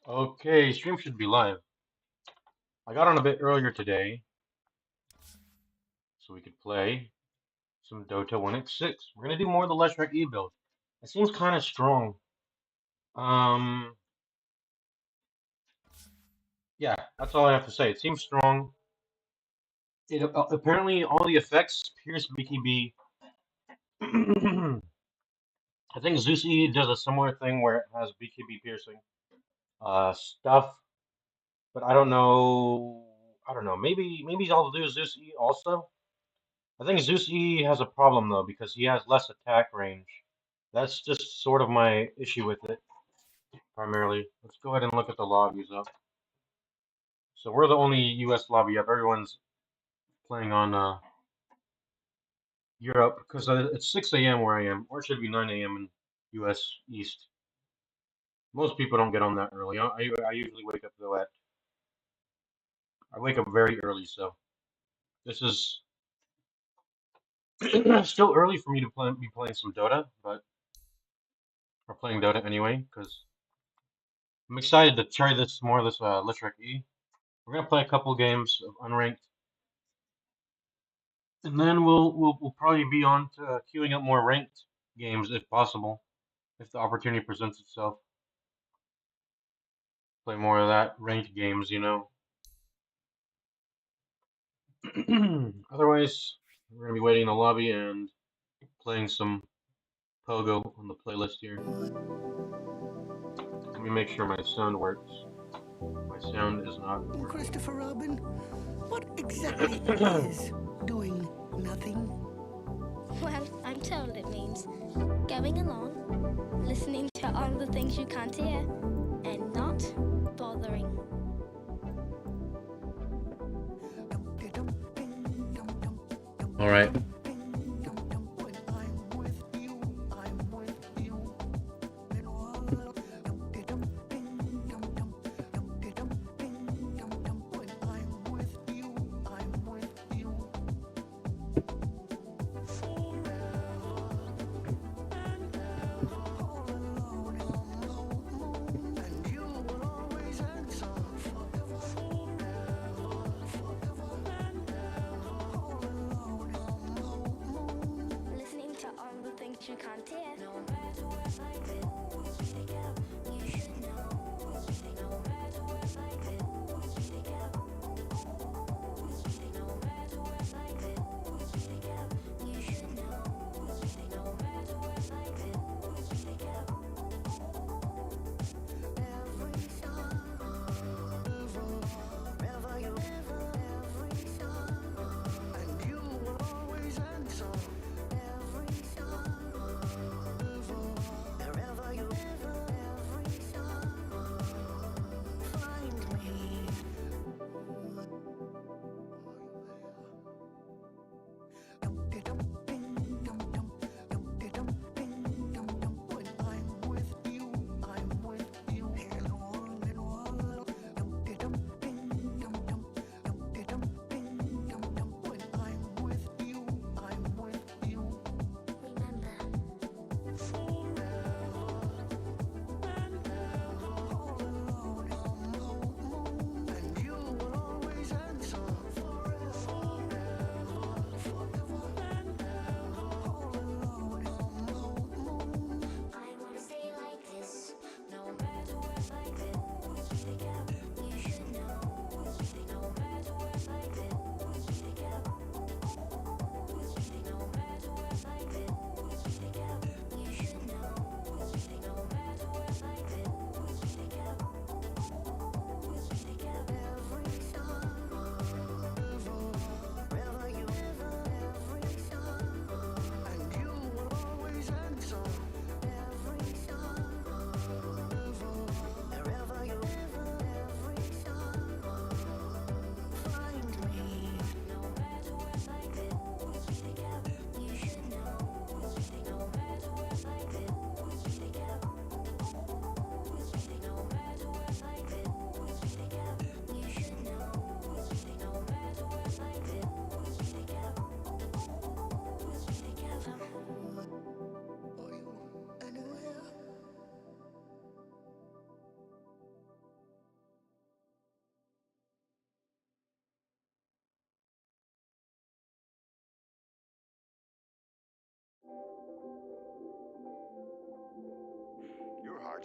Okay, stream should be live. I got on a bit earlier today so we could play some Dota 1x6. We're gonna do more of the Leshrac E build. It seems kind of strong. Um, yeah, that's all I have to say. It seems strong. It apparently all the effects pierce BKB. I think Zeus E does a similar thing where it has BKB piercing stuff, but I don't know. I don't know. Maybe all to do is Zeus E also. I think Zeus E has a problem though because he has less attack range. That's just sort of my issue with it, primarily. Let's go ahead and look at the lobbies up. So we're the only U.S. lobby up. Everyone's playing on Europe because it's 6 a.m. where I am, or it should be 9 a.m. in U.S. East. Most people don't get on that early. I usually wake up though at I wake up very early, so this is still early for me to be playing some Dota, but we're playing Dota anyway because I'm excited to try this more of this Leshrac E. We're gonna play a couple games of unranked, and then we'll probably be on to queuing up more ranked games if possible, if the opportunity presents itself. Play more of that ranked games, you know. Otherwise, we're gonna be waiting in the lobby and playing some Pogo on the playlist here. Let me make sure my sound works. My sound is not working. Christopher Robin, what exactly is doing nothing? Well, I'm told it means going along, listening to all the things you can't hear, and not bothering. All right.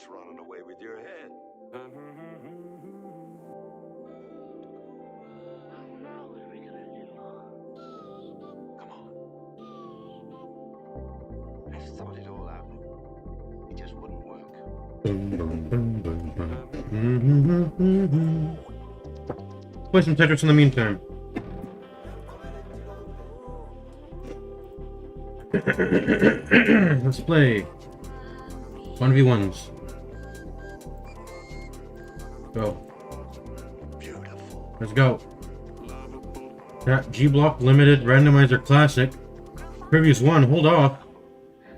What's running away with your head? Now what are we gonna do? Come on. I've thought it all out. It just wouldn't work. Play some Tetris in the meantime. Let's play 1v1s. Go. Beautiful. Let's go. G block limited randomizer classic. Previous one. Hold off.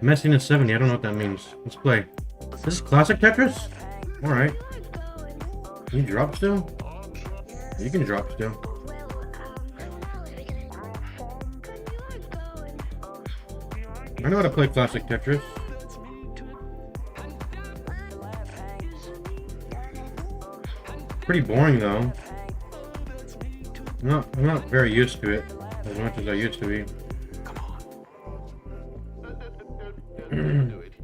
Messiness 70. I don't know what that means. Let's play. This is classic Tetris? Alright. Can you drop still? You can drop still. I know how to play classic Tetris. Pretty boring though. I'm not very used to it as much as I used to be. Come on. Do it.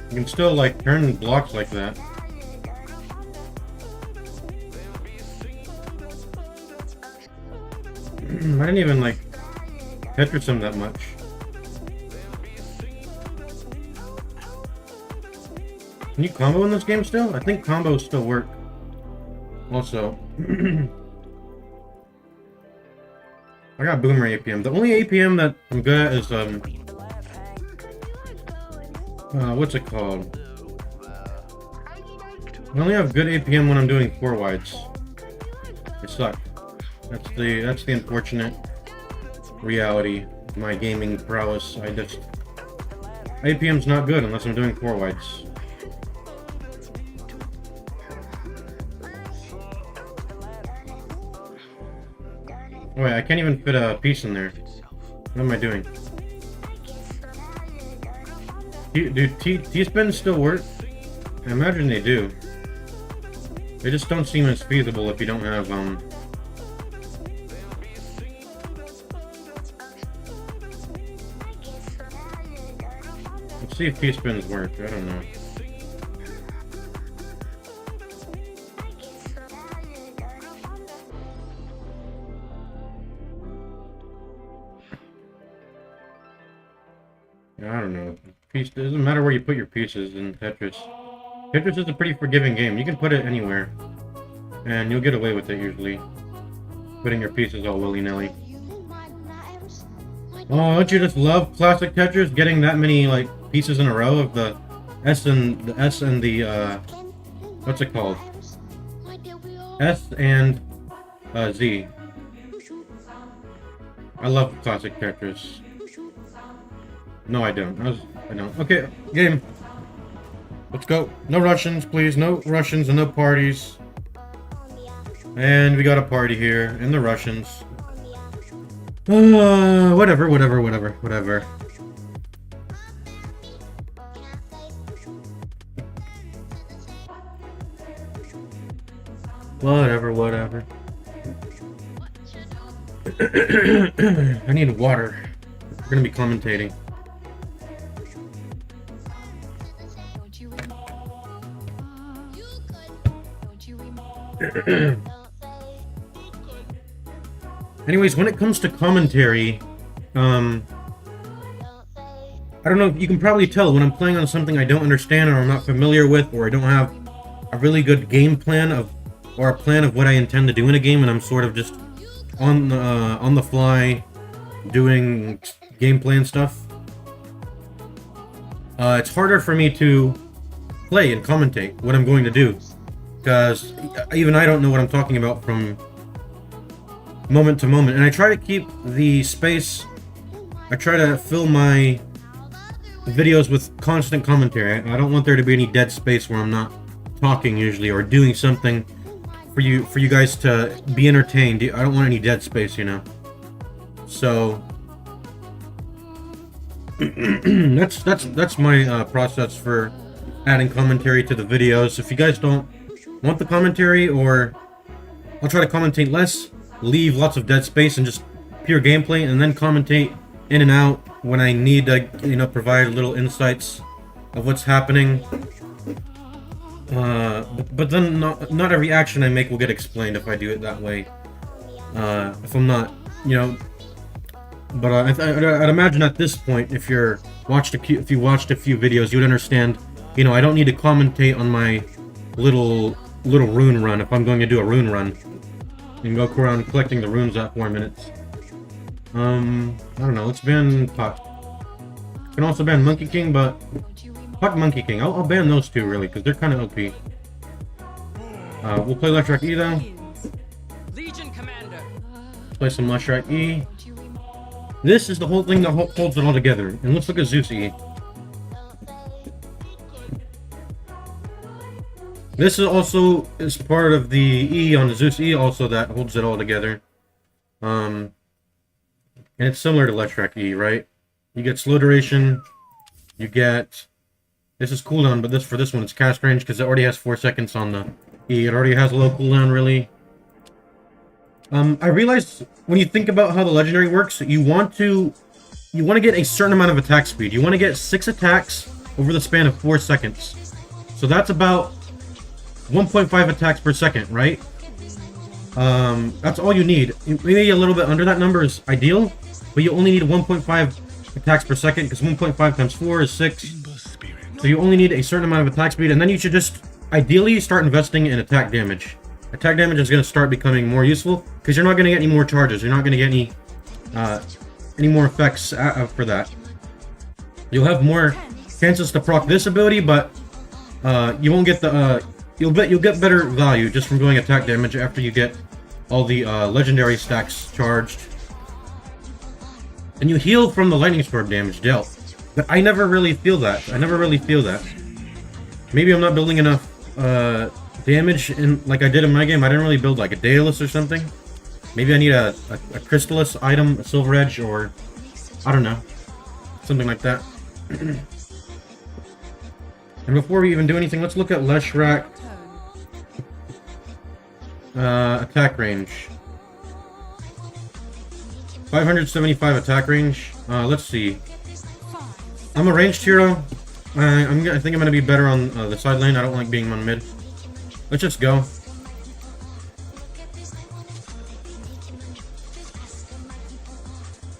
You can still like turn blocks like that. I didn't even like Tetris him that much. Can you combo in this game still? I think combos still work. Also, I got Boomerang APM. The only APM that I'm good at is what's it called? I only have good APM when I'm doing 4 wides. It sucks. That's the unfortunate reality of my gaming prowess. APM's not good unless I'm doing 4 wides. Oh wait, I can't even fit a piece in there. What am I doing? Do T-spins still work? I imagine they do. They just don't seem as feasible if you don't have Let's see if T-spins work. I don't know. I don't know. It doesn't matter where you put your pieces in Tetris. Tetris is a pretty forgiving game. You can put it anywhere, and you'll get away with it usually. Putting your pieces all willy-nilly. Oh, don't you just love classic Tetris? Getting that many like pieces in a row of the S and the what's it called? S and Z. I love classic Tetris. No, I don't. I don't. Okay, game. Let's go. No Russians, please. No Russians and no parties. And we got a party here, and the Russians. Whatever. Whatever. I need water. We're gonna be commentating. Anyways, when it comes to commentary, I don't know, you can probably tell when I'm playing on something I don't understand or I'm not familiar with, or I don't have a really good game plan or a plan of what I intend to do in a game, and I'm sort of just on the fly doing game plan stuff. It's harder for me to play and commentate what I'm going to do, because even I don't know what I'm talking about from moment to moment, and I try to keep the space. I try to fill my videos with constant commentary. I don't want there to be any dead space where I'm not talking usually or doing something for you guys to be entertained. I don't want any dead space, you know. So that's my process for adding commentary to the videos. If you guys don't want the commentary, or I'll try to commentate less, leave lots of dead space, and just pure gameplay and then commentate in and out when I need to, you know, provide little insights of what's happening. But then not every action I make will get explained if I do it that way. If I'm not, you know. But I'd imagine at this point, if you watched a few videos, you would understand. You know, I don't need to commentate on my little rune run if I'm going to do a rune run. You can go around collecting the runes at 4 minutes. I don't know. Let's ban Puck. Can also ban Monkey King, but fuck Monkey King. I'll ban those two really because they're kind of OP. We'll play Leshrac E though. Legion Commander. Play some Leshrac E. This is the whole thing that holds it all together. And let's look at Zeus E. This is also part of the E on the Zeus E also that holds it all together. And it's similar to Leshrac E, right? You get slow duration. You get... This is cooldown, but for this one it's cast range because it already has 4 seconds on the E. It already has a low cooldown, really. I realized when you think about how the legendary works, you want to get a certain amount of attack speed. You want to get 6 attacks over the span of 4 seconds. So that's about 1.5 attacks per second, right? That's all you need. Maybe a little bit under that number is ideal, but you only need 1.5 attacks per second because 1.5 times 4 is 6. So you only need a certain amount of attack speed, and then you should just ideally start investing in attack damage. Attack damage is going to start becoming more useful because you're not going to get any more charges. You're not going to get any more effects for that. You'll have more chances to proc this ability, but you won't get the you'll get better value just from doing attack damage after you get all the legendary stacks charged. And you heal from the lightning storm damage dealt. But I never really feel that. Maybe I'm not building enough damage in like I did in my game. I didn't really build like a Daedalus or something. Maybe I need a Crystallis item, a Silver Edge, or I don't know, something like that. And before we even do anything, let's look at Leshrac attack range. 575 attack range. Let's see. I'm a ranged hero. I think I'm gonna be better on the side lane. I don't like being on mid. Let's just go.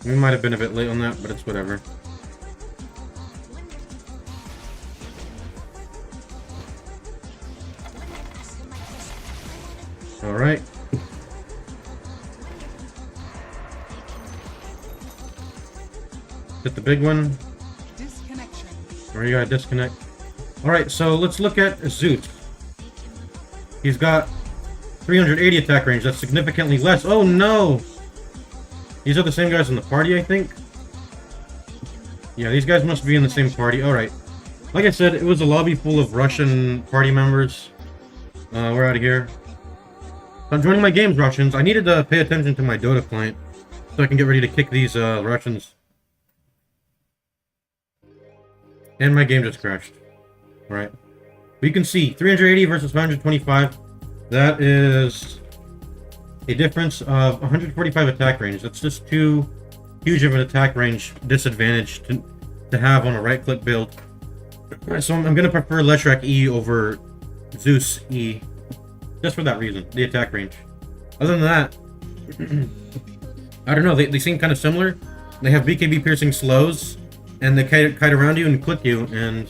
We might have been a bit late on that, but it's whatever. Alright. Hit the big one. Or you gotta disconnect. Alright, so let's look at Zeus. He's got 380 attack range. That's significantly less. Oh no! These are the same guys in the party, I think. Yeah, these guys must be in the same party. Alright. Like I said, it was a lobby full of Russian party members. We're out of here. I'm joining my games, Russians. I needed to pay attention to my Dota client so I can get ready to kick these Russians. And my game just crashed. Alright. But you can see, 380 versus 525. That is a difference of 145 attack range. That's just too huge of an attack range disadvantage to have on a right-click build. So I'm going to prefer Leshrac E over Zeus E. Just for that reason, the attack range. Other than that, I don't know, they seem kind of similar. They have BKB piercing slows, and they kite around you and click you, and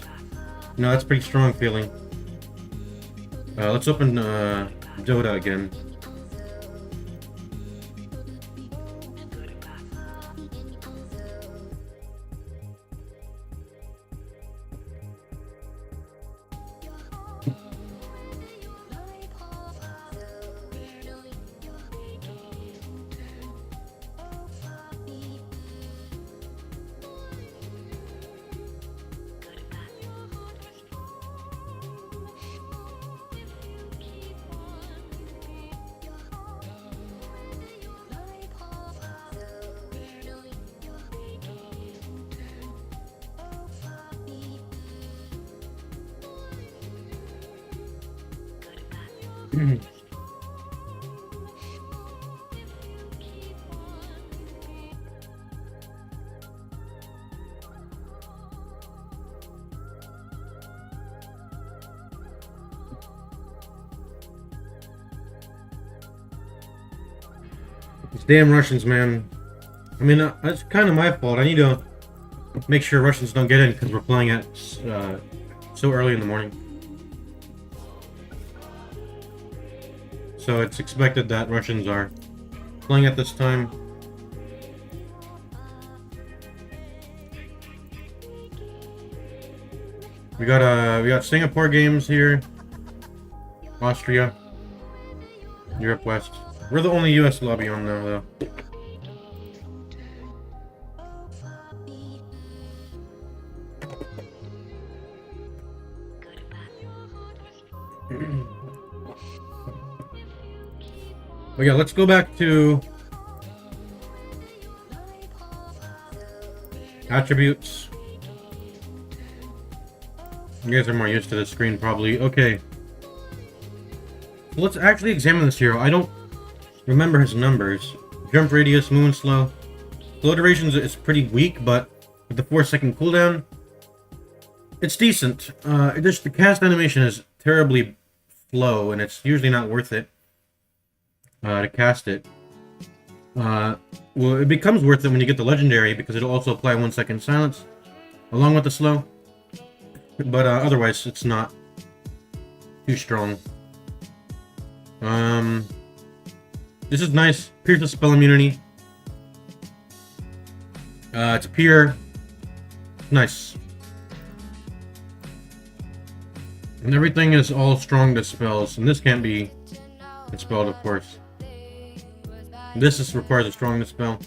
you know, that's pretty strong feeling. Let's open Dota again. These damn Russians, man. I mean, that's kind of my fault. I need to make sure Russians don't get in because we're playing at so early in the morning. So it's expected that Russians are playing at this time. We got Singapore games here, Austria, Europe West. We're the only US lobby on now, though. But yeah, let's go back to attributes. You guys are more used to this screen, probably. Okay. So let's actually examine this hero. I don't remember his numbers. Jump radius, movement slow. Slow duration is pretty weak, but with the 4-second cooldown, it's decent. Just the cast animation is terribly slow, and it's usually not worth it to cast it. Well, it becomes worth it when you get the legendary, because it'll also apply 1-second silence along with the slow. But otherwise, it's not too strong. This is nice. Pierces spell immunity. It's pure. Nice. And everything is all strong dispels, and this can't be dispelled, of course. This requires a strong dispel.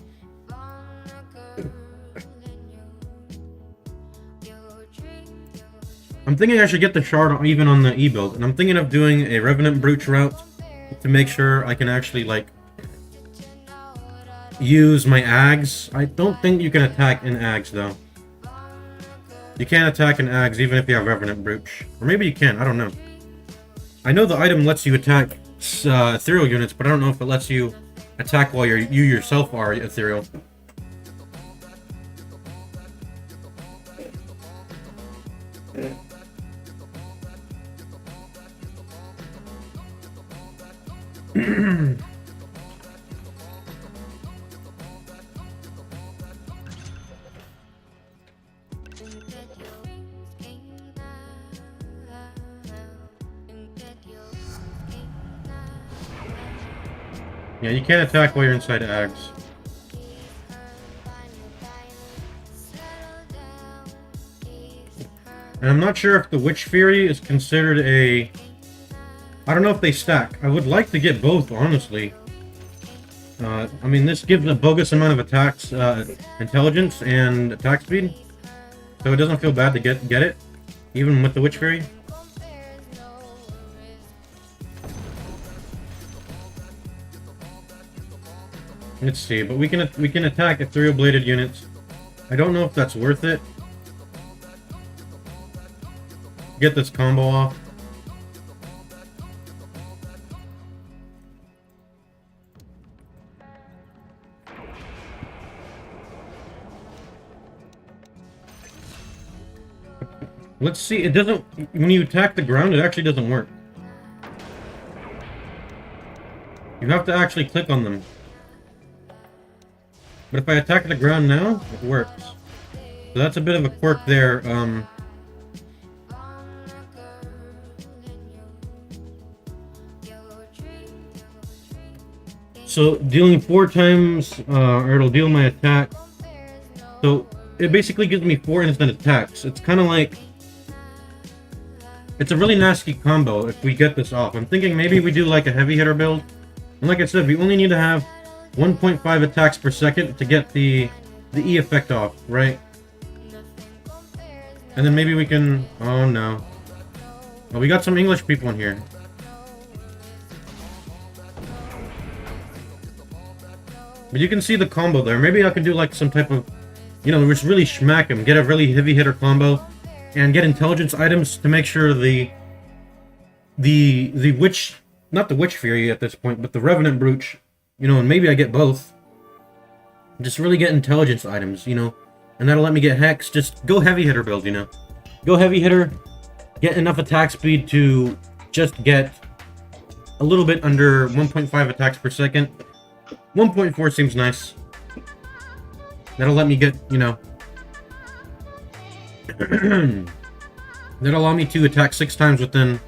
I'm thinking I should get the shard even on the E build, and I'm thinking of doing a Revenant Brooch route to make sure I can actually, like, use my Ags. I don't think you can attack in Ags, though. You can't attack in Ags even if you have Revenant Brooch. Or maybe you can, I don't know. I know the item lets you attack ethereal units, but I don't know if it lets you attack while you yourself are ethereal. Yeah, you can't attack while you're inside Ags. And I'm not sure if the Witch Fury is considered a... I don't know if they stack. I would like to get both, honestly. I mean, this gives a bogus amount of attacks, intelligence and attack speed. So it doesn't feel bad to get it, even with the Witch Fury. Let's see, but we can attack ethereal bladed units. I don't know if that's worth it. Get this combo off. Let's see, it doesn't... When you attack the ground, it actually doesn't work. You have to actually click on them. But if I attack the ground now, it works. So that's a bit of a quirk there. So dealing 4 times, or it'll deal my attack. So it basically gives me 4 instant attacks. It's kind of like... It's a really nasty combo if we get this off. I'm thinking maybe we do like a heavy hitter build. And like I said, we only need to have 1.5 attacks per second to get the E effect off, right? And then maybe we can... Oh no. Well, we got some English people in here. But you can see the combo there. Maybe I can do like some type of... You know, just really smack him. Get a really heavy hitter combo. And get intelligence items to make sure the Witch... Not the Witch Fury at this point, but the Revenant Brooch. You know, and maybe I get both. Just really get intelligence items, you know. And that'll let me get Hex. Just go heavy hitter build, you know. Go heavy hitter. Get enough attack speed to just get a little bit under 1.5 attacks per second. 1.4 seems nice. That'll let me get, you know... That'll allow me to attack 6 times within...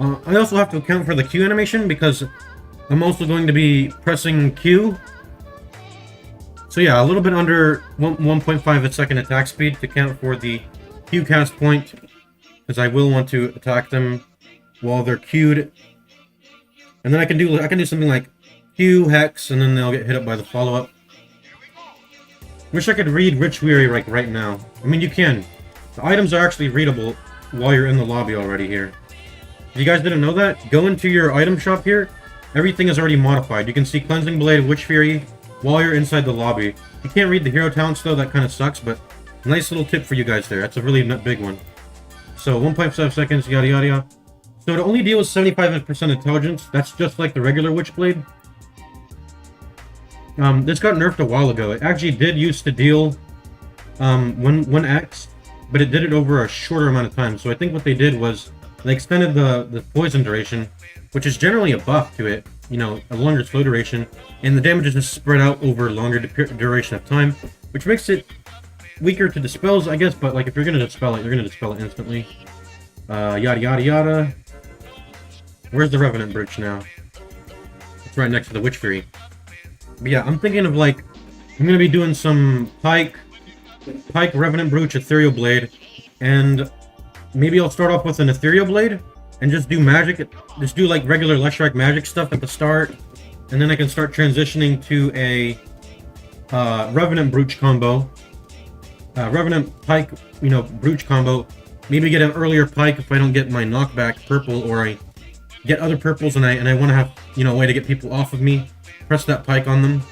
I also have to account for the Q animation, because I'm also going to be pressing Q. So yeah, a little bit under 1.5 second attack speed to count for the Q cast point, because I will want to attack them while they're queued. And then I can do something like Q, Hex, and then they'll get hit up by the follow-up. Wish I could read Rich Weary like right now. I mean, you can. The items are actually readable while you're in the lobby already here. If you guys didn't know that, go into your item shop here. Everything is already modified. You can see Cleansing Blade, Witch Fury, while you're inside the lobby. You can't read the hero talents though, that kind of sucks, but nice little tip for you guys there. That's a really big one. So 1.5 seconds, yada yada yada. So it only deals 75% intelligence. That's just like the regular Witchblade. This got nerfed a while ago. It actually did used to deal 1x, but it did it over a shorter amount of time. So I think what they did was they extended the poison duration, which is generally a buff to it, you know, a longer slow duration, and the damage is just spread out over a longer duration of time, which makes it weaker to dispels, I guess, but like if you're gonna dispel it, you're gonna dispel it instantly. Yada yada yada. Where's the Revenant Bridge now? It's right next to the Witch Fury. But yeah, I'm thinking of like, I'm gonna be doing some Pike, Revenant Brooch, Ethereal Blade, and maybe I'll start off with an Ethereal Blade, and just do magic, just do like regular Leshrac magic stuff at the start, and then I can start transitioning to a Revenant Brooch combo, Revenant Pike, you know, Brooch combo, maybe get an earlier Pike if I don't get my knockback purple, or I get other purples and I want to have, you know, a way to get people off of me, press that Pike on them.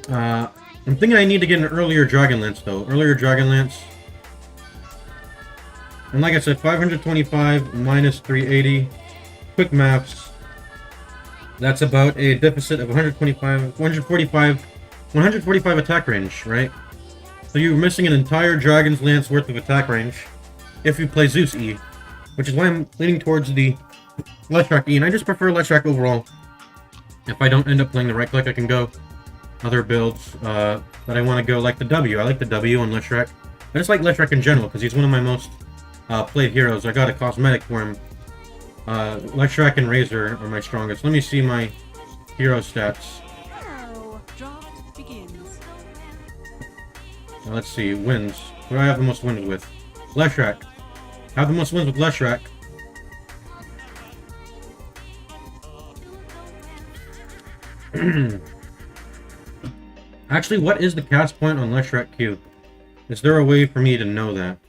I'm thinking I need to get an earlier Dragonlance though, earlier Dragonlance. And like I said, 525 minus 380, quick maths, that's about a deficit of 145 attack range, right? So you're missing an entire Dragon's Lance worth of attack range if you play Zeus E, which is why I'm leaning towards the Leshrac E, and I just prefer Leshrac overall. If I don't end up playing the right click, I can go other builds that I want to go, like the W. I like the W on Leshrac. I just like Leshrac in general, because he's one of my most played heroes. I got a cosmetic for him. Leshrac and Razor are my strongest. Let me see my hero stats. Now, let's see, wins. Who do I have the most wins with? Leshrac. I have the most wins with Leshrac. Actually, what is the cast point on Leshrac Q? Is there a way for me to know that?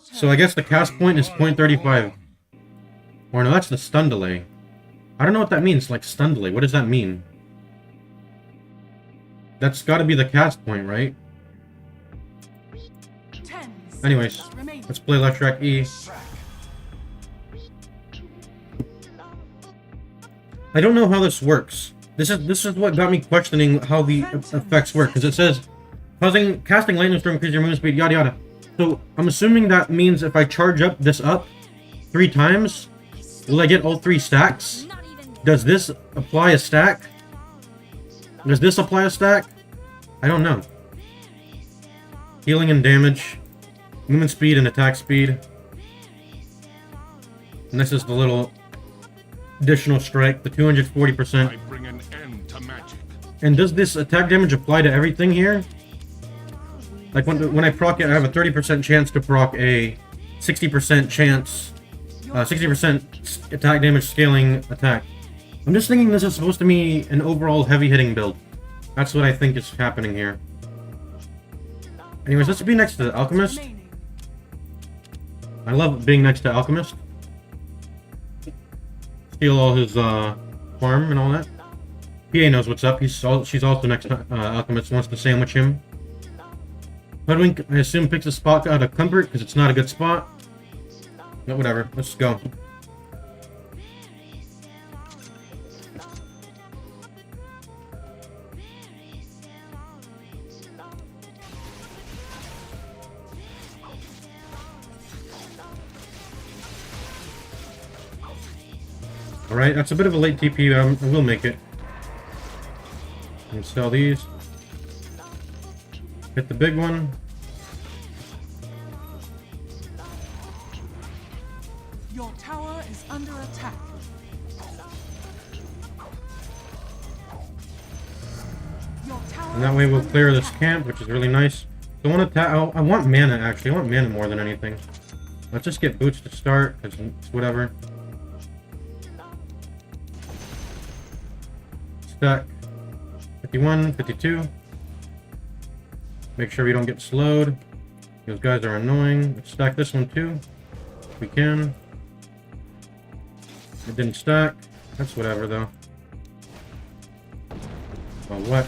So I guess the cast point is 0.35. Or no, that's the stun delay. I don't know what that means, like stun delay. What does that mean? That's gotta be the cast point, right? Anyways, let's play Leshrac E. I don't know how this works. This is what got me questioning how the effects work, because it says casting lightning storm increases your movement speed, yada yada. So I'm assuming that means if I charge up this 3 times, will I get all 3 stacks? Does this apply a stack? Does this apply a stack? I don't know. Healing and damage, movement speed and attack speed. And this is the little additional strike, the 240%. I bring an end to magic. And does this attack damage apply to everything here? Like when I proc it, I have a 30% chance to proc a 60% chance, 60% attack damage scaling attack. I'm just thinking this is supposed to be an overall heavy hitting build. That's what I think is happening here. Anyways, let's be next to the Alchemist. I love being next to Alchemist. Steal all his farm and all that. PA knows what's up. She's also next to Alchemist, wants to sandwich him. Hoodwink, I assume, picks a spot out of comfort because it's not a good spot. But whatever, let's go. Alright, that's a bit of a late TP, I will make it. And sell these. Hit the big one. Your tower is under attack. Your tower And that way we'll is clear under this attack. camp, which is really nice. So I want to I want mana, actually. I want mana more than anything. Let's just get boots to start, because it's whatever. Stack 51, 52. Make sure we don't get slowed. Those guys are annoying. Let's stack this one too, if we can. It didn't stack. That's whatever though. Oh, what?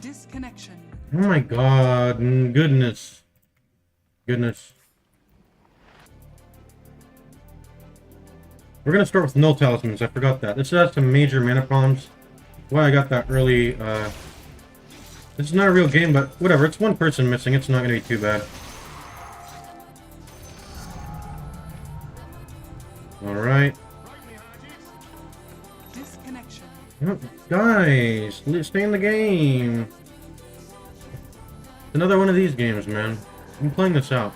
Disconnection. Oh my god, goodness. Goodness. We're gonna start with null talismans, I forgot that. This has some major mana problems. Why I got that early, this is not a real game, but whatever, it's one person missing, it's not gonna be too bad. Alright. Disconnection. Oh, guys, stay in the game. Another one of these games, man. I'm playing this out.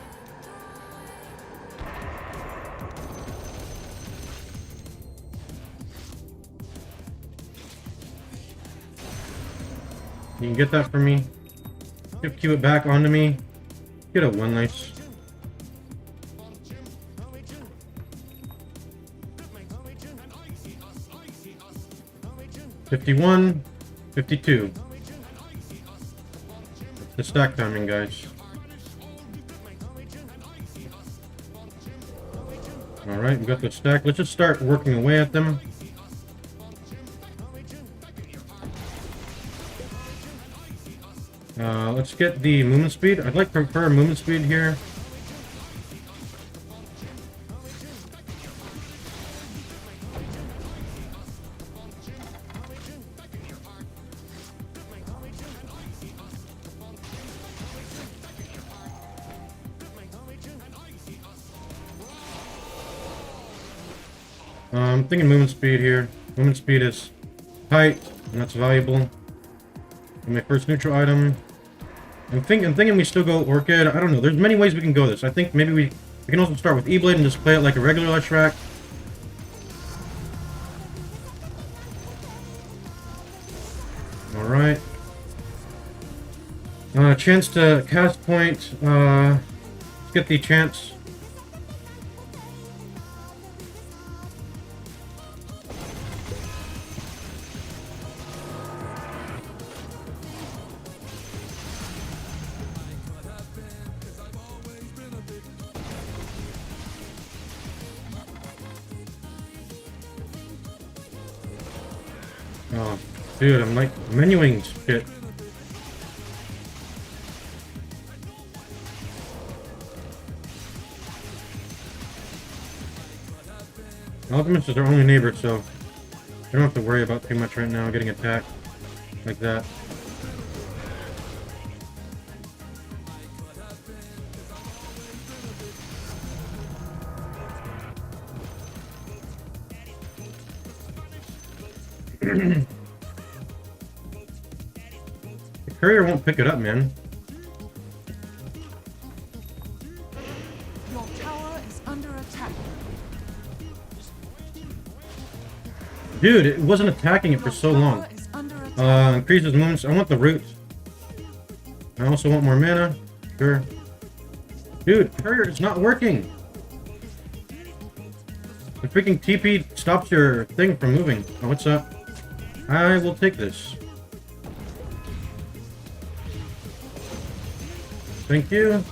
You can get that for me. Skip Q it back onto me. Get a one, nice. $51, $52. The stack timing, guys. Alright, we got the stack. Let's just start working away at them. Let's get the movement speed. I'd like to prefer movement speed here. I'm thinking movement speed here. Movement speed is height, and that's valuable. And my first neutral item. I'm thinking we still go Orchid. I don't know. There's many ways we can go this. I think maybe we can also start with E-Blade and just play it like a regular Leshrac. Alright. Chance to cast point. Let's get the chance. Oh, dude, I'm like menuing shit. Alchemist is our only neighbor, so I don't have to worry about too much right now getting attacked like that. The courier won't pick it up, man. Your tower is under attack. Dude, it wasn't attacking it for so long. Tower is under attack. Increases movements. I want the roots. I also want more mana. Sure. Dude, courier is not working. The freaking TP stops your thing from moving. Oh, what's up? I will take this. Thank you.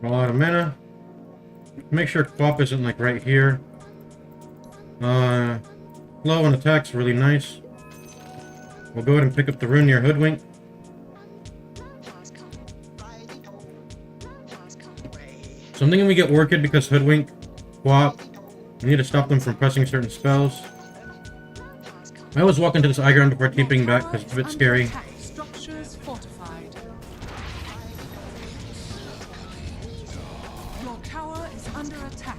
Roll out of mana. Make sure Quap isn't like right here. Flow and attack's really nice. We'll go ahead and pick up the rune near Hoodwink. So I'm thinking we get Orchid because Hoodwink, Swap. We need to stop them from pressing certain spells. I always walk into this high ground before keeping back because it's a bit scary. Structures fortified. Your tower is under attack.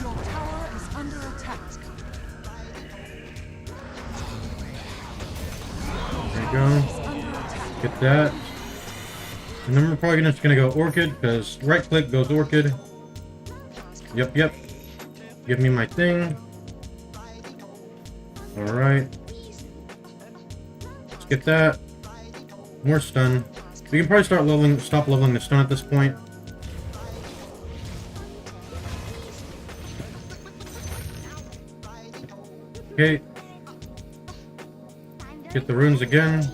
Your tower is under attack. There you go. Get that. And then we're probably just gonna go Orchid, because right click goes Orchid. Yep. Give me my thing. Alright. Let's get that. More stun. We can probably stop leveling the stun at this point. Okay. Get the runes again.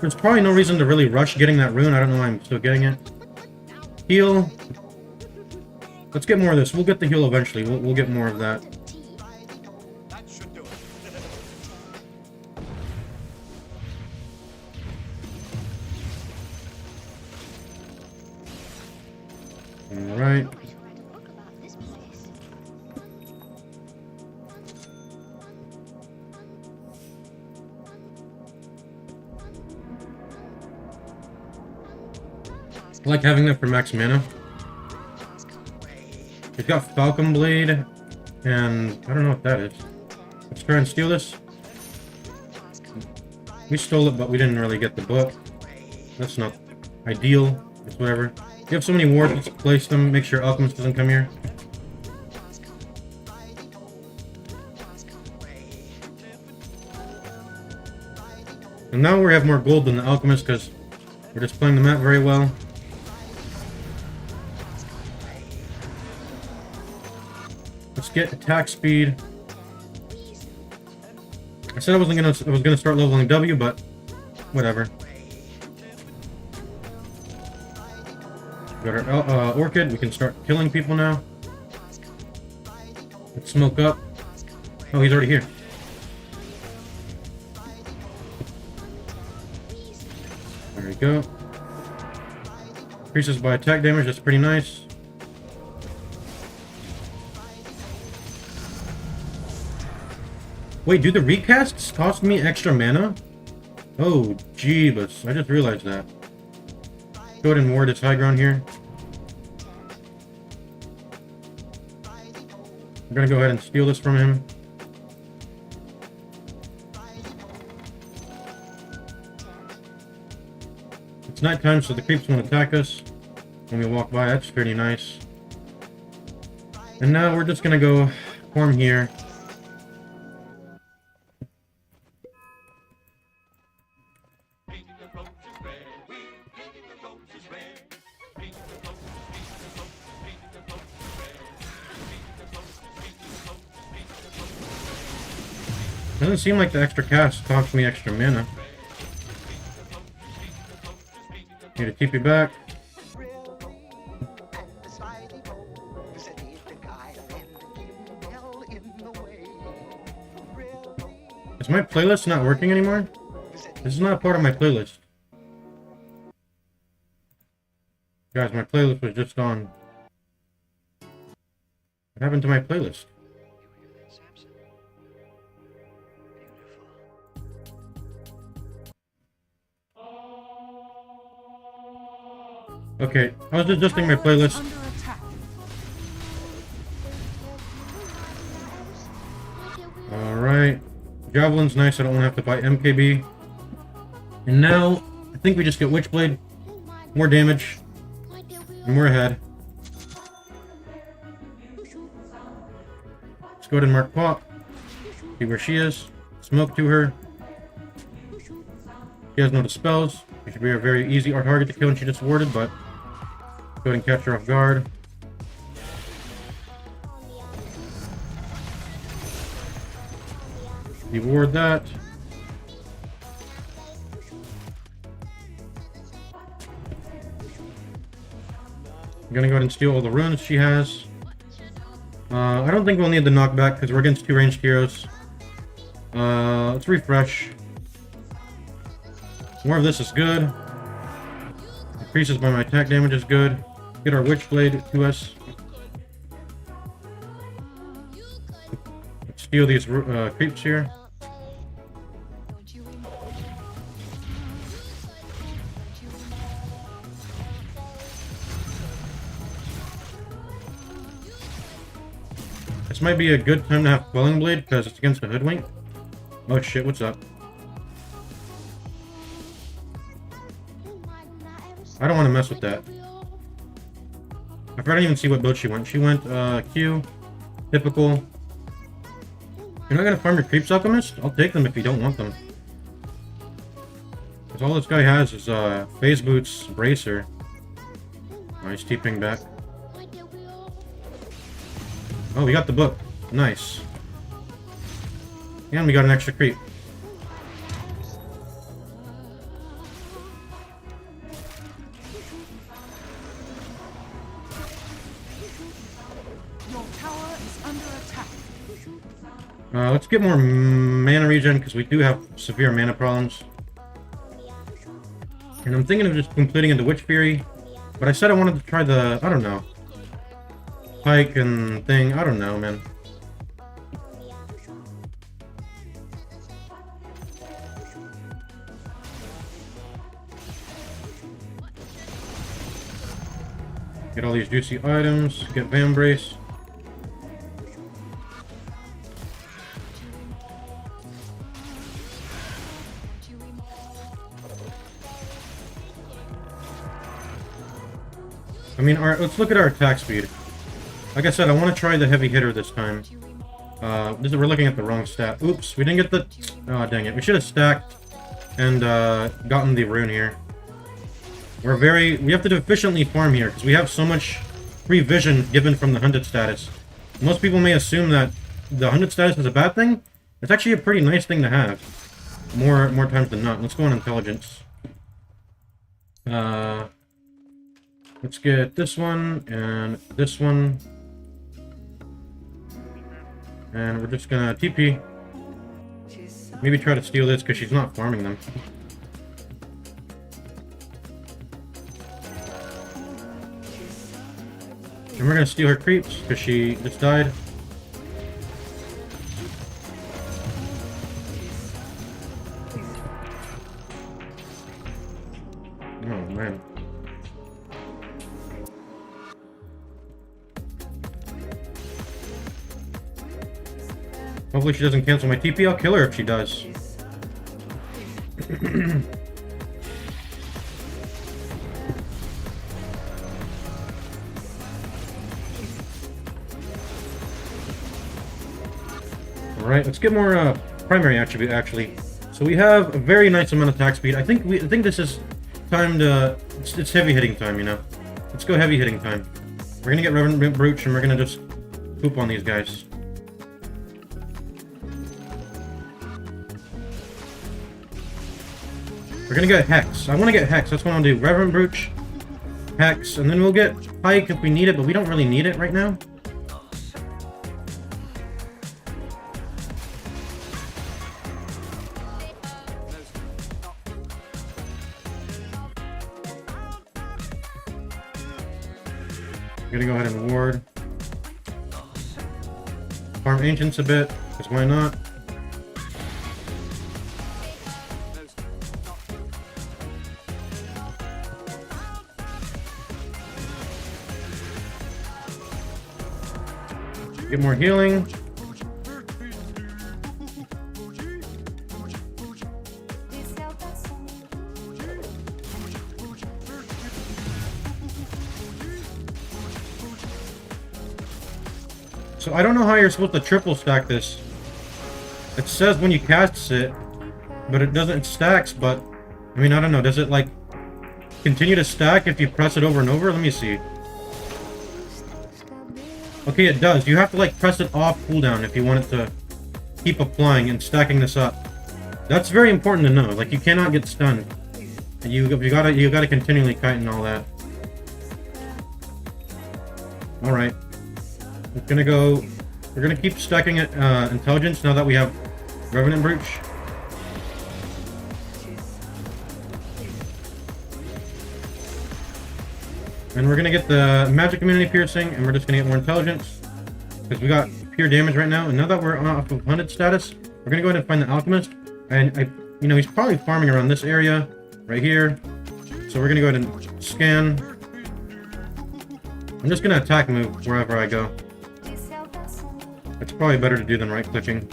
There's probably no reason to really rush getting that rune. I don't know why I'm still getting it. Heal. Let's get more of this. We'll get the heal eventually. We'll get more of that. That should do it. Alright. I like having that for max mana. We've got Falcon Blade, and I don't know what that is. Let's try and steal this. We stole it, but we didn't really get the book. That's not ideal. It's whatever. You have so many wards, let's place them. Make sure Alchemist doesn't come here. And now we have more gold than the Alchemist because we're just playing the map very well. Let's get attack speed. I said I was gonna start leveling W, but whatever. Got our Orchid. We can start killing people now. Let's smoke up. Oh, he's already here. There we go. Increases by attack damage. That's pretty nice. Wait, do the recasts cost me extra mana? Oh, jeebus. I just realized that. Go ahead and ward this high ground here. I'm gonna go ahead and steal this from him. It's nighttime, so the creeps won't attack us when we walk by. That's pretty nice. And now we're just gonna go farm here. Doesn't seem like the extra cast cost me extra mana. Need to keep you back. Is my playlist not working anymore? This is not a part of my playlist. Guys, my playlist was just on. What happened to my playlist? Okay, I was adjusting my playlist. Alright. Javelin's nice, I don't want to have to buy MKB. And now, I think we just get Witchblade. More damage. And we're ahead. Let's go ahead and mark Pop. See where she is. Smoke to her. She has no dispels. She should be a very easy target to kill when she just warded, but go ahead and catch her off guard. Reward that. I'm gonna go ahead and steal all the runes she has. I don't think we'll need the knockback because we're against two ranged heroes. Let's refresh. More of this is good. Increases by my attack damage is good. Get our Witchblade to us. Let's steal these creeps here. This might be a good time to have Quelling Blade because it's against a Hoodwink. Oh shit, what's up? I don't want to mess with that. I don't even see what build she went. She went Q, typical. You're not gonna farm your creeps, Alchemist? I'll take them if you don't want them. Because all this guy has is Phase Boots, Bracer. Nice, TPing back. Oh, we got the book. Nice. And we got an extra creep. Your tower is under attack. Let's get more mana regen because we do have severe mana problems. And I'm thinking of just completing into Witch Fury. But I said I wanted to try the, I don't know, Pike and thing. I don't know, man. Get all these juicy items. Get Vambrace. I mean, let's look at our attack speed. Like I said, I want to try the heavy hitter this time. We're looking at the wrong stat. Oops, we didn't get the... Oh, dang it. We should have stacked and gotten the rune here. We have to efficiently farm here, because we have so much free vision given from the hunted status. Most people may assume that the hunted status is a bad thing. It's actually a pretty nice thing to have. More times than not. Let's go on intelligence. Let's get this one, and this one. And we're just gonna TP. Maybe try to steal this, because she's not farming them. And we're gonna steal her creeps, because she just died. Oh, man. Hopefully she doesn't cancel my TP. I'll kill her if she does. Alright, let's get more primary attribute, actually. So we have a very nice amount of attack speed. I think this is time to... It's heavy hitting time, you know? Let's go heavy hitting time. We're gonna get Revenant Brooch and we're gonna just poop on these guys. We're gonna get Hex. I want to get Hex. That's what I want to do. Reverend Brooch, Hex, and then we'll get Pike if we need it, but we don't really need it right now. I'm gonna go ahead and ward. Farm Ancients a bit, because why not? Get more healing. So I don't know how you're supposed to triple stack this. It says when you cast it, but it doesn't, it stacks, but I mean, I don't know, does it like continue to stack if you press it over and over? Let me see. Okay, it does. You have to like press it off cooldown if you want it to keep applying and stacking this up. That's very important to know. Like you cannot get stunned. You gotta continually kite and all that. All right, we're gonna keep stacking it intelligence now that we have Revenant Brooch. And we're gonna get the magic immunity piercing, and we're just gonna get more intelligence. Because we got pure damage right now, and now that we're off of hunted status, we're gonna go ahead and find the alchemist. And you know, he's probably farming around this area, right here. So we're gonna go ahead and scan. I'm just gonna attack move wherever I go. It's probably better to do than right clicking.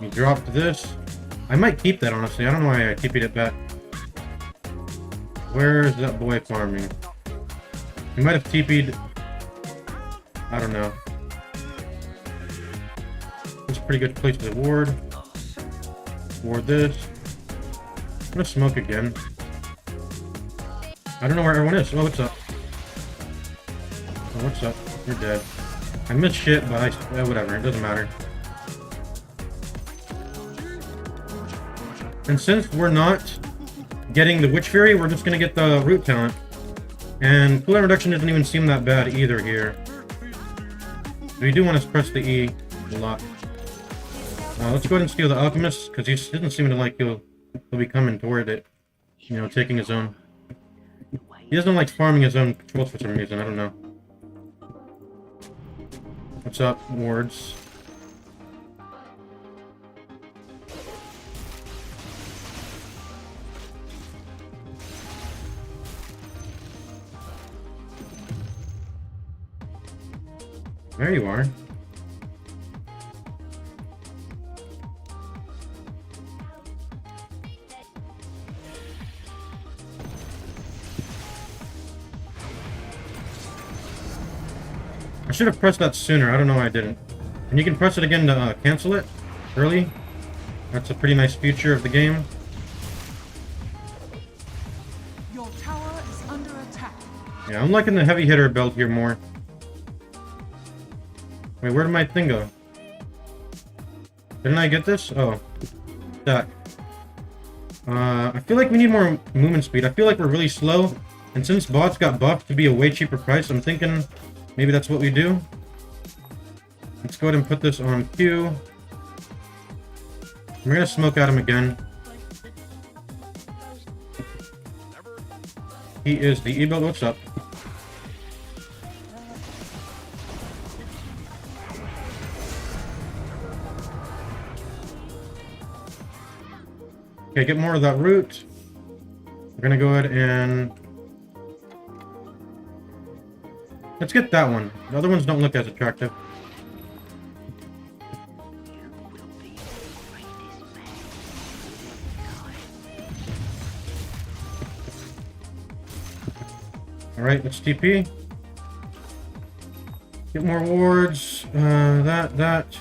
You dropped this. I might keep that, honestly. I don't know why I TP'd it back. Where's that boy farming? He might have TP'd... I don't know. It's a pretty good place to ward. Ward this. I'm gonna smoke again. I don't know where everyone is. Oh, what's up? Oh, what's up? You're dead. I missed shit, but whatever. It doesn't matter. And since we're not getting the Witch Fury, we're just gonna get the root talent. And cooldown reduction doesn't even seem that bad either here. We do want to press the E a lot. Let's go ahead and steal the alchemist, because he doesn't seem to like he'll be coming toward it. You know, taking his own. He doesn't like farming his own controls for some reason, I don't know. What's up, wards? There you are. I should have pressed that sooner. I don't know why I didn't. And you can press it again to cancel it early. That's a pretty nice feature of the game. Your tower is under attack. Yeah, I'm liking the heavy hitter build here more. Wait, where did my thing go? Didn't I get this? Oh. That. I feel like we need more movement speed. I feel like we're really slow. And since bots got buffed to be a way cheaper price, I'm thinking maybe that's what we do. Let's go ahead and put this on Q. We're gonna smoke at him again. He is the E-build. What's up? Okay, get more of that root. We're gonna go ahead and... let's get that one. The other ones don't look as attractive. Alright, let's TP. Get more wards. That.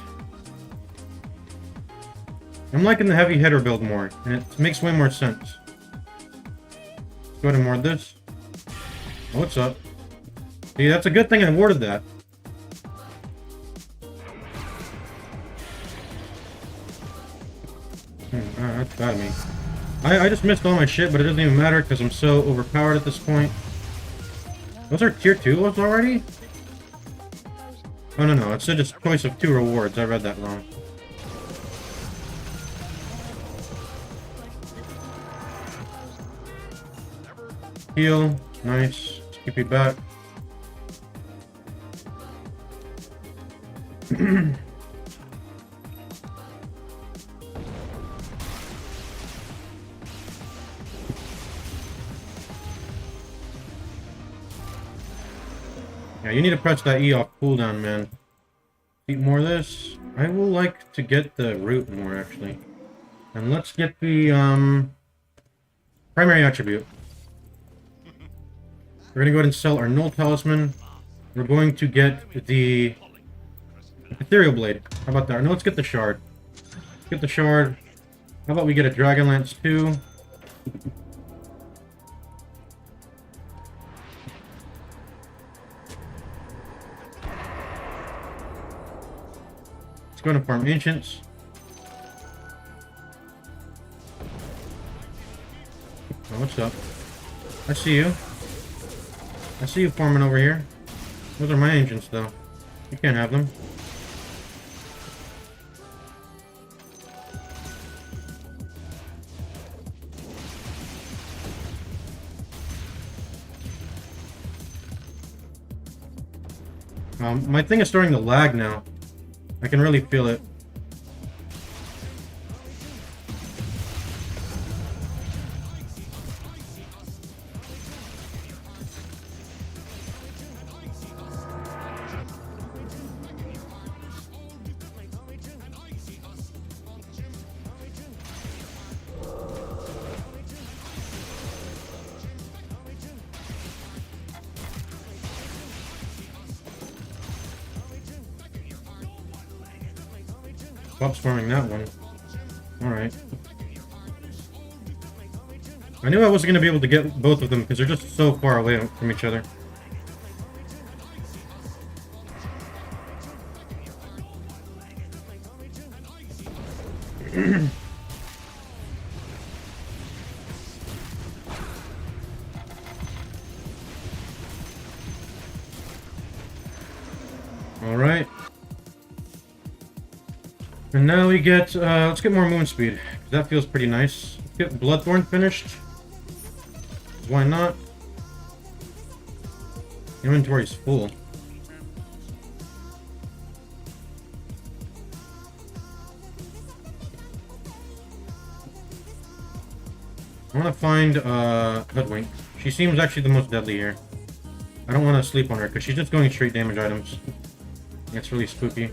I'm liking the heavy hitter build more, and it makes way more sense. Let's go ahead and ward this. Oh, what's up? See, that's a good thing I warded that. That's bad of me. I just missed all my shit, but it doesn't even matter because I'm so overpowered at this point. Those are tier 2 levels already? Oh, no, it said just choice of 2 rewards. I read that wrong. Heal. Nice. Let's keep it back. Yeah, you need to press that E off cooldown, man. Eat more of this. I will like to get the root more, actually. And let's get the, primary attribute. We're gonna go ahead and sell our Null Talisman. We're going to get the Ethereal Blade. How about that? No, let's get the Shard. Let's get the Shard. How about we get a Dragon Lance too? Let's go to farm Ancients. Oh, what's up? I see you. I see you farming over here. Those are my Ancients, though. You can't have them. My thing is starting to lag now. I can really feel it. Stop farming that one. Alright. I knew I wasn't going to be able to get both of them because they're just so far away from each other. Alright. And now we get, let's get more movement speed. That feels pretty nice. Let's get Bloodthorn finished. Why not? Inventory's full. I want to find, Hoodwink. She seems actually the most deadly here. I don't want to sleep on her, because she's just going straight damage items. It's really spooky.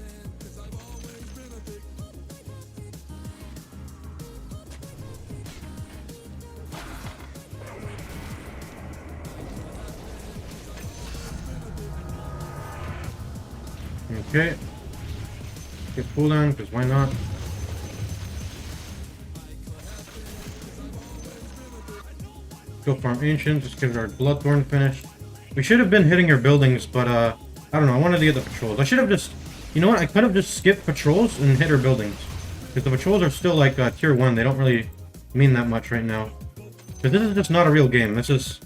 Okay. Get cooldown, because why not? Go farm Ancients, just get our Bloodthorn finished. We should have been hitting our buildings, but I don't know, I wanted to get the patrols. I should have just, you know what, I could have just skipped patrols and hit our buildings. Because the patrols are still like tier 1, they don't really mean that much right now. Because this is just not a real game, this is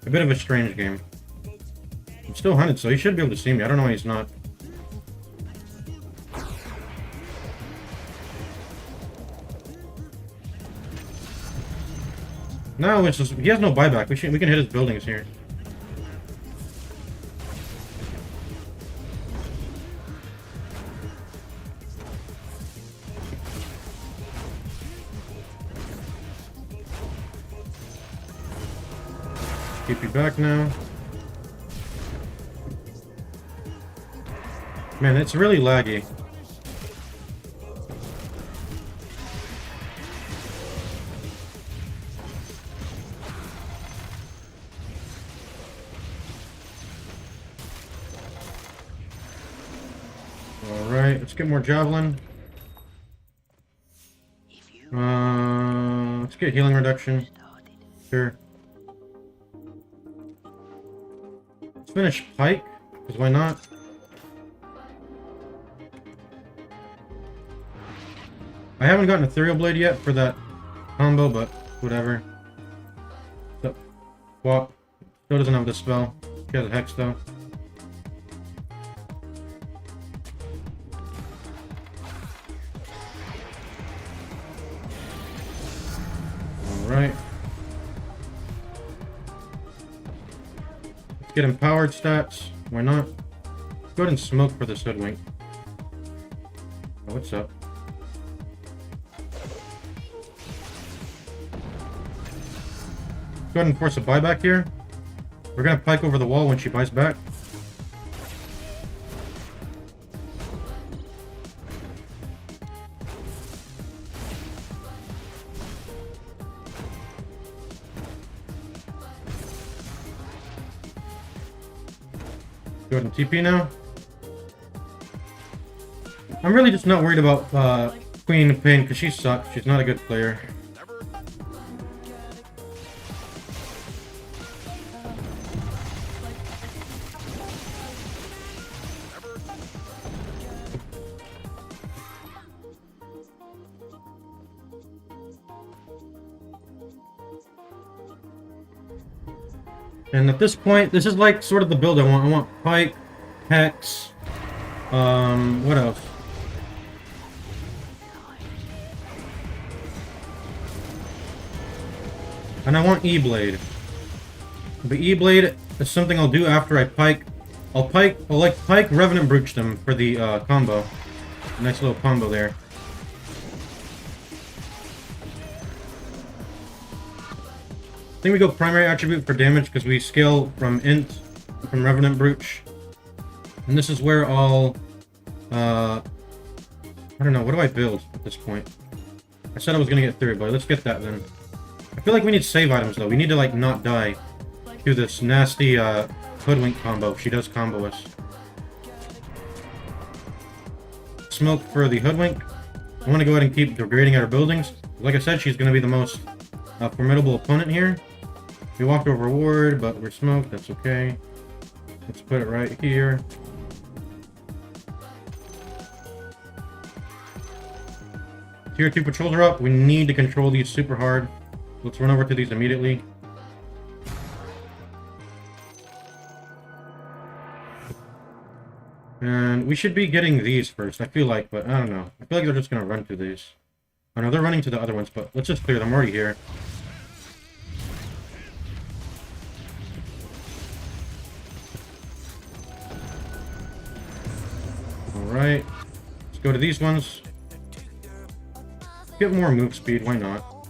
a bit of a strange game. I'm still hunted, so he should be able to see me, I don't know why he's not. No, it's just, he has no buyback. We can hit his buildings here. Keep you back now. Man, it's really laggy. Alright, let's get more Javelin. Let's get healing reduction. Sure. Let's finish Pike, because why not? I haven't gotten Ethereal Blade yet for that combo, but whatever. So, swap. Still doesn't have the spell. She has a Hex though. Alright. Let's get empowered stats. Why not? Go ahead and smoke for this Hoodwink. Oh, what's up? Go ahead and force a buyback here. We're gonna Pike over the wall when she buys back. Go ahead and TP now. I'm really just not worried about Queen of Pain because she sucks. She's not a good player. And at this point, this is like sort of the build I want. I want Pike, Hex, what else? And I want E-Blade. The E-Blade is something I'll do after I Pike I'll like Pike Revenant Brooch them for the combo. Nice little combo there. I think we go primary attribute for damage because we scale from int from Revenant Brooch. And this is where I'll I don't know, what do I build at this point? I said I was gonna get through, but let's get that then. I feel like we need save items though. We need to like not die to this nasty hoodwink combo if she does combo us. Smoke for the hoodwink. I want to go ahead and keep degrading at our buildings. Like I said, she's going to be the most formidable opponent here. We walked over a ward, but we're smoked. That's okay. Let's put it right here. Tier 2 patrols are up. We need to control these super hard. Let's run over to these immediately. And we should be getting these first, I feel like, but I don't know. I feel like they're just going to run through these. Oh no, they're running to the other ones, but let's just clear them. I'm already here. Alright. Let's go to these ones. Get more move speed, why not?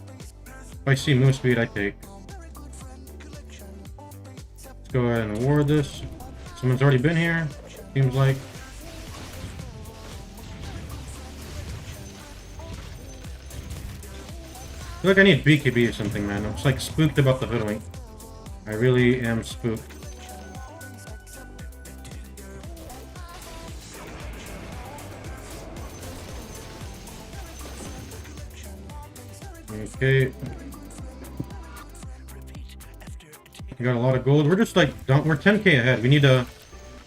If I see move speed, I take. Let's go ahead and award this. Someone's already been here, seems like. I feel like I need BKB or something, man. I'm just like spooked about the hoodwink. I really am spooked. Okay. We got a lot of gold. We're just like, we're 10k ahead. We need to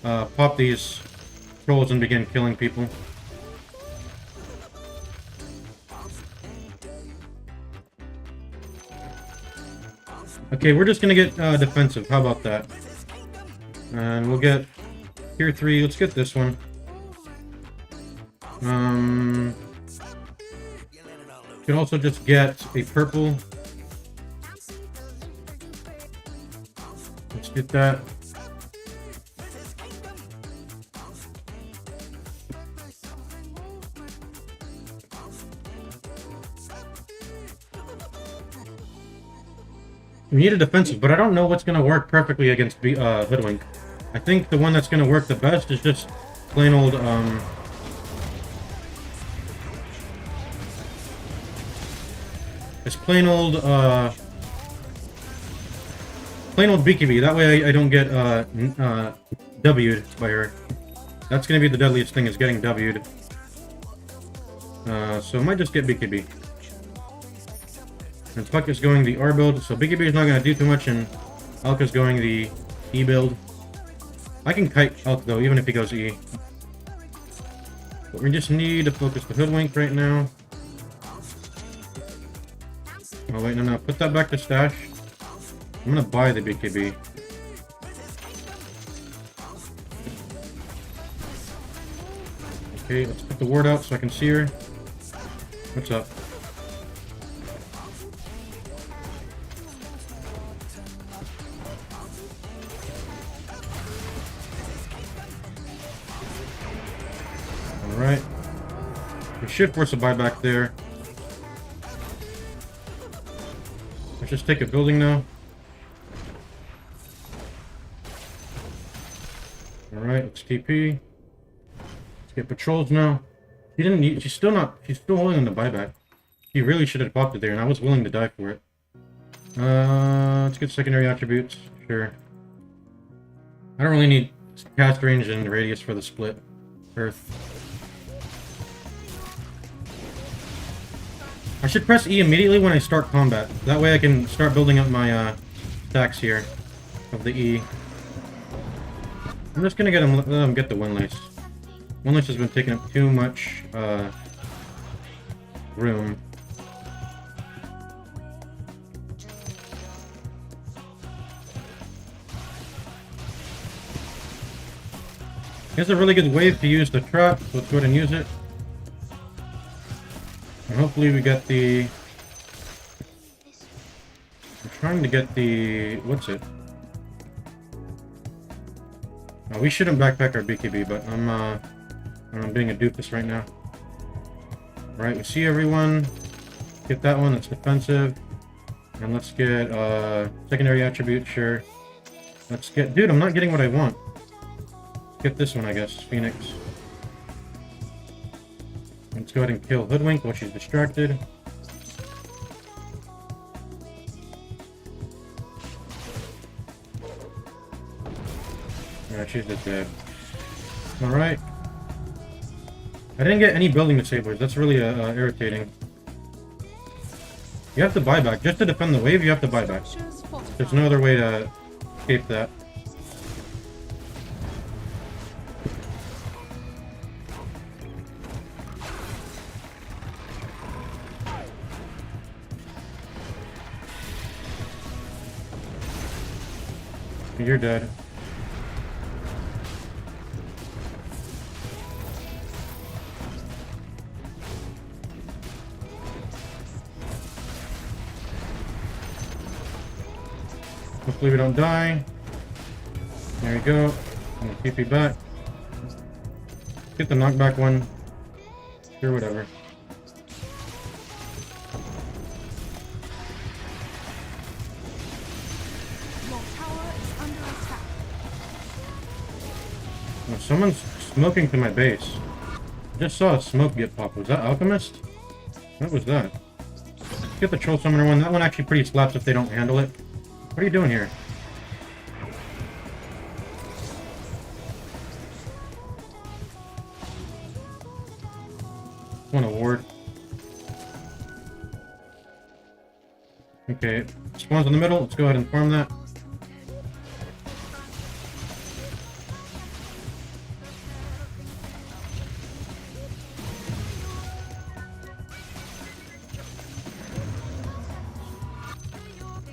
pop these trolls and begin killing people. Okay, we're just gonna get defensive. How about that? And we'll get tier 3. Let's get this one. You can also just get a purple. Let's get that. We need a defensive, but I don't know what's going to work perfectly against Hoodwink. I think the one that's going to work the best is just plain old, it's plain old BKB. That way I don't get, W'd by her. That's going to be the deadliest thing, is getting W'd. So I might just get BKB. And Puck is going the R build, so BKB is not going to do too much, and Alka's going the E build. I can kite Alka though, even if he goes E. But we just need to focus the Hoodwink right now. Oh wait, no, put that back to stash. I'm going to buy the BKB. Okay, let's put the ward out so I can see her. What's up? Alright. We should force a buyback there. Let's just take a building now. Alright, let's TP. Let's get patrols now. She didn't need, she's still holding on the buyback. She really should have popped it there, and I was willing to die for it. Let's get secondary attributes. Sure. I don't really need cast range and radius for the split. Earth. I should press E immediately when I start combat. That way I can start building up my stacks here of the E. I'm just gonna let him get the Windlace. Windlace has been taking up too much room. Here's a really good wave to use the trap, so let's go ahead and use it. And hopefully we get the... I'm trying to get the... what's it? We shouldn't backpack our BKB, but I'm being a doofus right now. Alright, we see everyone. Get that one, that's defensive. And let's get, secondary attribute, sure. Let's get... Dude, I'm not getting what I want. Let's get this one, I guess. Phoenix. Let's go ahead and kill Hoodwink while she's distracted. Yeah, she's just dead. Alright. I didn't get any building disablers. That's really irritating. You have to buy back. Just to defend the wave, you have to buy back. There's no other way to escape that. You're dead. Hopefully we don't die. There we go. I'm gonna TP back. Get the knockback one. Sure, whatever. Your tower is under attack. Oh, someone's smoking to my base. I just saw a smoke get popped. Was that Alchemist? What was that? Get the Troll Summoner one. That one actually pretty slaps if they don't handle it. What are you doing here? One award. Okay, spawns in the middle. Let's go ahead and farm that.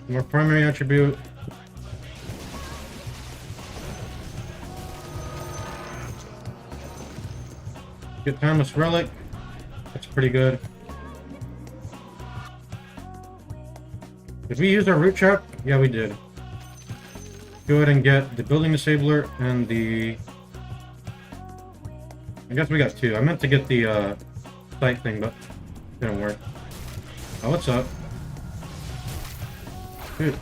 More primary attribute. Get Timeless Relic. That's pretty good. Did we use our root trap? Yeah, we did. Go ahead and get the building disabler and the... I guess we got two. I meant to get the sight thing, but it didn't work. Oh, what's up? Dude.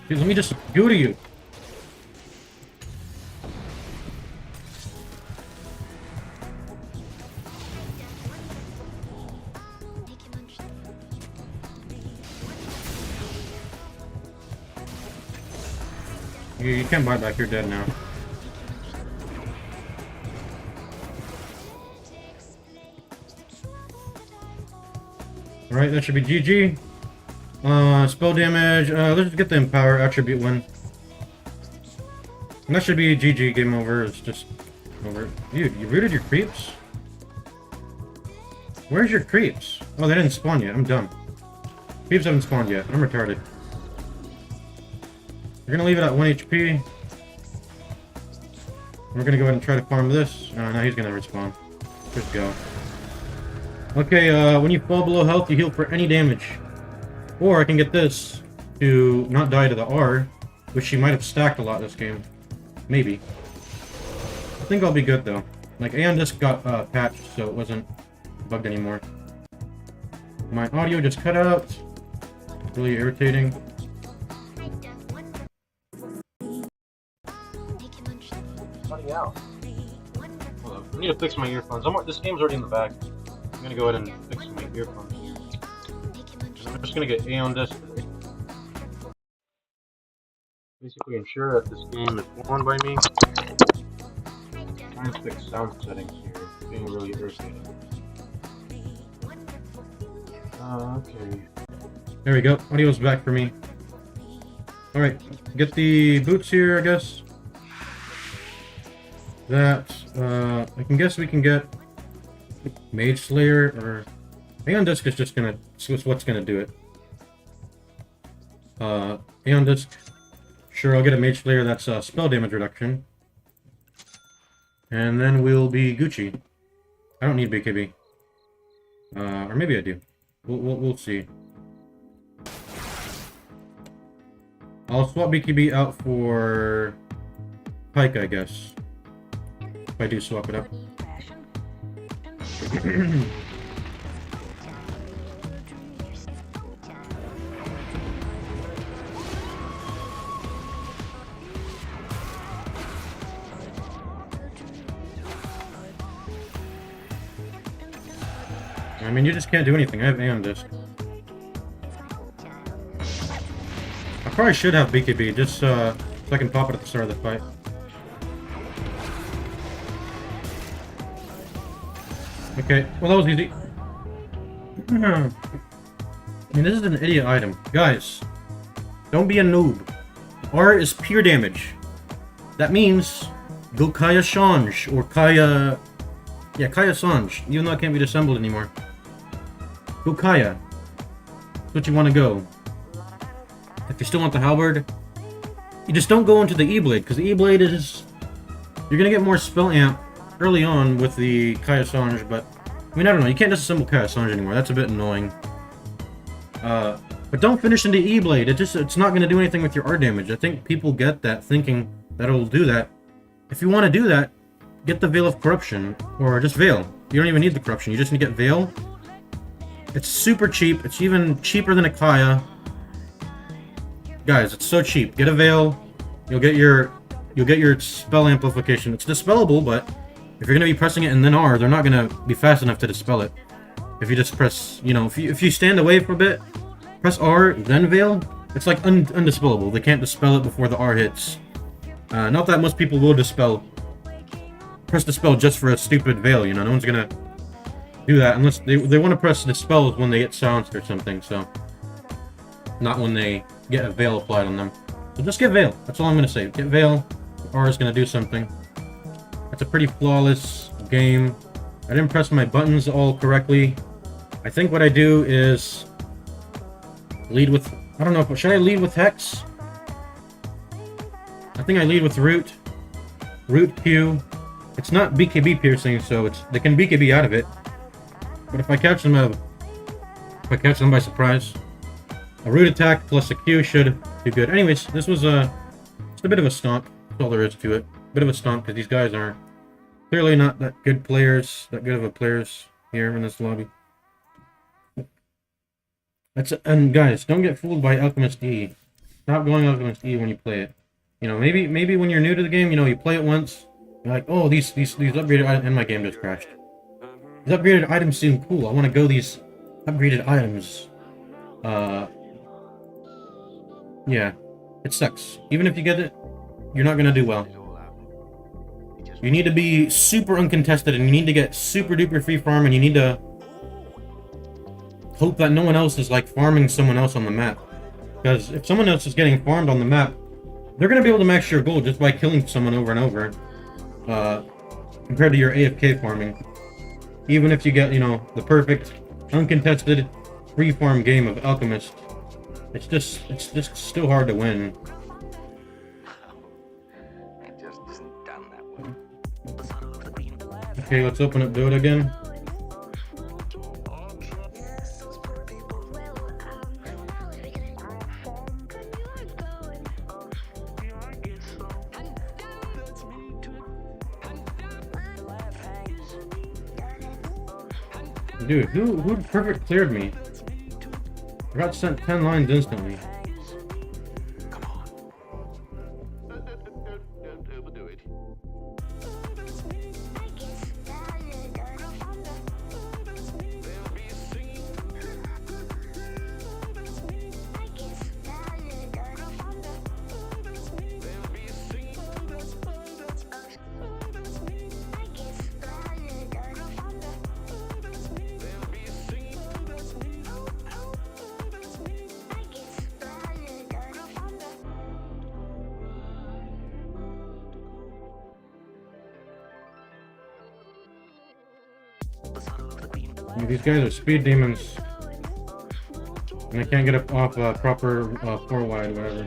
Dude, let me just go to you. You can't buy back, you're dead now. Alright, that should be GG. Spell damage, let's just get the Empower attribute one. And that should be GG, game over, it's just over. Dude, you rooted your creeps? Where's your creeps? Oh, they didn't spawn yet, I'm dumb. Creeps haven't spawned yet, I'm retarded. We're gonna leave it at 1 HP. We're gonna go ahead and try to farm this. Now he's gonna respawn. Just go. Okay, when you fall below health, you heal for any damage. Or I can get this to not die to the R, which she might have stacked a lot this game. Maybe. I think I'll be good though. Like, Aeon Disc got patched, so it wasn't bugged anymore. My audio just cut out. Really irritating. Cutting out. Hold up. I need to fix my earphones. This game's already in the back. I'm gonna go ahead and fix my earphones. I'm just gonna get Aeon Disc. Basically ensure that this game is won by me. Trying to fix sound settings here. It's being really irritating. Okay. There we go. Audio's back for me. Alright, get the boots here, I guess. That, I can guess we can get Mage Slayer, or... Aeon Disc is just gonna... what's gonna do it. Aeon Disc. Sure, I'll get a Mage Slayer that's spell damage reduction. And then we'll be Gucci. I don't need BKB. Or maybe I do. We'll see. I'll swap BKB out for Pike, I guess. If I do swap it out. I mean, you just can't do anything. I have Aeon Disc. I probably should have BKB, just so I can pop it at the start of the fight. Okay, well that was easy. I mean, this is an idiot item. Guys, don't be a noob. R is pure damage. That means go Kaya Sange, or Kaya... Yeah, Kaya Sange, even though it can't be disassembled anymore. Go Kaya. That's what you want to go. If you still want the halberd, you just don't go into the E-Blade, because the E-Blade is... You're going to get more spell amp early on with the Kaya Sange, but... I mean, I don't know, you can't disassemble Kaya Sange anymore, that's a bit annoying. But don't finish into E-Blade, it's not going to do anything with your R damage. I think people get that, thinking that it'll do that. If you want to do that, get the Veil of Corruption, or just Veil. You don't even need the Corruption, you just need to get Veil. It's super cheap, it's even cheaper than a Kaya. Guys, it's so cheap. Get a Veil, you'll get your spell amplification. It's dispellable, but if you're going to be pressing it and then R, they're not going to be fast enough to dispel it. If you just press, you know, if you stand away for a bit, press R, then Veil, it's like undispellable. They can't dispel it before the R hits. Not that most people will press Dispel just for a stupid Veil, you know, no one's going to do that unless they want to press Dispel when they get silenced or something, so. Not when they get a Veil applied on them. So just get Veil, that's all I'm going to say. Get Veil, R is going to do something. That's a pretty flawless game. I didn't press my buttons all correctly. I think what I do is lead with... I don't know, should I lead with Hex? I think I lead with Root. Root Q. It's not BKB piercing, so they can BKB out of it. But if I catch them by surprise, a Root attack plus a Q should do good. Anyways, this was just a bit of a stomp. That's all there is to it. Bit of a stomp, because these guys are clearly not that good players, that good of a players here in this lobby. And guys, don't get fooled by Alchemist E. Stop going Alchemist E when you play it. You know, maybe when you're new to the game, you know, you play it once, you're like, oh, these upgraded items, and my game just crashed. These upgraded items seem cool. I want to go these upgraded items. Yeah, it sucks. Even if you get it, you're not gonna do well. You need to be super uncontested, and you need to get super duper free farm, and you need to hope that no one else is like farming someone else on the map. Because if someone else is getting farmed on the map, they're going to be able to max your gold just by killing someone over and over. Compared to your AFK farming. Even if you get, you know, the perfect, uncontested, free farm game of Alchemist, it's just still hard to win. Okay, let's open up Dota again. Dude, who perfect cleared me? I got sent 10 lines instantly. Come on. Don't overdo it. These guys are speed demons. And I can't get up off proper 4 wide, whatever.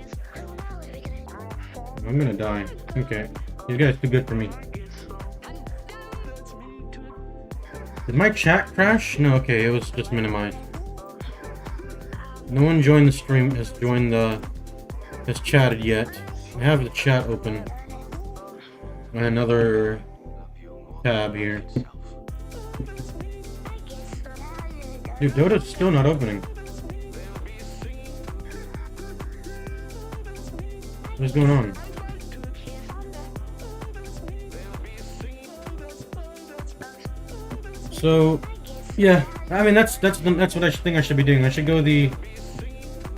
I'm gonna die. Okay. These guys too good for me. Did my chat crash? No, okay, it was just minimized. No one joined the stream, has joined the has chatted yet. I have the chat open. And another tab here. Dude, Dota's still not opening. What's going on? So, yeah, I mean that's what I think I should be doing. I should go I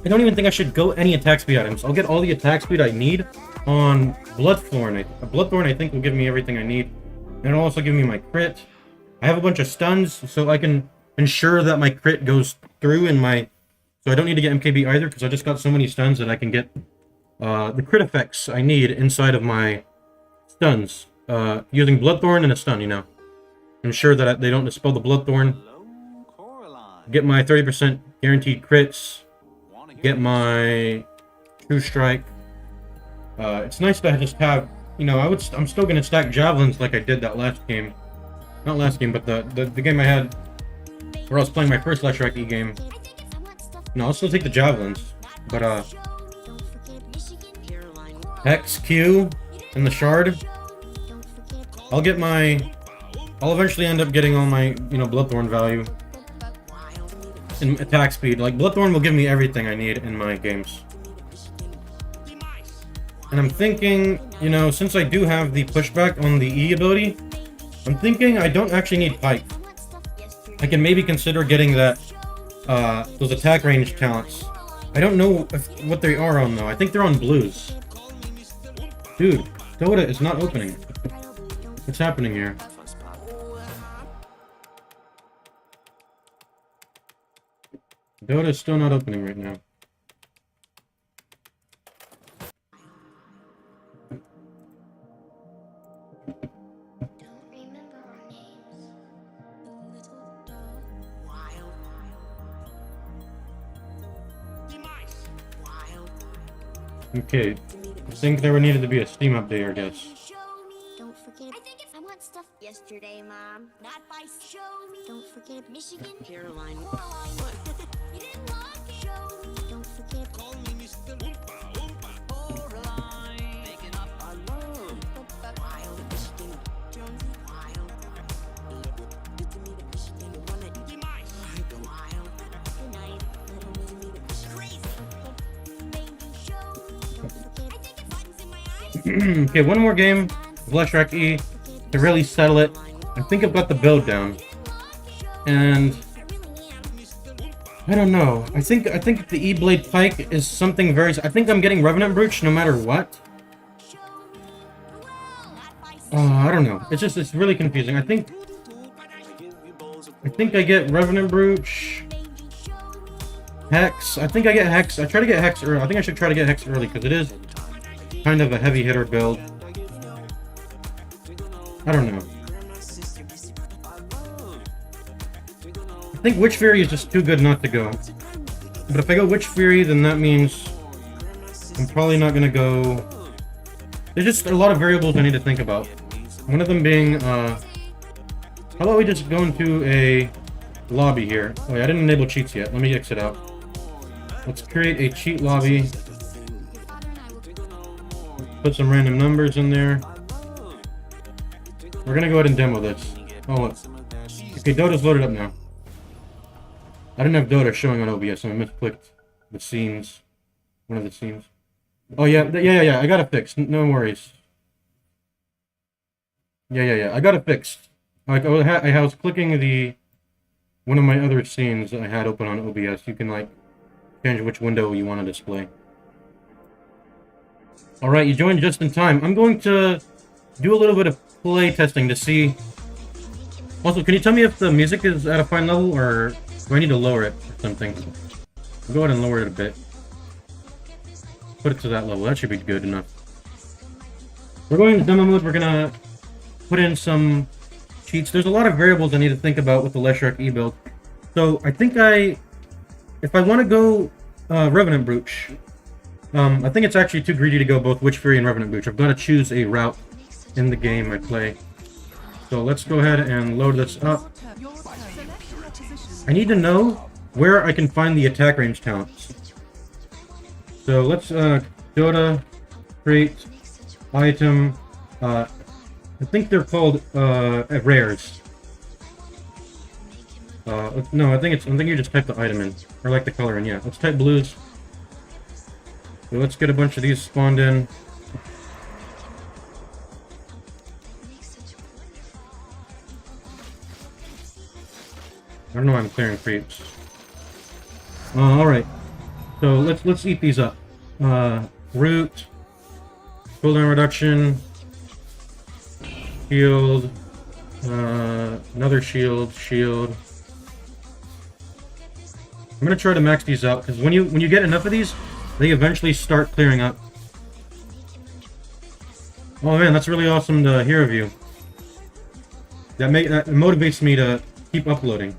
don't even think I should go any attack speed items. I'll get all the attack speed I need on Bloodthorn. Bloodthorn I think will give me everything I need, and it'll also give me my crit. I have a bunch of stuns, so I can ensure that my crit goes through in my. So I don't need to get MKB either because I just got so many stuns that I can get the crit effects I need inside of my stuns using Bloodthorn and a stun. You know. Ensure that they don't dispel the Bloodthorn. Get my 30% guaranteed crits. Get my True Strike. It's nice to just have, you know, I'm still gonna stack javelins like I did that last game. Not last game, but the game I had where I was playing my first Leshrac E game. No, I'll still take the javelins. But Hex, Q, and the Shard. I'll eventually end up getting all my, you know, Bloodthorn value and attack speed. Like, Bloodthorn will give me everything I need in my games. And I'm thinking, you know, since I do have the pushback on the E ability, I'm thinking I don't actually need Pike. I can maybe consider getting that, those attack range talents. I don't know what they are on, though. I think they're on blues. Dude, Dota is not opening. What's happening here? Dota is still not opening right now. Okay, I think there needed to be a Steam update, I guess. Don't forget. I think I want stuff yesterday, Mom. Not by show me. Don't forget Michigan, Caroline. You didn't like it. Show me. Don't forget. Call me Mr. Oompa Oompa. Coraline. Making up our love. Wild Michigan. Jonesy. Wild. Good to meet a Michigan. The one that you might. Wild. Good night. Little me to crazy. Baby, show me. Don't forget. I think it buttons in my eyes. Okay, one more game of Leshrac E to really settle it. I think I've got the build down. And I don't know. I think the E-Blade Pike is something very. I think I'm getting Revenant Brooch no matter what. I don't know. It's really confusing. I think I get Revenant Brooch, Hex. I think I get Hex. I try to get Hex early. I think I should try to get Hex early because it is kind of a heavy hitter build. I don't know. I think Witch Fury is just too good not to go. But if I go Witch Fury, then that means I'm probably not gonna go. There's just a lot of variables I need to think about. One of them being, how about we just go into a lobby here? Oh yeah, I didn't enable cheats yet. Let me exit out. Let's create a cheat lobby. Put some random numbers in there. We're gonna go ahead and demo this. Oh, look. Okay, Dota's loaded up now. I didn't have Dota showing on OBS, so I misclicked the scenes. One of the scenes. Oh yeah, yeah. I got it fixed. No worries. Yeah. I got it fixed. Like I was clicking the one of my other scenes that I had open on OBS. You can like change which window you want to display. All right, you joined just in time. I'm going to do a little bit of play testing to see. Also, can you tell me if the music is at a fine level or do I need to lower it or something? I'll go ahead and lower it a bit. Put it to that level. That should be good enough. We're going into demo mode. We're gonna put in some cheats. There's a lot of variables I need to think about with the Leshrac E build. So I think if I want to go Revenant Brooch, I think it's actually too greedy to go both Witch Fury and Revenant Brooch. I've got to choose a route in the game I play. So let's go ahead and load this up. I need to know where I can find the attack range talents. So let's Dota, crate, item, I think they're called, rares. No, I think you just type the item in, or like the color in, yeah. Let's type blues. So let's get a bunch of these spawned in. I don't know why I'm clearing creeps. Alright. So let's eat these up. Root, cooldown reduction, shield, another shield. I'm gonna try to max these out because when you get enough of these, they eventually start clearing up. Oh man, that's really awesome to hear of you. That motivates me to keep uploading.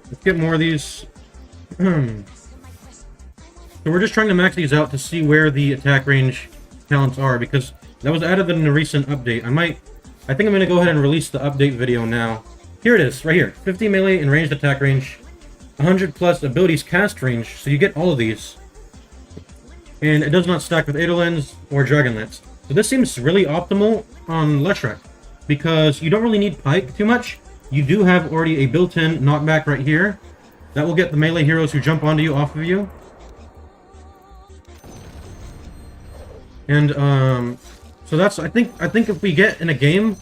Let's get more of these. So we're just trying to max these out to see where the attack range talents are, because that was added in a recent update. I think I'm gonna go ahead and release the update video now. Here it is, right here. 50 melee and ranged attack range, 100 plus abilities cast range, so you get all of these. And it does not stack with Eidolons or Dragonlance. So this seems really optimal on Leshrac, because you don't really need Pike too much. You do have already a built-in knockback right here. That will get the melee heroes who jump onto you off of you. And, so that's, I think if we get in a game,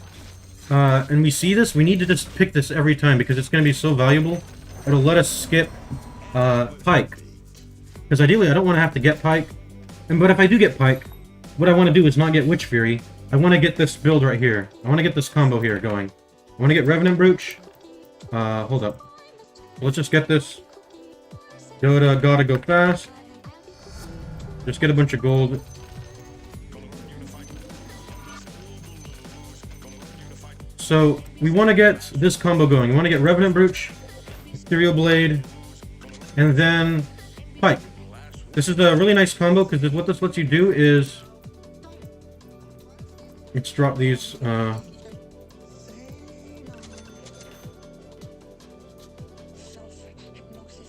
and we see this, we need to just pick this every time, because it's going to be so valuable. It'll let us skip, Pike. Because ideally, I don't want to have to get Pike. But if I do get Pike, what I want to do is not get Witch Fury. I want to get this build right here. I want to get this combo here going. I want to get Revenant Brooch. Hold up. Let's just get this. Dota gotta go fast. Just get a bunch of gold. So, we want to get this combo going. We want to get Revenant Brooch, Ethereal Blade, and then Pike. This is a really nice combo, because what this lets you do is... Let's drop these,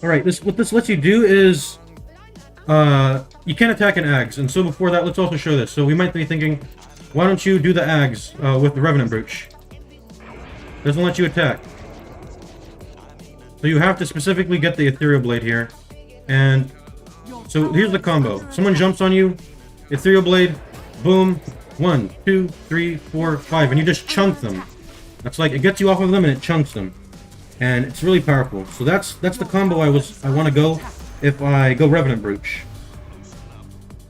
Alright, what this lets you do is... you can't attack an Ags, and so before that, let's also show this. So we might be thinking, why don't you do the Ags, with the Revenant Brooch? Doesn't let you attack. So you have to specifically get the Ethereal Blade here. And so here's the combo. Someone jumps on you, Ethereal Blade, boom, 1, 2, 3, 4, 5, and you just chunk them. That's like, it gets you off of them and it chunks them. And it's really powerful. So that's the combo I want to go if I go Revenant Brooch.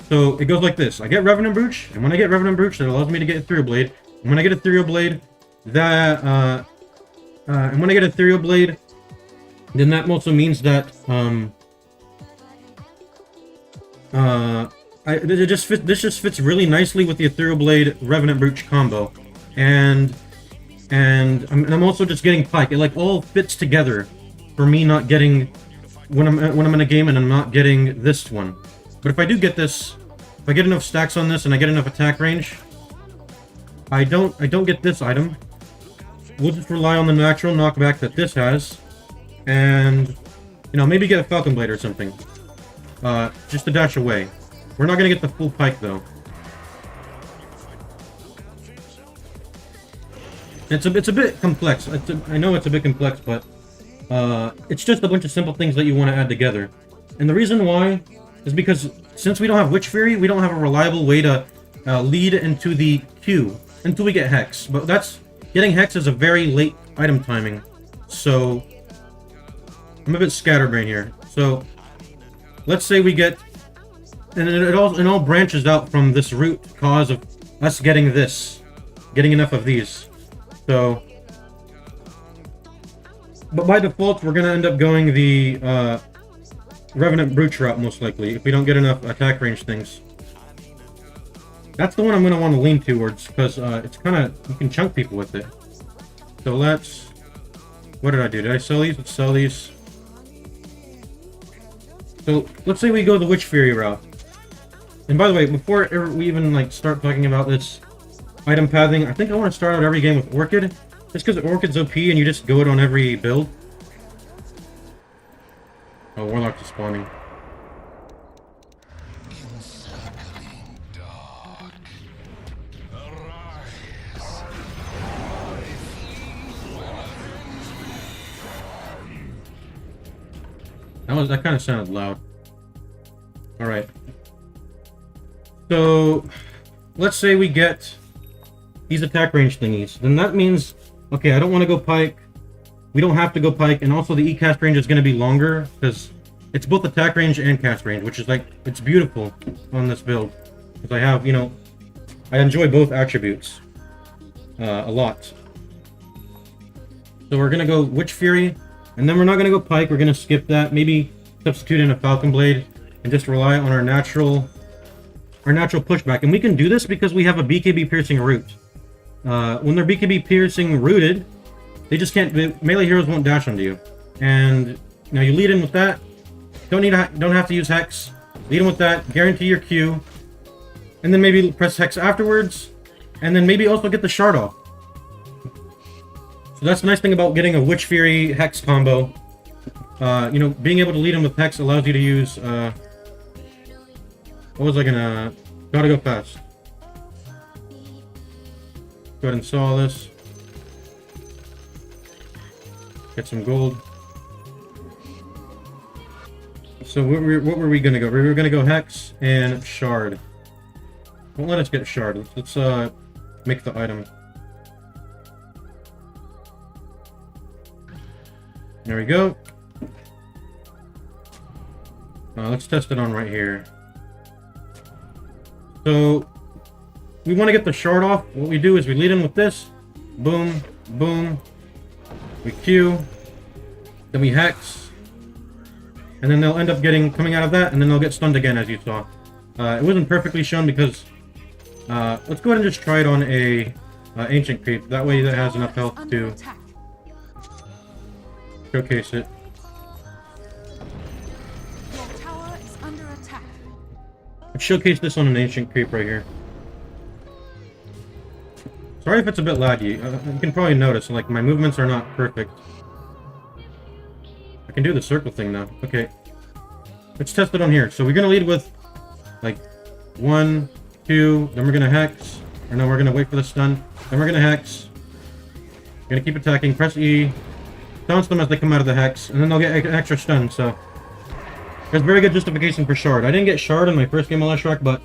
So it goes like this. I get Revenant Brooch, and when I get Revenant Brooch, that allows me to get Ethereal Blade. And when I get Ethereal Blade, then that also means that this just fits really nicely with the Ethereal Blade Revenant Brooch combo, and I'm also just getting Pike. It like all fits together for me not getting when I'm in a game and I'm not getting this one. But if I do get this, if I get enough stacks on this and I get enough attack range, I don't get this item. We'll just rely on the natural knockback that this has, and you know, maybe get a Falcon Blade or something. Just to dash away. We're not gonna get the full Pike though. It's a bit complex. I know it's a bit complex, but it's just a bunch of simple things that you want to add together. And the reason why is because since we don't have Witch Fury, we don't have a reliable way to lead into the queue until we get Hex. But getting Hex is a very late item timing, so I'm a bit scatterbrained here. So let's say we get, and it all branches out from this root cause of us getting enough of these. So, but by default, we're gonna end up going the Revenant Brooch route most likely if we don't get enough attack range things. That's the one I'm gonna want to lean towards because it's kind of, you can chunk people with it. So what did I do? Did I sell these? Let's sell these. So let's say we go the Witch Fury route. And by the way, before we even like start talking about this item pathing, I think I want to start out every game with Orchid, just because Orchid's OP and you just go it on every build. Oh, Warlock is spawning. That kind of sounded loud. Alright. So, let's say we get these attack range thingies. Then that means, okay, I don't want to go pike. We don't have to go pike, and also the E cast range is going to be longer, because it's both attack range and cast range, which is like, it's beautiful on this build. Because I have, you know, I enjoy both attributes a lot. So we're going to go Witch Fury, and then we're not going to go pike, we're going to skip that, maybe substitute in a Falcon Blade, and just rely on our natural pushback. And we can do this because we have a BKB piercing root. When they're BKB piercing rooted, they just can't, melee heroes won't dash onto you. And now you lead in with that. Don't have to use Hex. Lead in with that, guarantee your Q. And then maybe press Hex afterwards. And then maybe also get the shard off. So that's the nice thing about getting a Witch Fury Hex combo. You know, being able to lead in with Hex allows you to use, what was I gonna... Gotta go fast. Go ahead and install this. Get some gold. So what were we gonna go? We were gonna go Hex and Shard. Won't let us get Shard. Let's make the item. There we go. Let's test it on right here. So we want to get the shard off. What we do is we lead in with this. Boom, boom. We Q. Then we Hex. And then they'll end up coming out of that, and then they'll get stunned again, as you saw. It wasn't perfectly shown because... let's go ahead and just try it on a Ancient Creep. That way that has enough health to showcase it. Your tower is under attack. Let's showcase this on an Ancient Creep right here. Sorry if it's a bit laggy. You can probably notice, like, my movements are not perfect. I can do the circle thing now. Okay. Let's test it on here. So we're going to lead with, like, 1, 2, then we're going to Hex. Or no, we're going to wait for the stun. Then we're going to Hex. We're going to keep attacking. Press E. Taunts them as they come out of the Hex. And then they'll get an extra stun, so... There's very good justification for Shard. I didn't get Shard in my first game of Leshrac, but...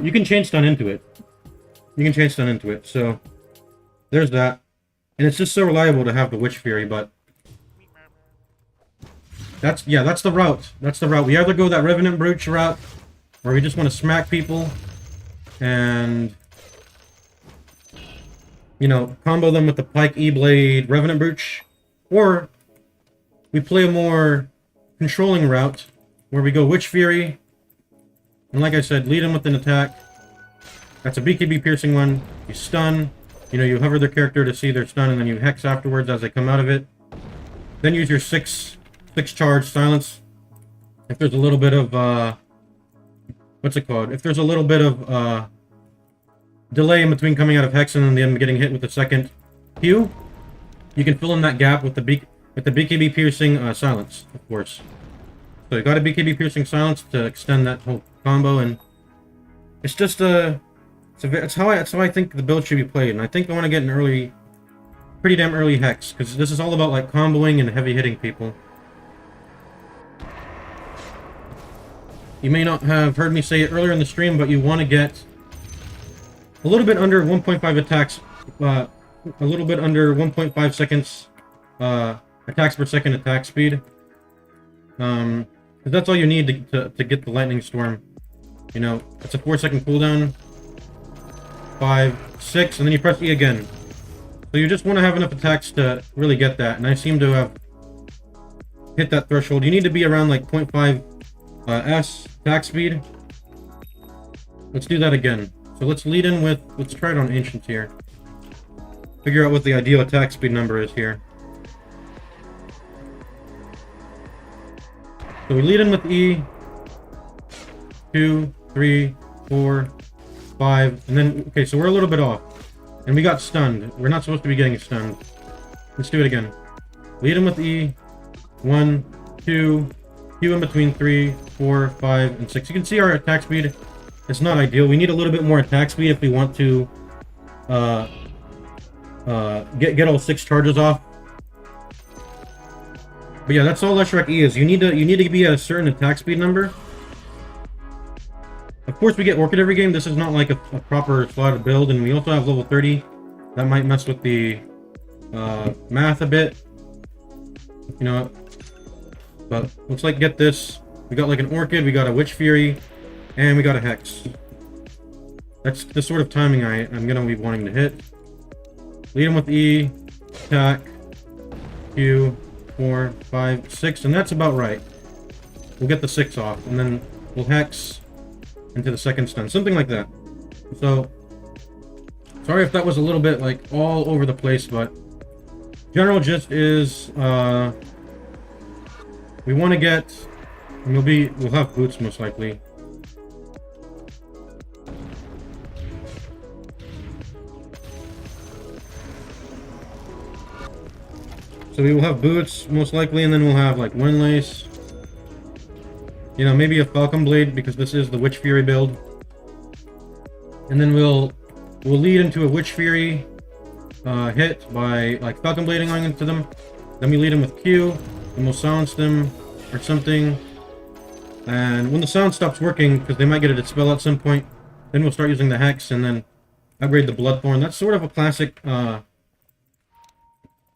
you can chain stun into it. You can chain stun into it, so... There's that. And it's just so reliable to have the Witch Fury, but... That's the route. That's the route. We either go that Revenant Brooch route, where we just want to smack people, and... You know, combo them with the Pike, E-Blade, Revenant Brooch, or we play a more controlling route, where we go Witch Fury, and like I said, lead them with an attack. That's a BKB piercing one. You stun, you know, you hover their character to see their stun, and then you Hex afterwards as they come out of it. Then use your 6 charge silence. If there's a little bit of, what's it called? If there's a little bit of, delay in between coming out of Hex and then getting hit with the second Q, you can fill in that gap with the BKB piercing silence, of course. So you got a BKB piercing silence to extend that whole combo, and it's just it's how I think the build should be played. And I think I want to get an pretty damn early Hex, because this is all about like comboing and heavy hitting people. You may not have heard me say it earlier in the stream, but you want to get a little bit under 1.5 attacks, a little bit under 1.5 seconds attacks per second attack speed. Because that's all you need to get the Lightning Storm. You know, it's a 4-second cooldown. 5, 6, and then you press E again. So you just want to have enough attacks to really get that, and I seem to have hit that threshold. You need to be around like 0.5 S attack speed. Let's do that again. So let's lead in with, let's try it on Ancients here. Figure out what the ideal attack speed number is here. So we lead in with E. 2, 3, 4, 5, and then, okay, so we're a little bit off. And we got stunned. We're not supposed to be getting stunned. Let's do it again. Lead in with E. 1, 2, Q in between 3, 4, 5, and 6. You can see our attack speed. It's not ideal. We need a little bit more attack speed if we want to get all 6 charges off. But yeah, that's all Leshrac E is. You need to be at a certain attack speed number. Of course, we get Orchid every game. This is not like a proper slotted build, and we also have level 30. That might mess with the math a bit. You know, but looks like get this. We got like an Orchid, we got a Witch Fury, and we got a Hex. That's the sort of timing I'm gonna be wanting to hit. Lead him with E, attack, Q, 4, 5, 6, and that's about right. We'll get the 6 off, and then we'll Hex into the second stun, something like that. So, sorry if that was a little bit like all over the place, but general gist is we want to get, and we'll have boots most likely. So we will have boots most likely, and then we'll have like Windlace. You know, maybe a Falcon Blade because this is the Witch Fury build. And then we'll lead into a Witch Fury hit by like Falcon Blading on into them. Then we lead them with Q, and we'll silence them or something. And when the sound stops working, because they might get a dispel at some point, then we'll start using the Hex and then upgrade the Bloodthorn. That's sort of a classic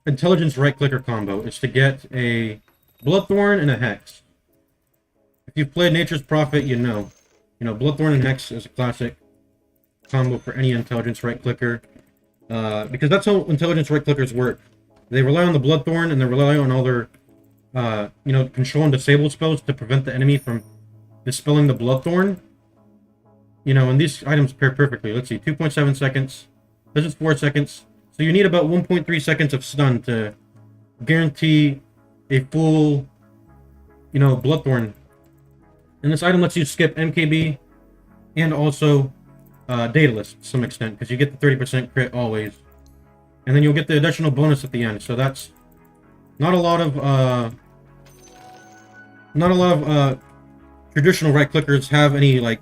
intelligence right-clicker combo. Is to get a Bloodthorn and a Hex. If you've played Nature's Prophet, you know. You know, Bloodthorn and Hex is a classic combo for any intelligence right-clicker. Because that's how intelligence right-clickers work. They rely on the Bloodthorn, and they rely on all their, you know, control and disable spells to prevent the enemy from dispelling the Bloodthorn. You know, and these items pair perfectly. Let's see, 2.7 seconds. This is 4 seconds. So you need about 1.3 seconds of stun to guarantee a full, you know, Bloodthorn. And this item lets you skip MKB and also Daedalus to some extent, because you get the 30% crit always. And then you'll get the additional bonus at the end. So that's not a lot of traditional right clickers have any like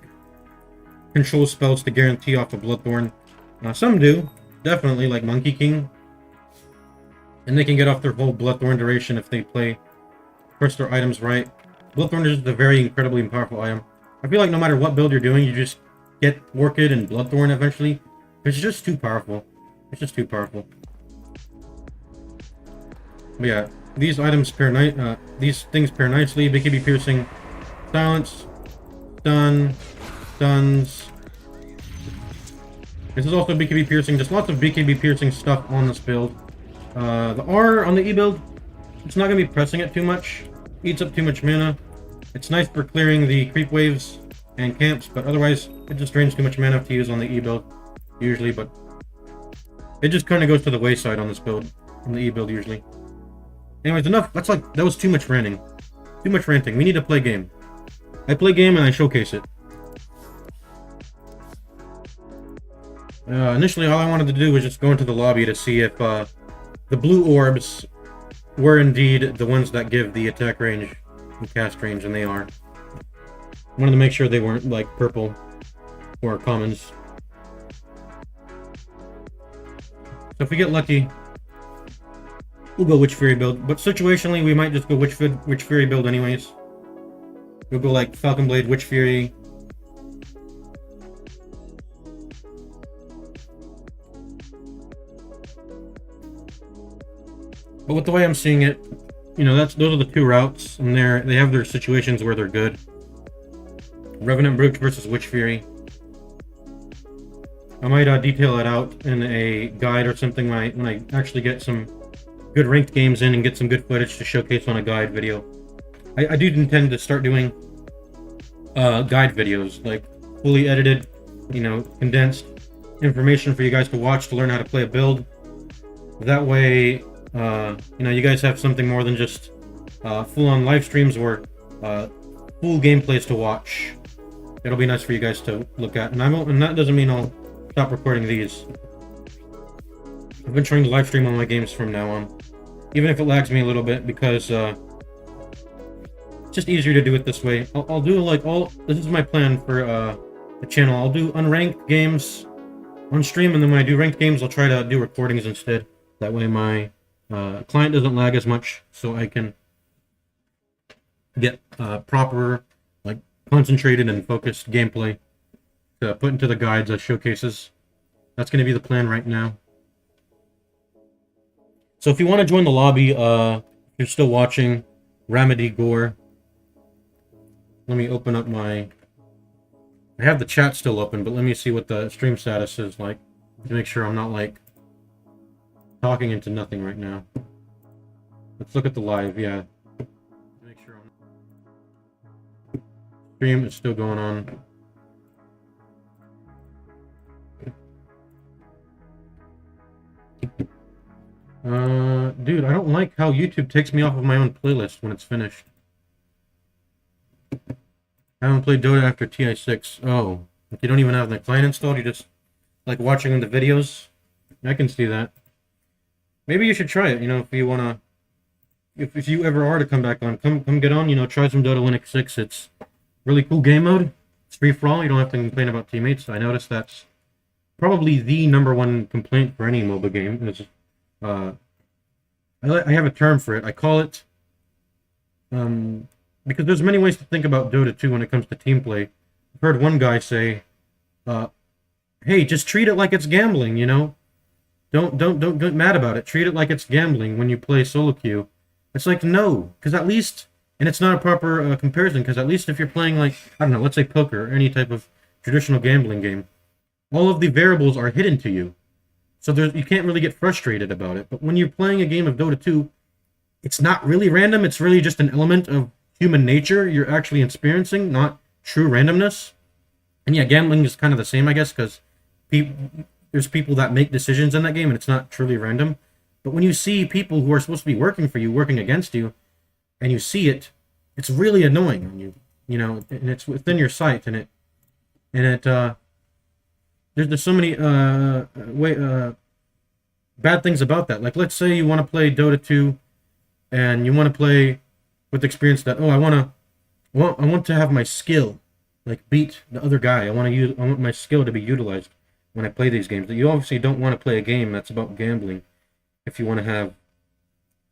control spells to guarantee off a Bloodthorn. Some do, definitely, like Monkey King. And they can get off their whole Bloodthorn duration if they play first their items right. Bloodthorn is just a very incredibly powerful item. I feel like no matter what build you're doing, you just get Orchid and Bloodthorn eventually. It's just too powerful. It's just too powerful. But yeah, these items pair these things pair nicely. BKB Piercing, Silence, Stun, Stuns. This is also BKB Piercing. Just lots of BKB Piercing stuff on this build. The R on the E build, it's not going to be pressing it too much. Eats up too much mana. It's nice for clearing the creep waves and camps, but otherwise it just drains too much mana to use on the E build usually, but it just kind of goes to the wayside on this build, on the E build usually. Anyways, enough. That was too much ranting. Too much ranting. We need to play game. I play game and I showcase it. Initially, all I wanted to do was just go into the lobby to see if the blue orbs were indeed the ones that give the attack range and cast range, and they are. I wanted to make sure they weren't like purple or commons. So if we get lucky, we'll go Witch Fury build. But situationally, we might just go Witch Fury build anyways. We'll go like Falcon Blade, Witch Fury. But with the way I'm seeing it, you know, those are the two routes, and they have their situations where they're good. Revenant Brute versus Witch Fury. I might detail it out in a guide or something when I actually get some good ranked games in and get some good footage to showcase on a guide video. I do intend to start doing guide videos, like fully edited, you know, condensed information for you guys to watch to learn how to play a build. That way, you know, you guys have something more than just full-on live streams or full gameplays to watch. It'll be nice for you guys to look at, and that doesn't mean I'll stop recording these. I've been trying to live stream all my games from now on, even if it lags me a little bit, because it's just easier to do it this way. I'll do like this is my plan for the channel. I'll do unranked games on stream, and then when I do ranked games, I'll try to do recordings instead. That way my client doesn't lag as much, so I can get proper, like, concentrated and focused gameplay to put into the guides as showcases. That's going to be the plan right now. So if you want to join the lobby, if you're still watching, Remedy Gore. Let me open up my... I have the chat still open, but let me see what the stream status is like to make sure I'm not, like, talking into nothing right now. Let's look at the live, yeah. Make sure stream is still going on. Dude, I don't like how YouTube takes me off of my own playlist when it's finished. I haven't played Dota after TI6. Oh, you don't even have the client installed, you just like watching the videos? I can see that. Maybe you should try it, you know, if you wanna... If you ever are to come back on, come get on, you know, try some Dota Linux 6. It's really cool game mode. It's free for all, you don't have to complain about teammates. I noticed that's probably the #1 complaint for any MOBA game. Is, I have a term for it. I call it, because there's many ways to think about Dota 2 when it comes to team play. I've heard one guy say, hey, just treat it like it's gambling, you know? Don't get mad about it. Treat it like it's gambling when you play solo queue. It's like, no, because at least, and it's not a proper comparison, because at least if you're playing, like, I don't know, let's say poker or any type of traditional gambling game, all of the variables are hidden to you. So you can't really get frustrated about it. But when you're playing a game of Dota 2, it's not really random. It's really just an element of human nature you're actually experiencing, not true randomness. And yeah, gambling is kind of the same, I guess, because there's people that make decisions in that game, and it's not truly random. But when you see people who are supposed to be working for you, working against you, and you see it, it's really annoying on you, you know, and it's within your sight, and there's so many bad things about that. Like, let's say you want to play Dota 2, and you want to play with the experience that, oh, I want to have my skill, like, beat the other guy. I want my skill to be utilized when I play these games. You obviously don't want to play a game that's about gambling if you want to have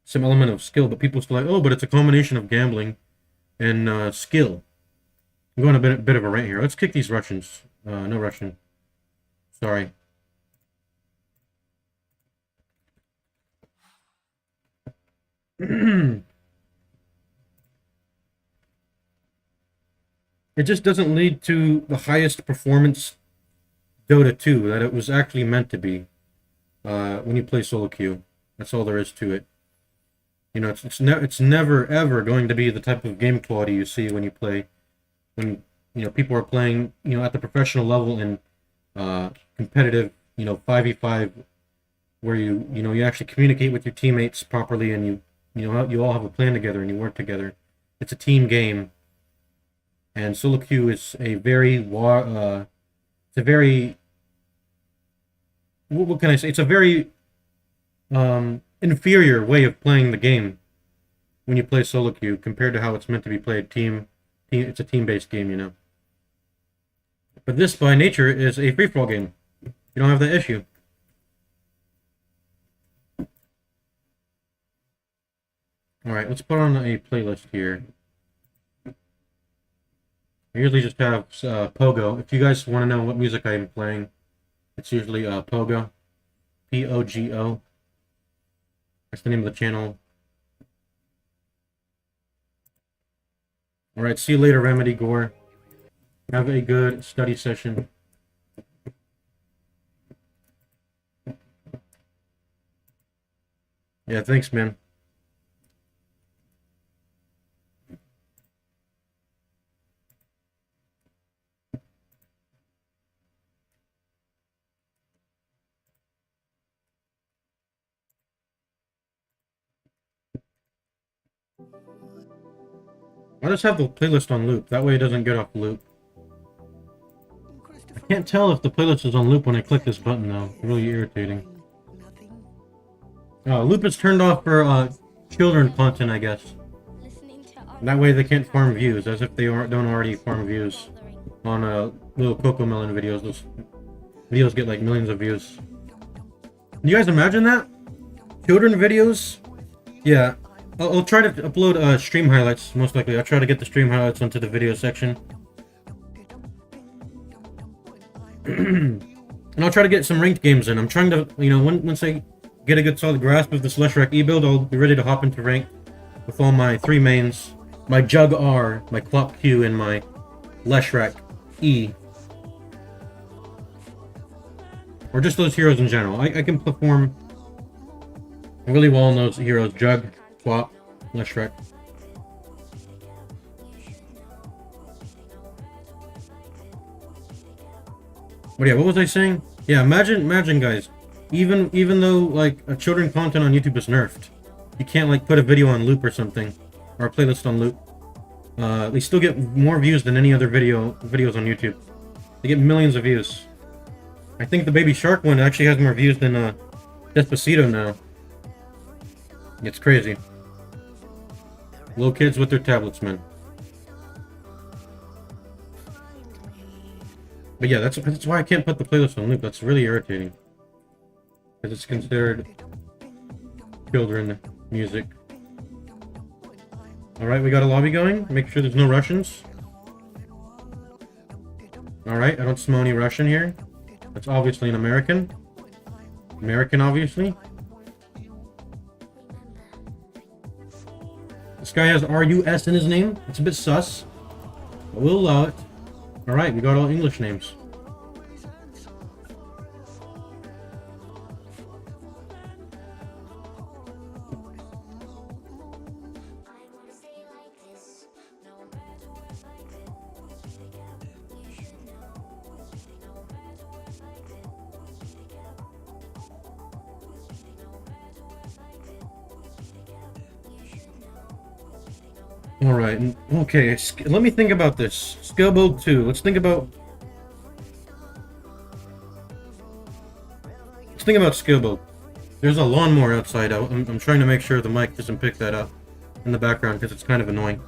some element of skill. But people still like, oh, but it's a combination of gambling and skill. I'm going a bit of a rant here. Let's kick these Russians. No Russian. Sorry. It just doesn't lead to the highest performance Dota 2 that it was actually meant to be when you play solo queue. That's all there is to it. You know, it's never ever going to be the type of game quality you see when you play, when, you know, people are playing, you know, at the professional level in competitive, you know, 5v5, where you actually communicate with your teammates properly, and you all have a plan together and you work together. It's a team game, and solo queue is a very what can I say? It's a very inferior way of playing the game when you play solo queue compared to how it's meant to be played. It's a team-based game, you know. But this, by nature, is a free-for-all game. You don't have that issue. Alright, let's put on a playlist here. I usually just have Pogo. If you guys want to know what music I'm playing, it's usually Pogo. P-O-G-O. That's the name of the channel. Alright, see you later, Remedy Gore. Have a good study session. Yeah, thanks, man. I'll just have the playlist on loop. That way it doesn't get off loop. I can't tell if the playlist is on loop when I click this button, though. It's really irritating. Loop is turned off for children content, I guess. That way they can't farm views, as if they don't already farm views on little Cocomelon videos. Those videos get like millions of views. Can you guys imagine that? Children videos? Yeah. I'll try to upload stream highlights, most likely. I'll try to get the stream highlights onto the video section. And I'll try to get some ranked games in. I'm trying to, you know, once I get a good solid grasp of this Leshrac E build, I'll be ready to hop into rank with all my 3 mains. My Jug R, my Quap Q, and my Leshrac E. Or just those heroes in general. I can perform really well on those heroes. Jug, Quap, Leshrac. But yeah, what was I saying? Yeah, imagine guys, even though like children content on YouTube is nerfed, you can't like put a video on loop or something, or a playlist on loop. They still get more views than any other videos on YouTube. They get millions of views. I think the Baby Shark one actually has more views than Despacito now. It's crazy. Little kids with their tablets, man. But yeah, that's why I can't put the playlist on loop. That's really irritating. Because it's considered children music. Alright, we got a lobby going. Make sure there's no Russians. Alright, I don't smell any Russian here. That's obviously an American. American, obviously. This guy has RUS in his name. It's a bit sus. But we'll allow it. Alright, we got all English names. Alright, okay, let me think about this. Skill build 2. Let's think about skill build. There's a lawnmower outside. I'm trying to make sure the mic doesn't pick that up in the background because it's kind of annoying.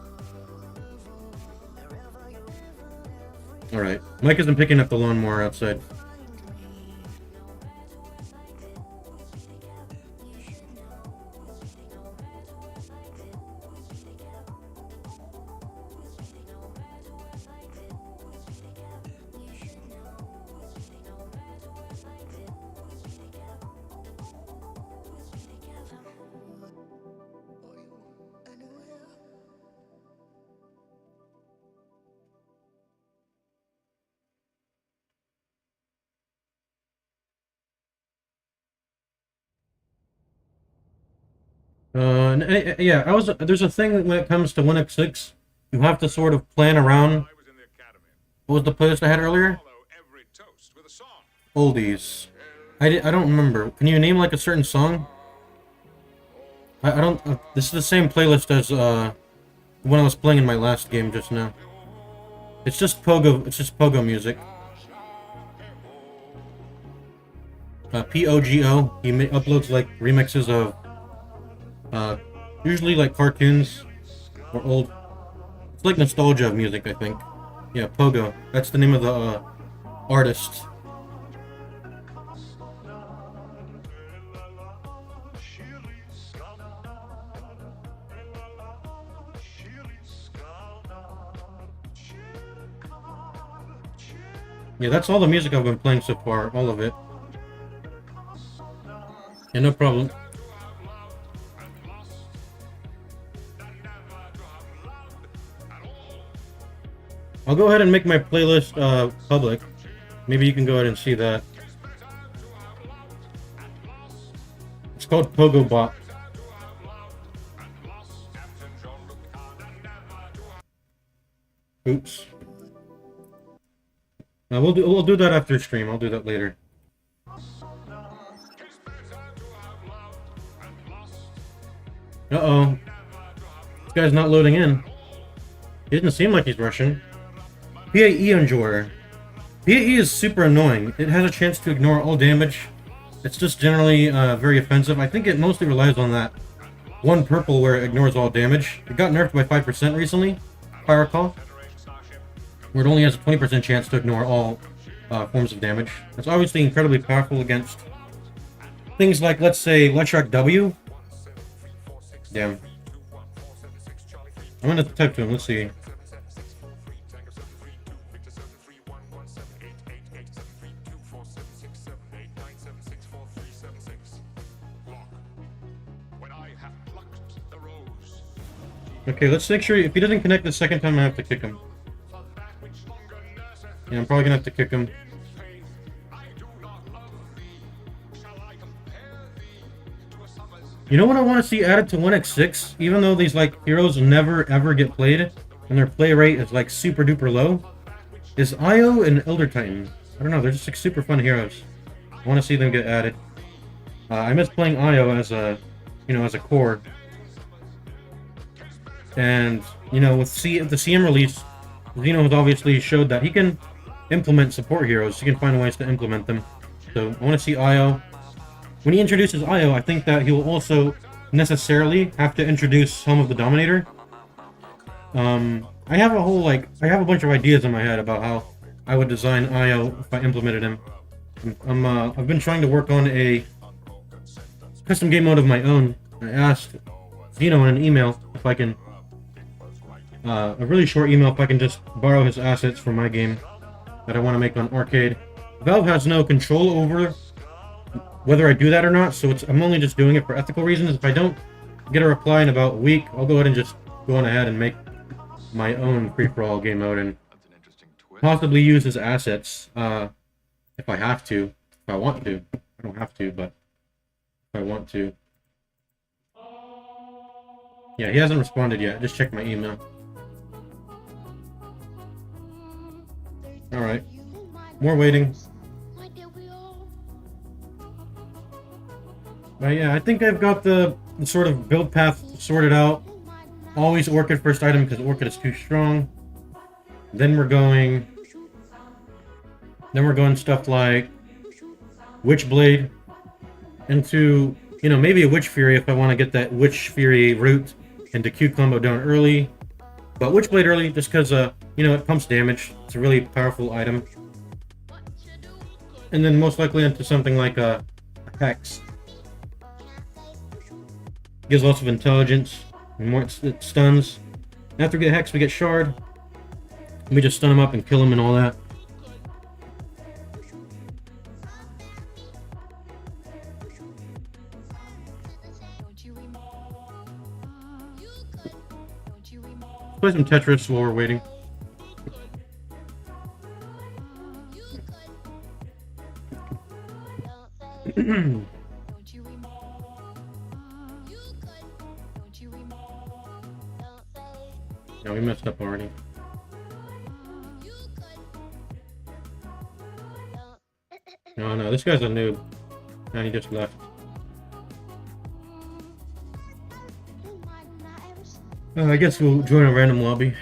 Alright, mic isn't picking up the lawnmower outside. Yeah, there's a thing when it comes to Linux 6, you have to sort of plan around. What was the playlist I had earlier? Oldies. I don't remember. Can you name like a certain song? I don't. This is the same playlist as when I was playing in my last game just now. It's just pogo. It's just pogo music. POGO. He uploads like remixes of usually like cartoons or old. It's like nostalgia music, I think. Yeah, Pogo. That's the name of the artist. Yeah, that's all the music I've been playing so far, all of it. Yeah, no problem. I'll go ahead and make my playlist public. Maybe you can go ahead and see that. It's called Pogo Bot. Oops. We'll do that after stream. I'll do that later. Uh-oh. This guy's not loading in. He doesn't seem like he's Russian. PAE Enjoyer. PAE is super annoying. It has a chance to ignore all damage. It's just generally very offensive. I think it mostly relies on that one purple where it ignores all damage. It got nerfed by 5% recently, if I recall. Where it only has a 20% chance to ignore all forms of damage. It's obviously incredibly powerful against things like, let's say, Leshrac W. Damn. I'm gonna type to him. Let's see. Okay, let's make sure if he doesn't connect the second time, I have to kick him. Yeah, I'm probably gonna have to kick him. You know what I want to see added to 1x6? Even though these like heroes never ever get played, and their play rate is like super duper low, is Io and Elder Titan. I don't know, they're just like super fun heroes. I want to see them get added. I miss playing Io as a, as a core. And with the CM release, Xeno has obviously showed that he can implement support heroes. He can find ways to implement them. So I want to see Io. When he introduces Io, I think that he'll also necessarily have to introduce Helm of the Dominator. I have a bunch of ideas in my head about how I would design Io if I implemented him. I've been trying to work on a custom game mode of my own. I asked Xeno in an email if I can, a really short email, if I can just borrow his assets from my game that I want to make on arcade. Valve has no control over whether I do that or not, so I'm only just doing it for ethical reasons. If I don't get a reply in about a week, I'll go ahead and just go on ahead and make my own free-for-all game mode and possibly use his assets if I have to, if I want to. I don't have to, but if I want to. Yeah, he hasn't responded yet. Just check my email. Alright. More waiting. But yeah, I think I've got the sort of build path sorted out. Always Orchid first item because Orchid is too strong. Then we're going stuff like Witchblade into, maybe a Witch Fury if I want to get that Witch Fury root into Q combo down early. But Witchblade early just because, it pumps damage. It's a really powerful item. And then most likely into something like a Hex. Gives lots of intelligence, and more it stuns. After we get Hex, we get Shard. We just stun him up and kill him and all that. Play some Tetris while we're waiting. No, we messed up already. No, this guy's a noob. And he just left. I guess we'll join a random lobby.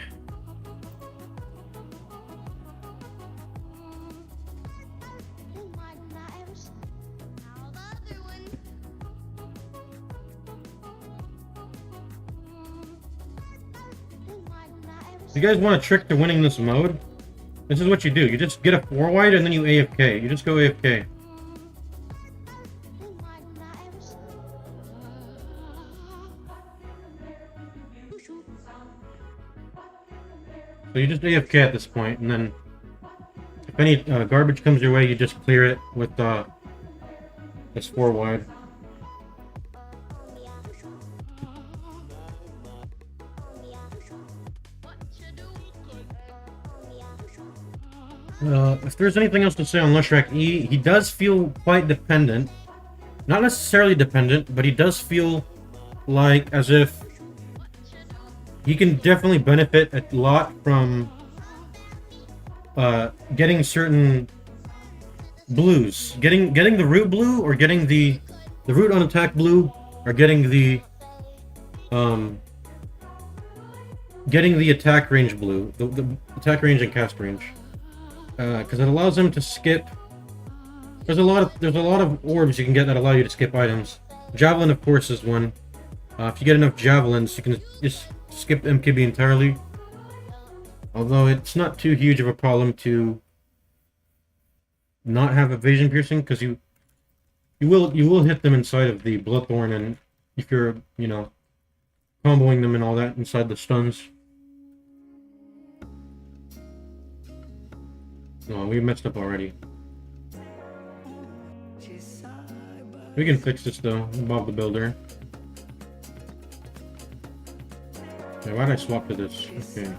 If you guys want a trick to winning this mode, this is what you do. You just get a 4-wide and then you AFK. You just go AFK. So you just AFK at this point, and then if any garbage comes your way, you just clear it with this 4-wide. If there's anything else to say on Leshrac E, he does feel quite dependent. Not necessarily dependent, but he does feel like as if he can definitely benefit a lot from getting certain blues. Getting the root blue, or getting the root on attack blue, or getting the attack range blue. The attack range and cast range. Because it allows him to skip. There's a lot of orbs you can get that allow you to skip items. Javelin, of course, is one. If you get enough javelins, you can just skip MKB entirely. Although it's not too huge of a problem to not have evasion piercing, because you will hit them inside of the Bloodthorn, and if you're comboing them and all that inside the stuns. No, we messed up already. We can fix this though, above the builder. Yeah, why'd I swap to this? Okay.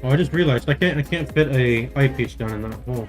Oh, I just realized I can't fit a eyepiece down in that hole.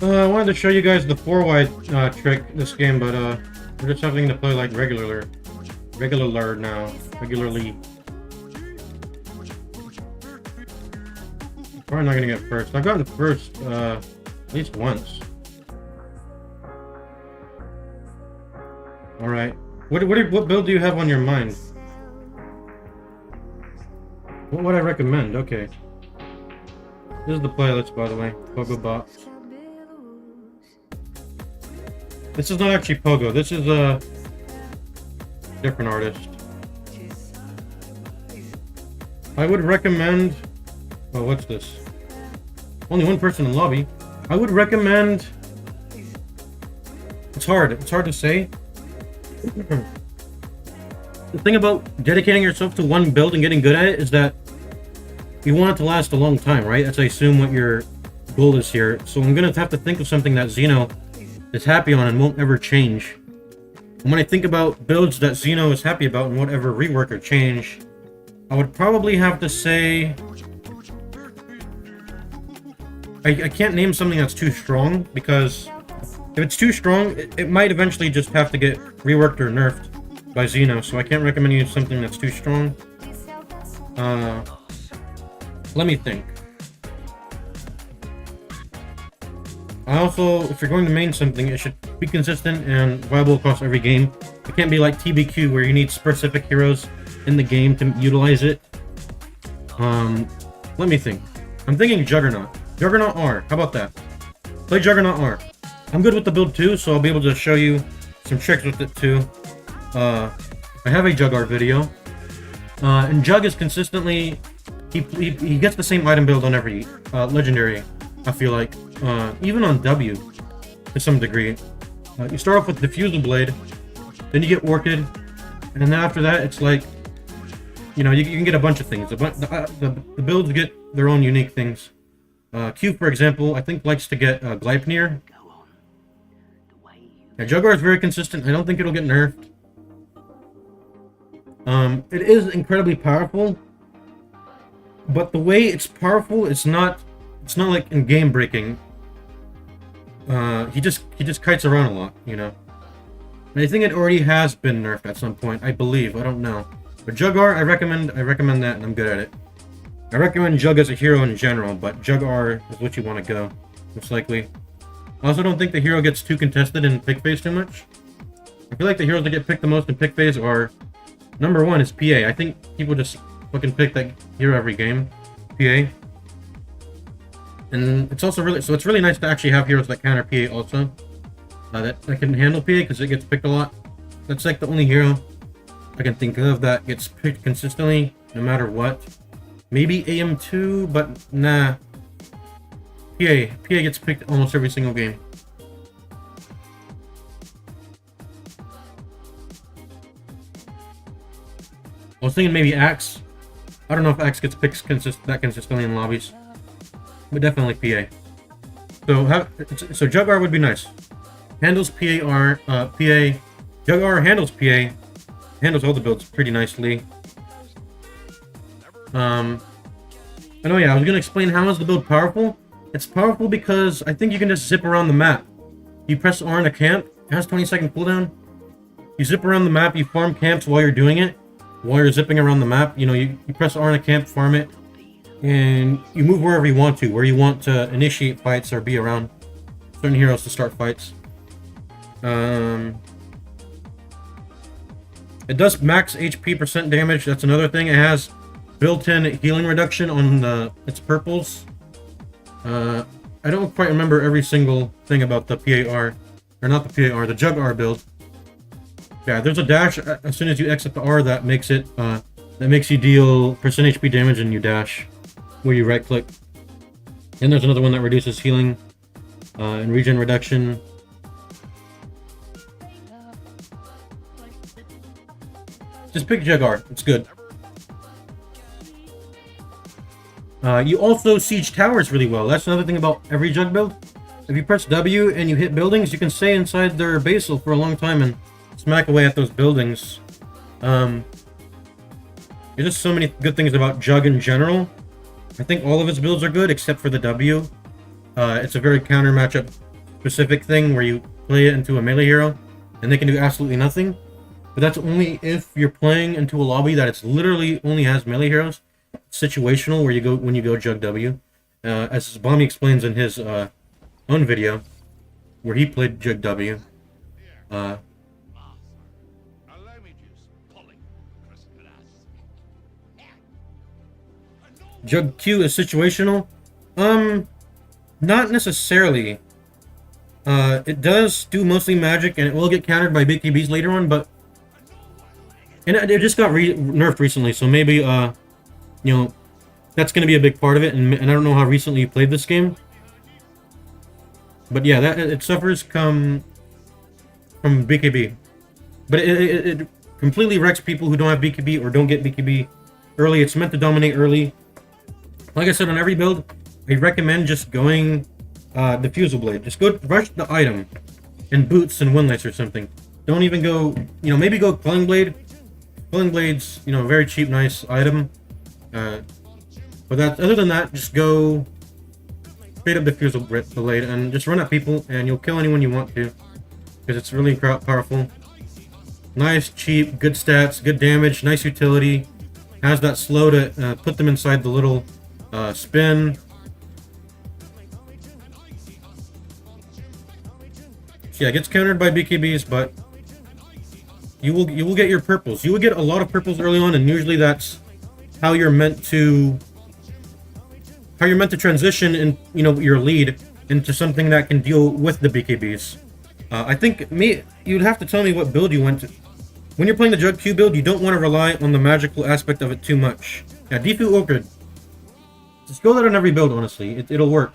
I wanted to show you guys the 4 wide trick this game, but we're just having to play like regularly now. Regularly. Probably not gonna get first. I've gotten first at least once. All right. What build do you have on your mind? What would I recommend? Okay. This is the playlist, by the way. Pogo Bot. This is not actually Pogo. This is a different artist. I would recommend... Oh, what's this? Only one person in the lobby. I would recommend... It's hard. It's hard to say. The thing about dedicating yourself to one build and getting good at it is that you want it to last a long time, right? That's, I assume, what your goal is here. So I'm going to have to think of something that Xeno is happy on and won't ever change. And when I think about builds that Xeno is happy about and won't ever rework or change, I would probably have to say... I can't name something that's too strong, because if it's too strong, it might eventually just have to get reworked or nerfed by Xeno, so I can't recommend you something that's too strong. Let me think. I also, if you're going to main something, it should be consistent and viable across every game. It can't be like TBQ, where you need specific heroes in the game to utilize it. Let me think. I'm thinking Juggernaut. Juggernaut R. How about that? Play Juggernaut R. I'm good with the build too, so I'll be able to show you some tricks with it too. I have a Jug R video. And Jug is consistently... He gets the same item build on every legendary, I feel like. Even on W, to some degree. You start off with Diffusal Blade, then you get Orchid, and then after that, it's like, you know, you can get a bunch of things. The builds get their own unique things. Q, for example, I think likes to get Gleipnir. Yeah, Juggar is very consistent. I don't think it'll get nerfed. It is incredibly powerful, but the way it's powerful, it's not like in game breaking. He just kites around a lot, you know. And I think it already has been nerfed at some point, I believe. I don't know. But Juggar, I recommend that, and I'm good at it. I recommend Jug as a hero in general, but Jug R is what you want to go, most likely. I also don't think the hero gets too contested in pick phase too much. I feel like the heroes that get picked the most in pick phase are... Number 1 is PA. I think people just fucking pick that hero every game. PA. And it's also really... So it's really nice to actually have heroes that counter PA also. That can handle PA because it gets picked a lot. That's like the only hero I can think of that gets picked consistently, no matter what. Maybe AM2, but nah. PA gets picked almost every single game. I was thinking maybe Axe. I don't know if Axe gets picked that consistently in lobbies, but definitely PA. So Jug-R would be nice. Handles PA. Jug-R handles PA. Handles all the builds pretty nicely. Oh yeah, I was gonna explain how is the build powerful. It's powerful because I think you can just zip around the map. You press R in a camp. It has 20-second cooldown. You zip around the map. You farm camps while you're doing it. While you're zipping around the map, you know, you press R in a camp, farm it, and you move wherever you want to, where you want to initiate fights or be around certain heroes to start fights. It does max HP percent damage. That's another thing. It has built-in healing reduction on its purples. I don't quite remember every single thing about the PAR, or not the PAR, the Jug-R build. Yeah, there's a dash as soon as you exit the R that makes it that makes you deal percent HP damage and you dash where you right click. And there's another one that reduces healing and regen reduction. Just pick Jug-R, it's good. You also siege towers really well. That's another thing about every Jug build. If you press W and you hit buildings, you can stay inside their basal for a long time and smack away at those buildings. There's just so many good things about Jug in general. I think all of his builds are good except for the W. It's a very counter matchup specific thing where you play it into a melee hero and they can do absolutely nothing. But that's only if you're playing into a lobby that it's literally only has melee heroes. It's situational where you go when you go Jug W. As Bomby explains in his own video where he played Jug W. Jug Q is situational. Not necessarily. It does do mostly magic, and it will get countered by BKBs later on, but... And it just got nerfed recently, so maybe, you know, that's going to be a big part of it, and I don't know how recently you played this game. But yeah, it suffers from BKB. But it completely wrecks people who don't have BKB or don't get BKB early. It's meant to dominate early. Like I said, on every build, I recommend just going Diffusal Blade. Just go rush the item and boots and windlace or something. Don't even go, you know, maybe go Quelling Blade. Quelling Blade's, you know, a very cheap, nice item. But other than that, just go straight up Diffusal Blade and just run at people and you'll kill anyone you want to. Because it's really powerful. Nice, cheap, good stats, good damage, nice utility. Has that slow to put them inside the little spin. So yeah, it gets countered by BKBs, but you will get your purples. You will get a lot of purples early on, and usually that's how you're meant to transition in, you know, your lead into something that can deal with the BKBs. I think you'd have to tell me what build you went to. When you're playing the Jug Q build, you don't want to rely on the magical aspect of it too much. Yeah, Defu Orchid. Just go that on every build, honestly. It'll work.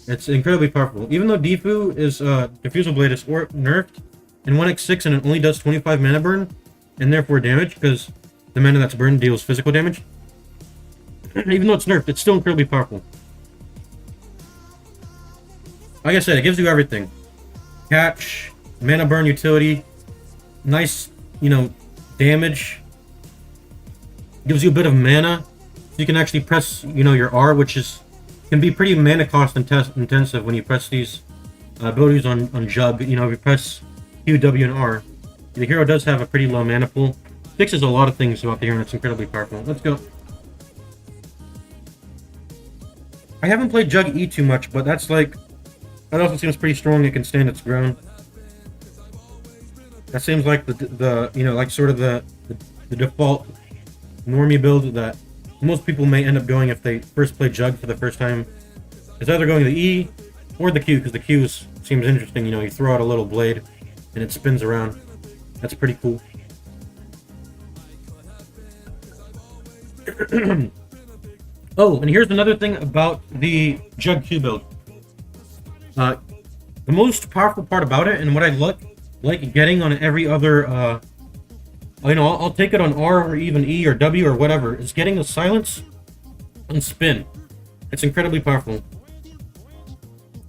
It's incredibly powerful. Even though Defu is, Diffusal Blade is nerfed in 1x6 and it only does 25 mana burn, and therefore damage, because the mana that's burned deals physical damage. Even though it's nerfed, it's still incredibly powerful. Like I said, it gives you everything. Catch, mana burn utility, nice, you know, damage. Gives you a bit of mana. So you can actually press, you know, your R, which can be pretty mana cost intensive when you press these abilities on Jug. You know, if you press Q, W, and R, the hero does have a pretty low mana pool. Fixes a lot of things about the hero, and it's incredibly powerful. Let's go. I haven't played Jug E too much, but that also seems pretty strong. It can stand its ground. That seems like the you know, like sort of the default normie build that most people may end up going if they first play Jug for the first time. It's either going the E or the Q, because the Q seems interesting. You know, you throw out a little blade and it spins around. That's pretty cool. Oh, and here's another thing about the Jug Q build. The most powerful part about it, and what I like getting on every other, I'll take it on R or even E or W or whatever, is getting the silence and spin. It's incredibly powerful.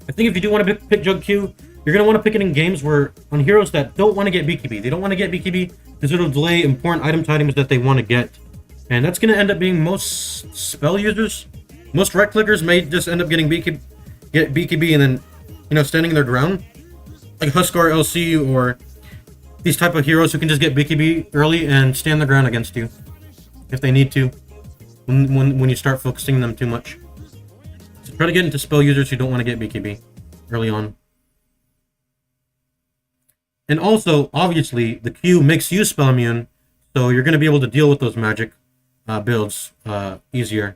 I think if you do want to pick Jug Q, you're going to want to pick it in games where, on heroes that don't want to get BKB. They don't want to get BKB because it'll delay important items that they want to get. And that's going to end up being most spell users. Most right clickers may just end up getting BKB and then, standing their ground. Like Huskar LC or these type of heroes who can just get BKB early and stand the ground against you. If they need to. When you start focusing them too much. So try to get into spell users who don't want to get BKB early on. And also, obviously, the Q makes you spell immune, so you're going to be able to deal with those magic builds easier,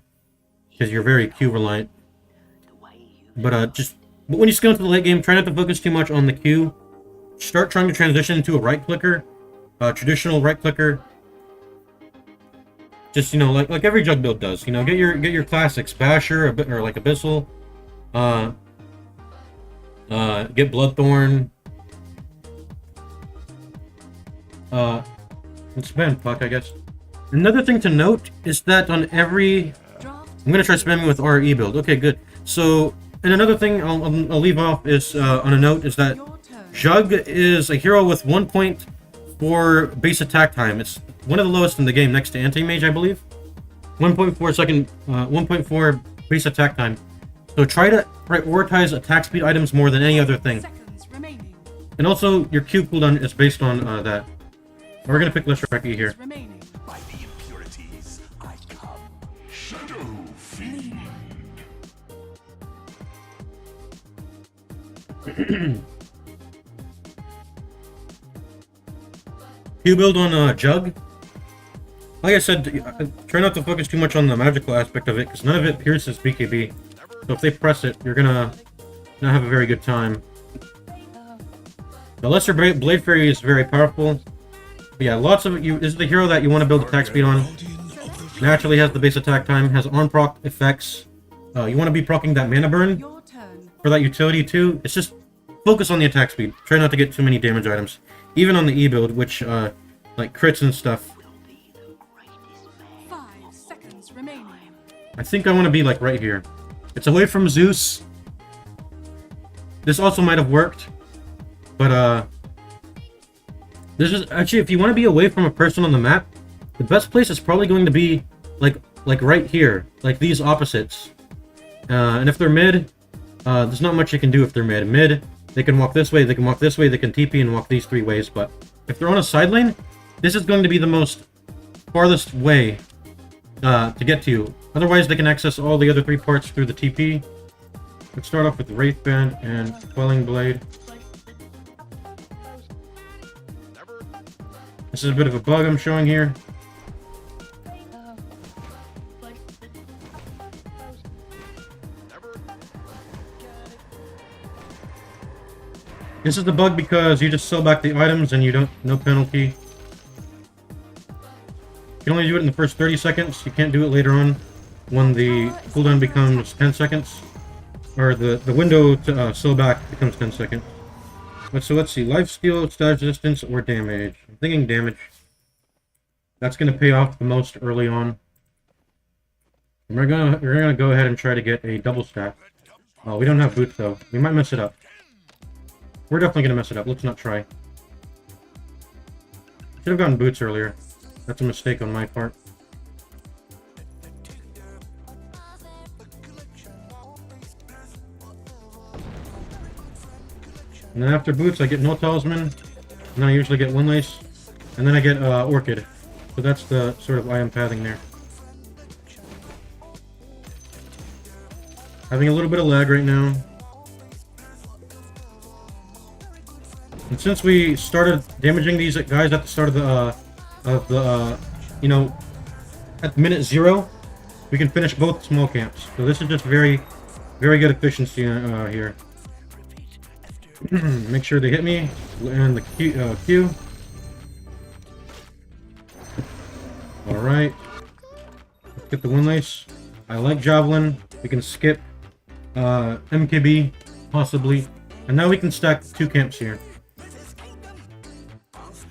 because you're very Q reliant. But when you scale into the late game, try not to focus too much on the Q. Start trying to transition into a right clicker, traditional right clicker. Just like every Jug build does. Get your classics, Basher or like Abyssal, get Bloodthorn. It's spam puck, I guess. Another thing to note is that on every... I'm going to try spamming with RE build. Okay, good. So, and another thing I'll leave off is, on a note, is that Jug is a hero with 1.4 base attack time. It's one of the lowest in the game, next to Anti-Mage, I believe. 1.4 base attack time. So try to prioritize attack speed items more than any other thing. And also, your Q cooldown is based on that. We're gonna pick Leshrac E here. By the impurities, I come. Shadow Fiend. Q build on Jug. Like I said, try not to focus too much on the magical aspect of it, because none of it pierces BKB. So if they press it, you're gonna not have a very good time. The Lesser Blade Fairy is very powerful. But yeah, lots of this is the hero that you want to build attack speed on. Naturally has the base attack time, has on-proc effects. You want to be proccing that mana burn for that utility too. It's just focus on the attack speed. Try not to get too many damage items. Even on the E build, which like crits and stuff. 5 seconds remaining. I think I want to be like right here. It's away from Zeus. This also might have worked. But this is actually, if you want to be away from a person on the map, the best place is probably going to be like right here, like these opposites. And if they're mid, there's not much you can do if they're mid. Mid, they can walk this way, they can walk this way, they can TP and walk these 3 ways. But if they're on a side lane, this is going to be the most farthest way to get to you. Otherwise, they can access all the other 3 parts through the TP. Let's start off with Wraith Band and Quelling Blade. This is a bit of a bug I'm showing here. This is the bug because you just sell back the items and you don't, no penalty. You can only do it in the first 30 seconds. You can't do it later on when the cooldown becomes 10 seconds. Or the window to sell back becomes 10 seconds. So let's see, life steal, status resistance, or damage. I'm thinking damage. That's going to pay off the most early on. And we're gonna go ahead and try to get a double stack. Oh, we don't have boots though. We might mess it up. We're definitely going to mess it up. Let's not try. Should have gotten boots earlier. That's a mistake on my part. And then after boots, I get no talisman. And then I usually get one lace. And then I get orchid. So that's the sort of item pathing there. Having a little bit of lag right now. And since we started damaging these guys at the start of the at minute 0, we can finish both small camps. So this is just very, very good efficiency here. Make sure they hit me and the Q. All right, let's get the one lace. I like Javelin. We can skip MKB, possibly. And now we can stack 2 camps here.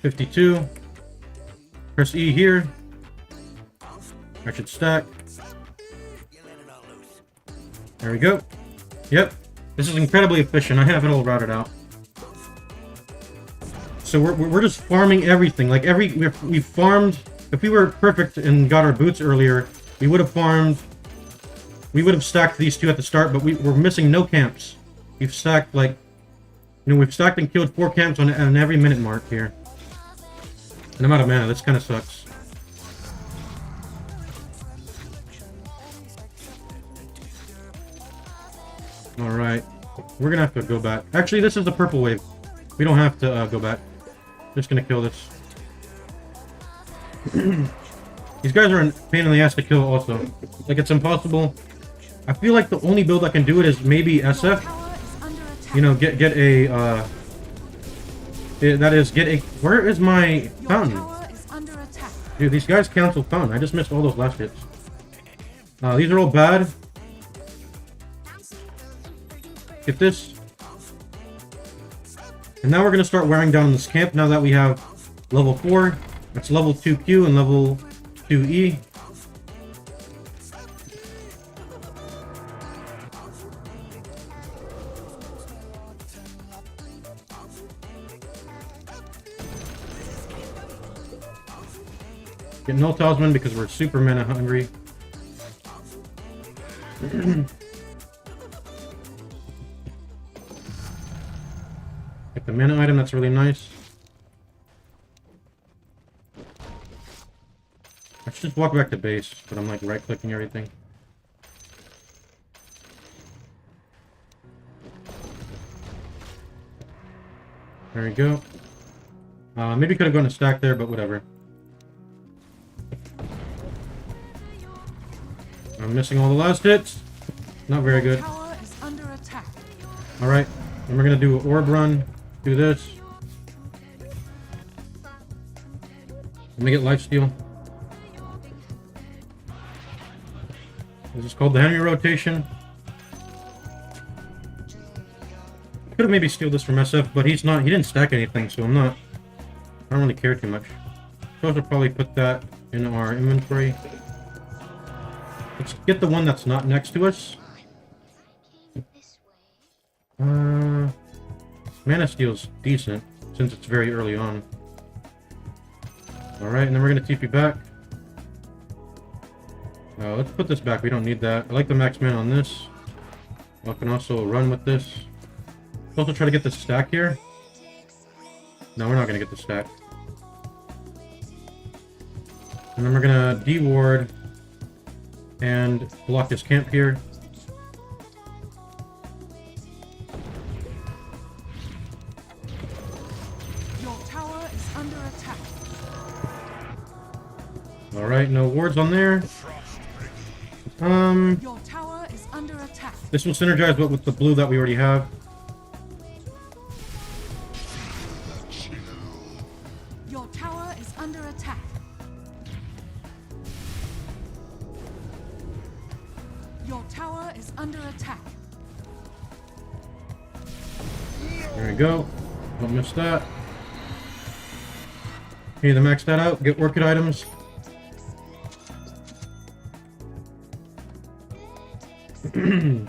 52. Press E here. I should stack. There we go. Yep. This is incredibly efficient. I have it all routed out. So we're just farming everything. Like we farmed. If we were perfect and got our boots earlier, we would have farmed. We would have stacked these 2 at the start, but we're missing no camps. We've stacked like, we've stacked and killed 4 camps on every minute mark here. And I'm out of mana. This kind of sucks. All right, we're gonna have to go back. Actually, this is the purple wave. We don't have to go back. Just gonna kill this. These guys are a pain in the ass to kill also. Like, it's impossible. I feel like the only build I can do it is maybe SF. You know, get a, that is, get a, where is my fountain? Dude, these guys cancel fountain. I just missed all those last hits. These are all bad. Get this. And now we're gonna start wearing down this camp now that we have level 4. That's level 2Q and level 2E. Get no talisman because we're super mana hungry. Get the mana item, that's really nice. I should just walk back to base, but I'm like right-clicking everything. There we go. Maybe could have gone to stack there, but whatever. I'm missing all the last hits. Not very good. Alright, and we're gonna do an orb run. Do this. Let me get lifesteal. This is called the Henry rotation. Could have maybe steal this from SF, but he's not. He didn't stack anything, so I'm not. I don't really care too much. So I'll probably put that in our inventory. Let's get the one that's not next to us. Mana steal's decent since it's very early on. Alright, and then we're gonna TP back. Let's put this back. We don't need that. I like the max mana on this. I can also run with this. Let's also try to get the stack here. No, we're not gonna get the stack. And then we're gonna deward and block this camp here. Your tower is under attack. Alright, no wards on there. Your tower is under attack. This will synergize with the blue that we already have. Your tower is under attack. Your tower is under attack. There we go. Don't miss that. Need to max that out. Get orchid items.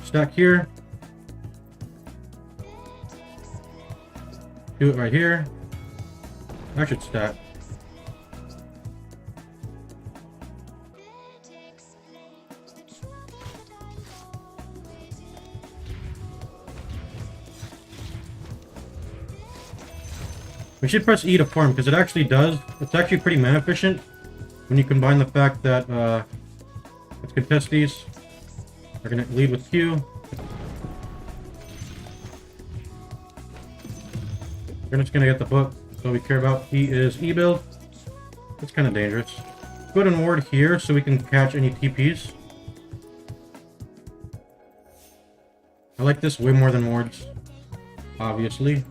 Stack here. Do it right here. I should stack. We should press E to farm because it actually does. It's actually pretty mana efficient when you combine the fact that let's contest these. We're gonna lead with Q. We're just gonna get the book. So we care about he is E build. It's kind of dangerous. Go ahead and ward here so we can catch any TPs. I like this way more than wards, obviously.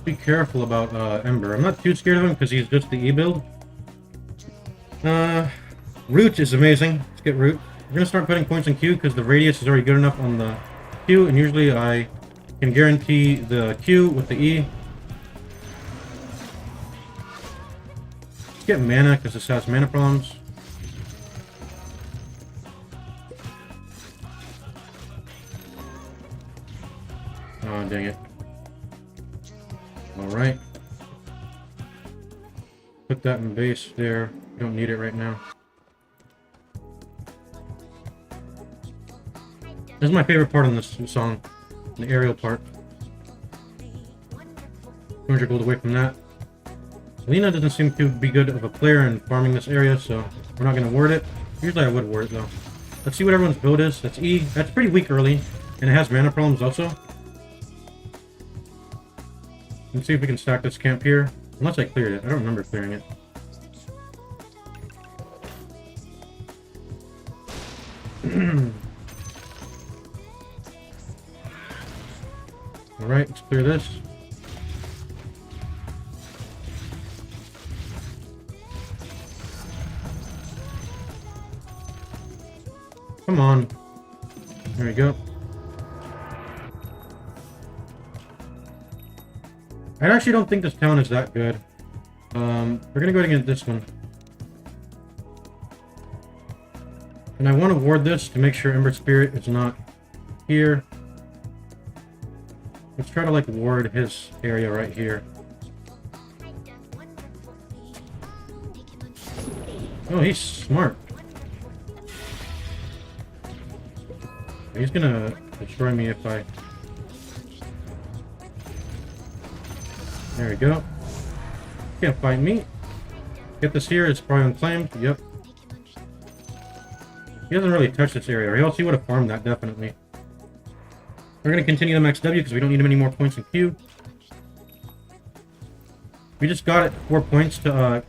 Be careful about Ember. I'm not too scared of him because he's just the E build. Root is amazing. Let's get Root. We're gonna start putting points in Q because the radius is already good enough on the Q, and usually I can guarantee the Q with the E. Let's get mana because this has mana problems. Oh, dang it. Alright. Put that in base there. We don't need it right now. This is my favorite part on this song. The aerial part. 200 gold away from that. Lena doesn't seem to be good of a player in farming this area, so we're not going to ward it. Usually I would ward it though. Let's see what everyone's build is. That's E. That's pretty weak early, and it has mana problems also. Let's see if we can stack this camp here. Unless I cleared it. I don't remember clearing it. Alright, let's clear this. Come on. There we go. I actually don't think this town is that good. We're gonna go ahead and get this one. And I want to ward this to make sure Ember Spirit is not here. Let's try to like ward his area right here. Oh, he's smart. He's gonna destroy me if I... There we go. Can't fight me. Get this here, it's probably unclaimed. Yep. He doesn't really touch this area, or else he would have farmed that, definitely. We're going to continue the max W because we don't need any more points in Q. We just got it 4 points to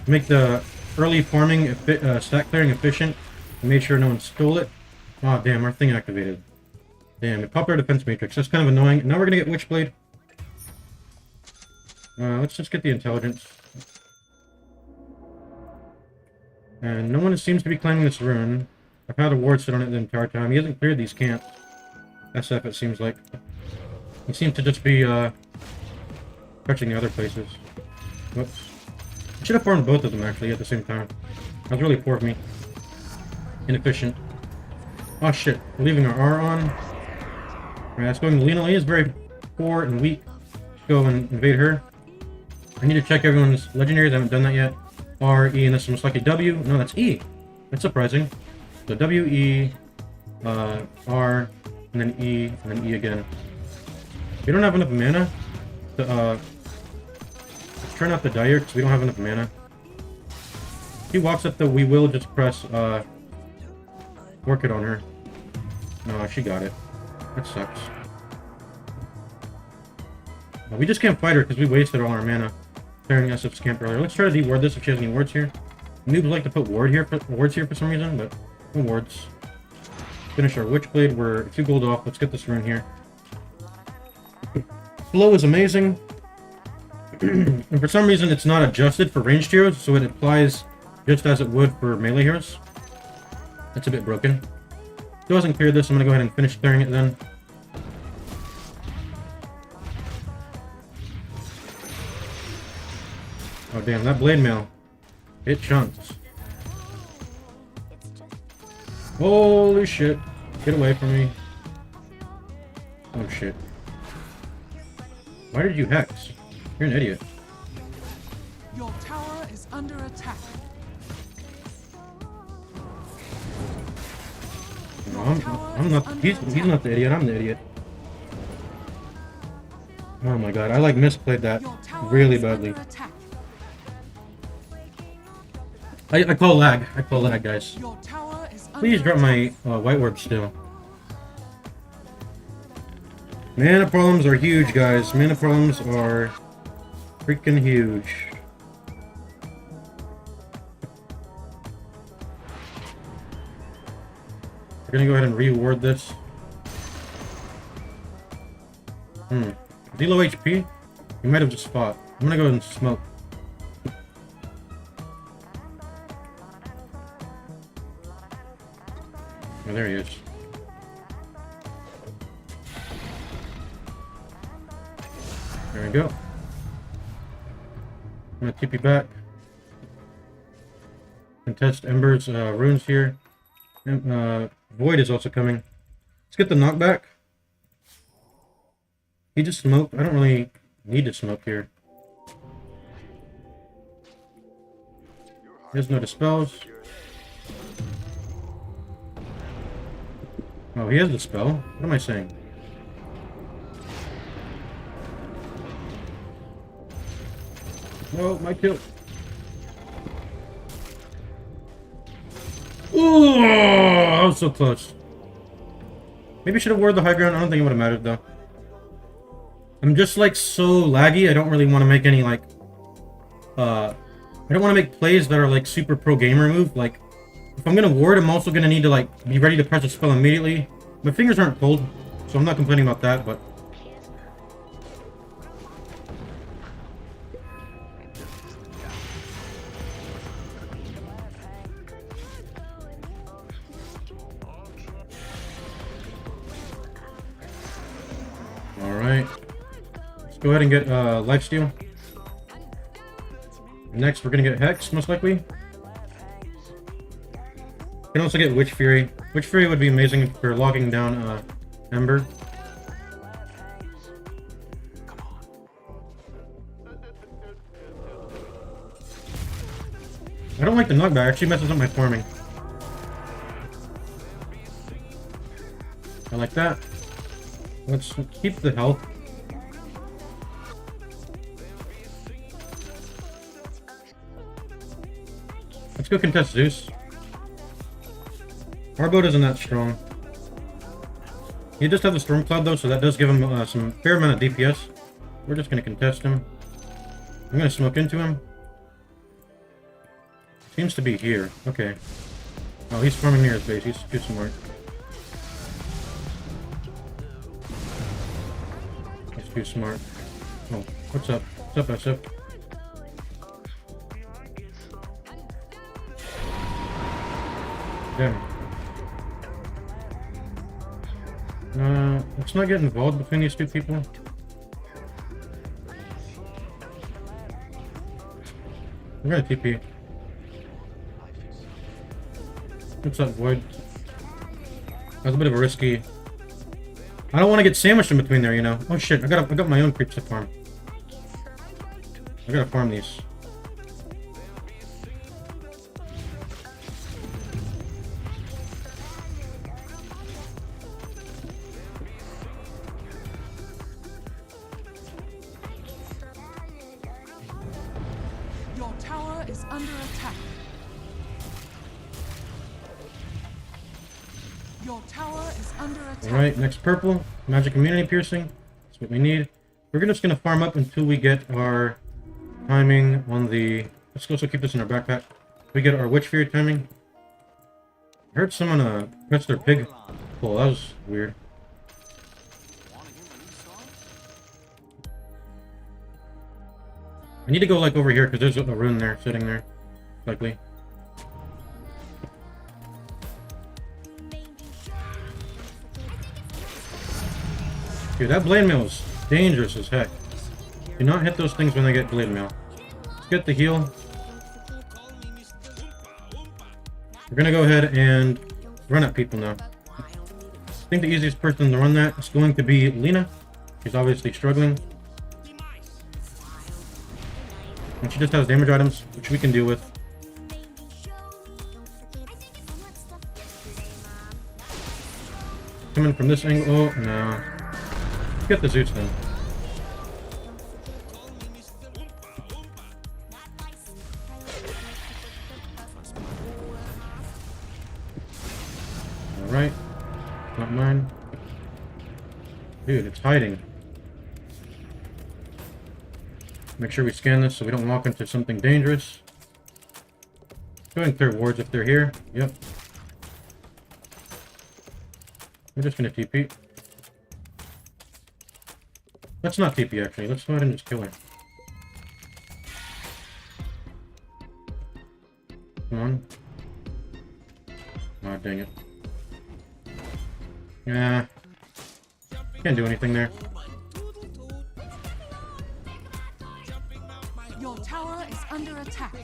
make the early farming, stack clearing efficient. And made sure no one stole it. Oh damn, our thing activated. Damn, it popped our defense matrix. That's kind of annoying. Now we're going to get Witchblade. Let's just get the intelligence. And no one seems to be claiming this rune. I've had a ward sit on it the entire time. He hasn't cleared these camps. SF, it seems like. He seems to just be, touching the other places. Whoops. I should have farmed both of them, actually, at the same time. That was really poor of me. Inefficient. Oh, shit. We're leaving our R on. Alright, let's go to Lena. Lena's very poor and weak. Let's go and invade her. I need to check everyone's legendaries. I haven't done that yet. R, E, and this one's like a W. No, that's E. That's surprising. So W, E, R, and then E, and then E again. We don't have enough mana to, let's try not to die here, because we don't have enough mana. If he walks up, though, we will just press, work it on her. No, she got it. That sucks. We just can't fight her, because we wasted all our mana clearing SF's camp earlier. Let's try to de-ward this if she has any wards here. Noobs like to put wards here for some reason, but no wards. Finish our Witchblade. We're 2 gold off. Let's get this rune here. Flow is amazing. And for some reason, it's not adjusted for ranged heroes, so it applies just as it would for melee heroes. That's a bit broken. Still hasn't cleared this. I'm going to go ahead and finish clearing it then. Oh damn, that blade mail. It chunks. Holy shit. Get away from me. Oh shit. Why did you hex? You're an idiot. Your tower is under attack. No, I'm not. He's not the idiot. I'm the idiot. Oh my god, I like misplayed that really badly. I call lag. I call lag, guys. Please drop my white orb still. Mana problems are huge, guys. Mana problems are freaking huge. We're gonna go ahead and reward this. Is he low HP? He might have just fought. I'm gonna go ahead and smoke. Oh, there he is. There we go. I'm gonna TP back. Contest Ember's runes here. And, Void is also coming. Let's get the knockback. He just smoked. I don't really need to smoke here. He has no dispels. Oh, he has the spell. What am I saying? Oh, my kill. Ooh, I was so close. Maybe I should have wore the high ground. I don't think it would have mattered though. I'm just like so laggy. I don't really want to make any like I don't want to make plays that are like super pro gamer move. Like if I'm gonna ward, I'm also gonna need to like be ready to press a spell immediately. My fingers aren't cold, so I'm not complaining about that, but alright. Let's go ahead and get lifesteal. Next we're gonna get Hex, most likely. We can also get Witch Fury. Witch Fury would be amazing for locking down Ember. I don't like the knockback, it actually messes up my farming. I like that. Let's keep the health. Let's go contest Zeus. Our boat isn't that strong. He does have the Storm Cloud though, so that does give him some fair amount of DPS. We're just going to contest him. I'm going to smoke into him. Seems to be here. Okay. Oh, he's farming near his base. He's too smart. He's too smart. Oh, what's up? What's up, SF? Damn. Let's not get involved between these two people. I'm gonna TP. What's up, Void? That was a bit of a risky. I don't want to get sandwiched in between there, you know. Oh shit! I got my own creeps to farm. I gotta farm these. Your tower is under attack. Your tower is under attack. Alright, next purple. Magic Immunity Piercing. That's what we need. We're just gonna farm up until we get our timing on the... Let's also keep this in our backpack. We get our Witch Fury timing. I heard someone press their pig. Oh, that was weird. I need to go like over here because there's a rune there sitting there, likely. Dude, that blade mail is dangerous as heck. Do not hit those things when they get blade mail. Let's get the heal. We're gonna go ahead and run at people now. I think the easiest person to run that is going to be Lena. She's obviously struggling. And she just has damage items, which we can deal with. Coming from this angle. Oh, no. Let's get the Zeus then. Alright. Not mine. Dude, it's hiding. Make sure we scan this so we don't walk into something dangerous. Go ahead and clear wards if they're here. Yep. We're just gonna TP. Let's not TP actually. Let's go ahead and just kill her. Come on. Oh, dang it. Yeah. Can't do anything there. Your tower is under attack.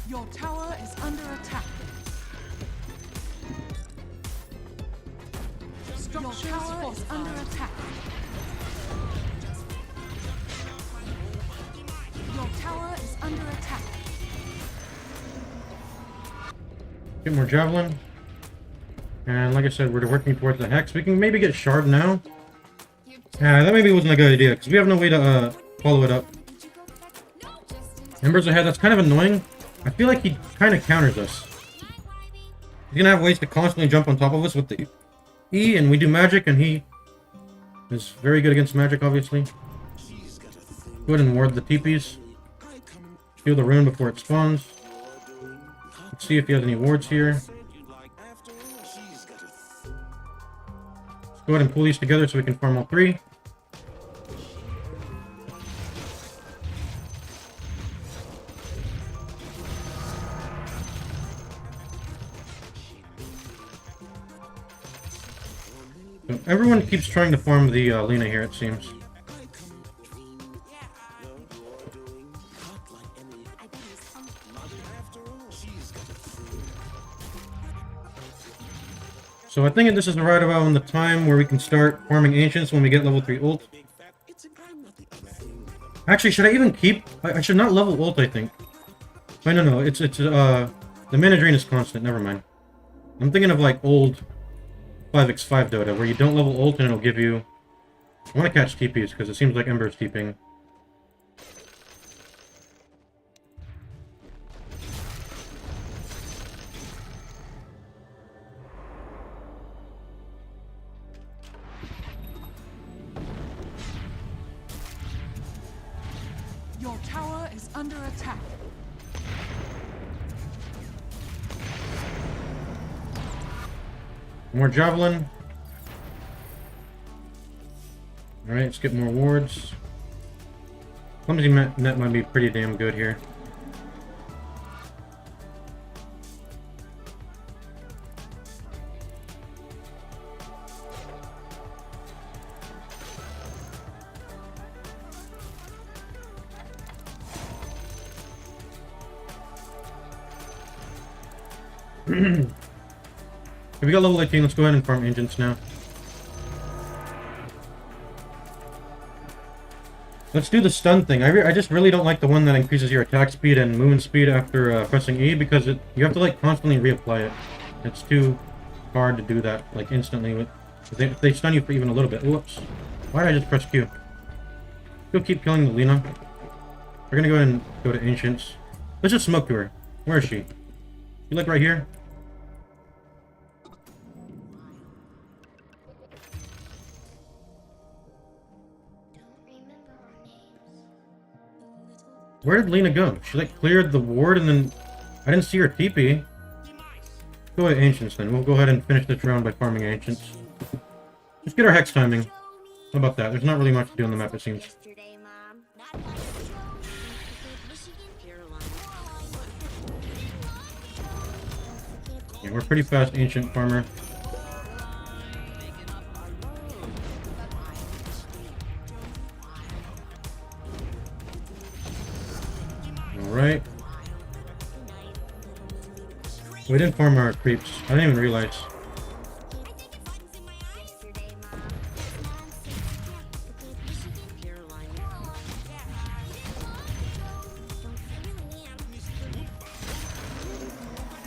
Your tower is under attack. Your tower is under attack. Your tower is under attack. Get more javelin. And like I said, we're working towards the hex. We can maybe get shard now. Yeah, that maybe wasn't a good idea, because we have no way to follow it up. Embers ahead, that's kind of annoying. I feel like he kind of counters us. He's gonna have ways to constantly jump on top of us with the E, and we do magic, and he is very good against magic, obviously. Go ahead and ward the TPs. Steal the rune before it spawns. Let's see if he has any wards here. Let's go ahead and pull these together so we can farm all three. So everyone keeps trying to farm the Lina here, it seems. So I think this is right about the time where we can start farming Ancients when we get level 3 ult. Actually, should I even keep... I should not level ult, I think. Wait, no, it's the mana drain is constant, never mind. I'm thinking of like old 5x5 Dota, where you don't level ult and it'll give you... I want to catch TPs, because it seems like Ember's TPing. Your tower is under attack. More javelin. Alright, let's get more wards. Clumsy net might be pretty damn good here. If we got level 18, let's go ahead and farm Ancients now. Let's do the stun thing. I just really don't like the one that increases your attack speed and movement speed after pressing E, because you have to like constantly reapply it. It's too hard to do that like instantly. If they stun you for even a little bit. Whoops. Why did I just press Q? Go keep killing the Lina. We're gonna go ahead and go to Ancients. Let's just smoke to her. Where is she? You like right here? Where did Lina go? She like cleared the ward and then I didn't see her TP. Go to Ancients then. We'll go ahead and finish this round by farming Ancients. Let's get our hex timing. How about that? There's not really much to do on the map, it seems. Yeah, we're pretty fast Ancient farmer. Alright. We didn't farm our creeps. I didn't even realize.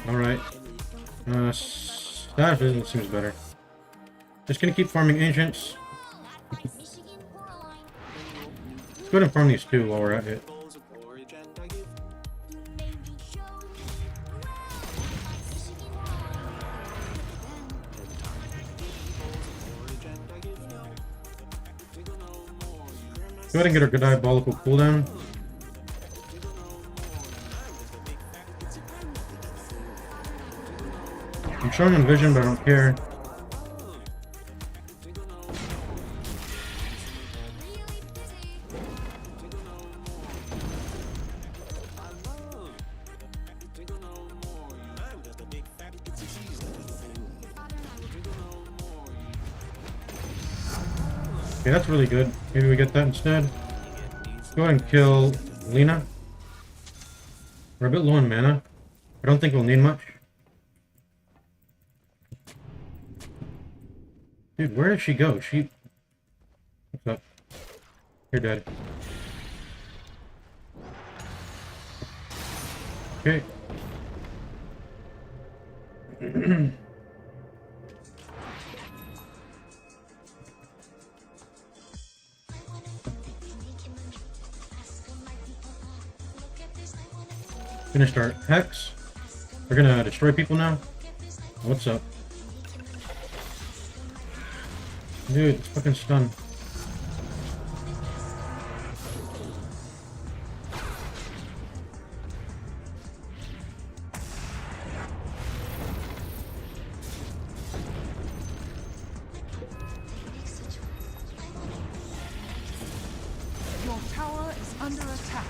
Alright. Stash seems better. Just gonna keep farming Ancients. Let's go ahead and farm these two while we're at it. Go ahead and get our good diabolical cooldown. I'm showing on vision, but I don't care. Okay, that's really good. Maybe we get that instead. Go ahead and kill Lena. We're a bit low on mana. I don't think we'll need much. Dude, where did she go? What's up? You're dead. Okay. Finished our hex. We're gonna destroy people now. What's up? Dude, it's fucking stun. Your tower is under attack.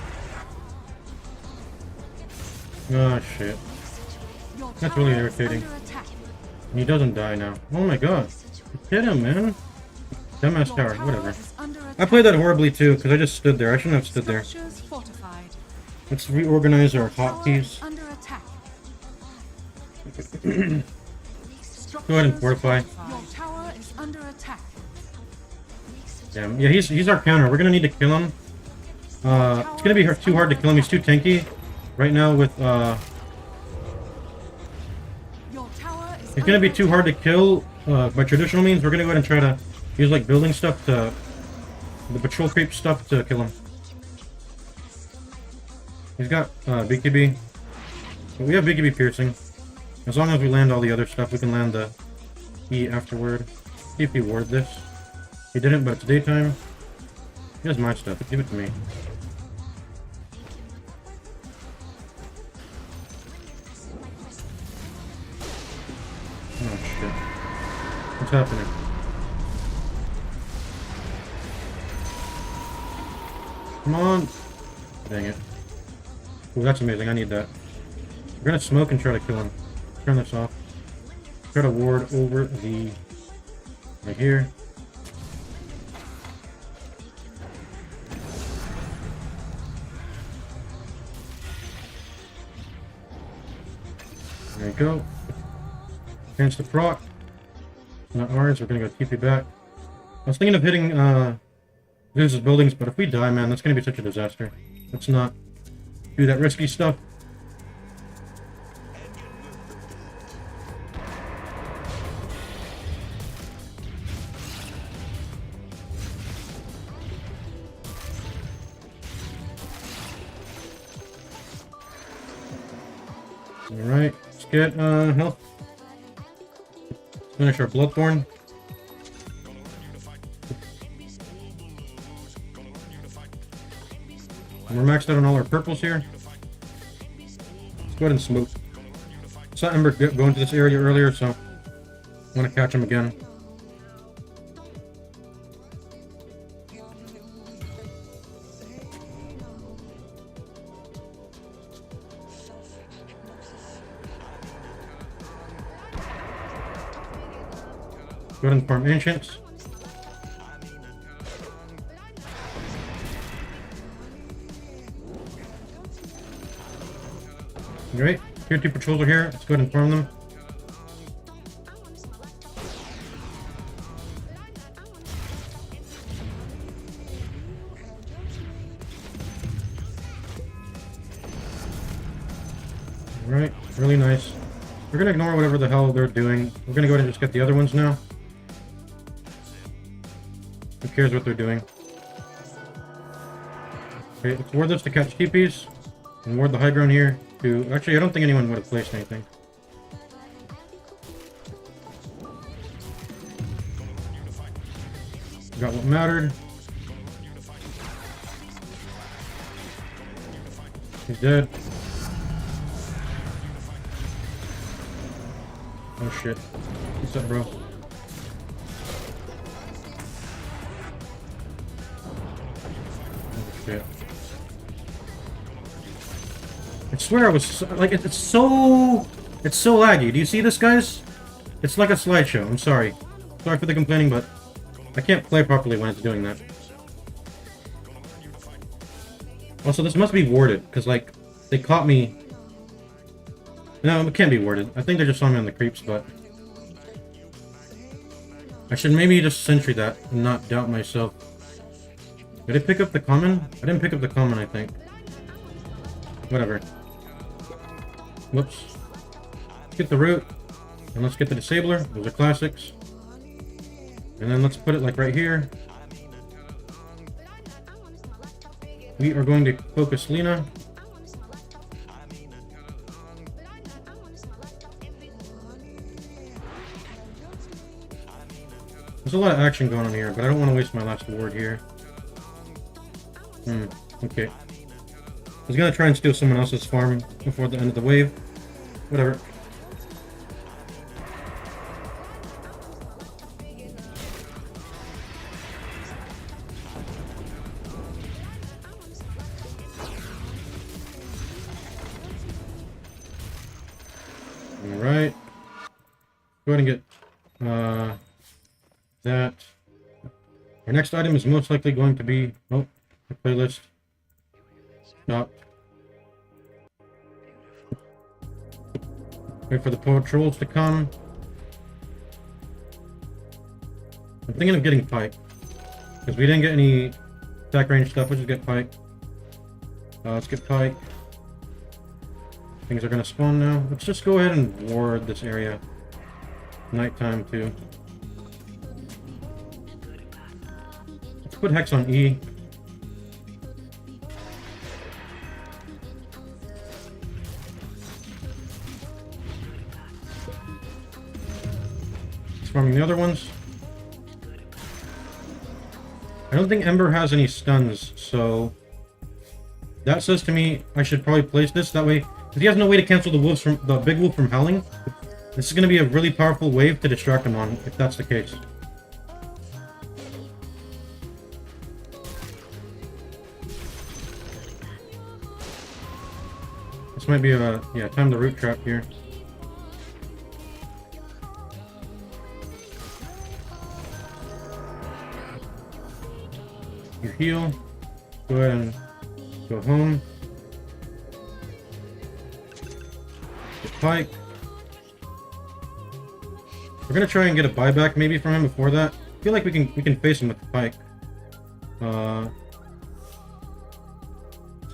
Oh shit. Your That's tower really is irritating. under attack. And he doesn't die now. Oh my god. Hit him, man. Dumbass Your tower, tower whatever. is under I attack. played that horribly too, because I just stood there. I shouldn't have stood there. Structures fortified. Let's reorganize our Tower hotkeys. under attack. Go ahead and fortify. Your tower is under attack. Damn. Yeah, he's our counter. We're gonna need to kill him. It's gonna be too hard to kill him. He's too tanky. Right now with, Your tower is It's gonna be under too hard to kill by traditional means. We're gonna go ahead and try to use like building stuff to the patrol creep stuff to kill him. He's got BKB, but we have BKB piercing. As long as we land all the other stuff, we can land the E afterward. See if he warded this. He didn't, but it's daytime. He has my stuff. Give it to me. Oh shit. What's happening? Come on! Dang it. Ooh, that's amazing. I need that. We're gonna smoke and try to kill him. Turn this off. Try to ward over the... right here. There you go. Chance to proc. Not ours, we're gonna go TP back. I was thinking of hitting Zeus's buildings, but if we die, man, that's gonna be such a disaster. Let's not do that risky stuff. Alright, let's get health. Let's finish our Bloodthorn. And we're maxed out on all our purples here. Let's go ahead and smoke. Saw Ember go into this area earlier, so I want to catch him again. Go ahead and farm Ancients. Great. Tier 2 patrols are here. Let's go ahead and farm them. Alright, really nice. We're gonna ignore whatever the hell they're doing. We're gonna go ahead and just get the other ones now. Who cares what they're doing? Okay, let's ward this to catch TPs. And ward the high ground here to... Actually, I don't think anyone would have placed anything. Got what mattered. He's dead. Oh shit. What's up, bro? Oh shit. I swear I was like it's so laggy. Do you see this, guys? It's like a slideshow. I'm sorry. Sorry for the complaining, but I can't play properly when it's doing that. Also, this must be warded, because, like, they caught me... No, it can't be warded. I think they just saw me on the creeps, but... I should maybe just sentry that and not doubt myself. Did I pick up the common? I didn't pick up the common, I think. Whatever. Whoops. Let's get the root. And let's get the disabler. Those are classics. And then let's put it like right here. We are going to focus Lena. There's a lot of action going on here, but I don't want to waste my last ward here. Okay. I was gonna try and steal someone else's farm before the end of the wave. Whatever. Alright. Go ahead and get that. Our next item is most likely going to be... Oh, the playlist. Stop. Wait for the patrols to come. I'm thinking of getting Pike. Because we didn't get any attack range stuff, we'll just get Pike. Let's get Pike. Things are gonna spawn now. Let's just go ahead and ward this area. Nighttime too. Let's put Hex on E. Farming the other ones. I don't think Ember has any stuns, so that says to me I should probably place this that way. If he has no way to cancel the wolves from the big wolf from howling, this is going to be a really powerful wave to distract him on. If that's the case. This might be a time to root trap here. You heal. Go ahead and go home. Get Pike. We're gonna try and get a buyback maybe from him before that. I feel like we can face him with the Pike. Let's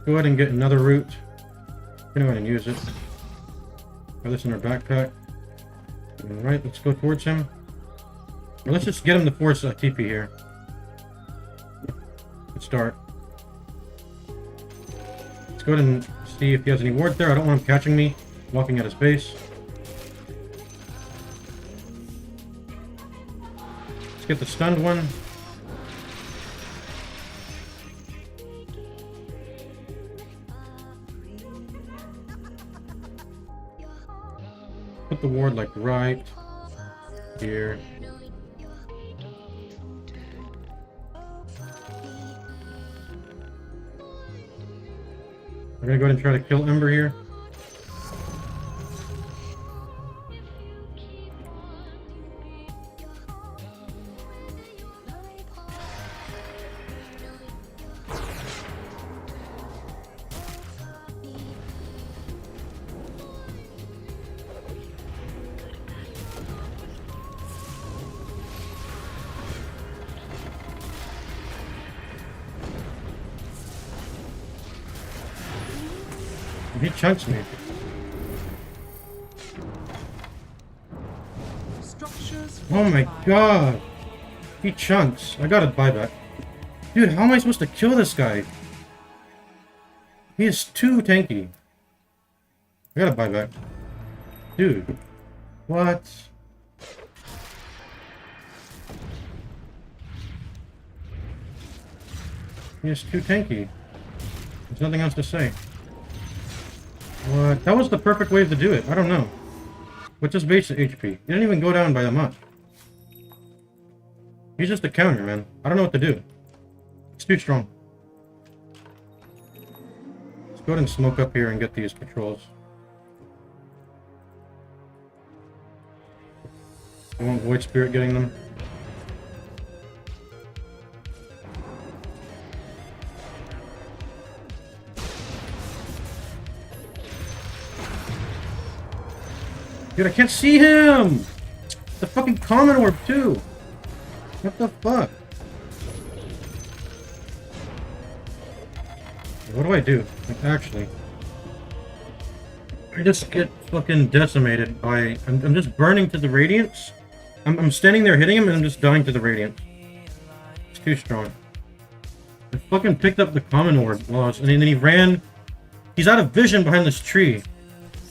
go ahead and get another root. We're gonna go ahead and use it. Put this in our backpack. Alright, let's go towards him. Or let's just get him to force a TP here. Start. Let's go ahead and see if he has any ward there. I don't want him catching me walking at his base. Let's get the stunned one. Put the ward like right here. We're gonna go ahead and try to kill Ember here. He chunks me. Oh my god. He chunks. I got a buyback. Dude, how am I supposed to kill this guy? He is too tanky. I got a buyback. Dude. What? He is too tanky. There's nothing else to say. What? That was the perfect way to do it. I don't know. What's his base HP? He didn't even go down by that much. He's just a counter, man. I don't know what to do. It's too strong. Let's go ahead and smoke up here and get these patrols. I want Void Spirit getting them. Dude, I can't see him! The fucking common orb, too! What the fuck? What do I do? Like, actually. I just get fucking decimated by... I'm just burning to the radiance. I'm standing there hitting him and I'm just dying to the radiance. It's too strong. I fucking picked up the common orb and then he ran... He's out of vision behind this tree.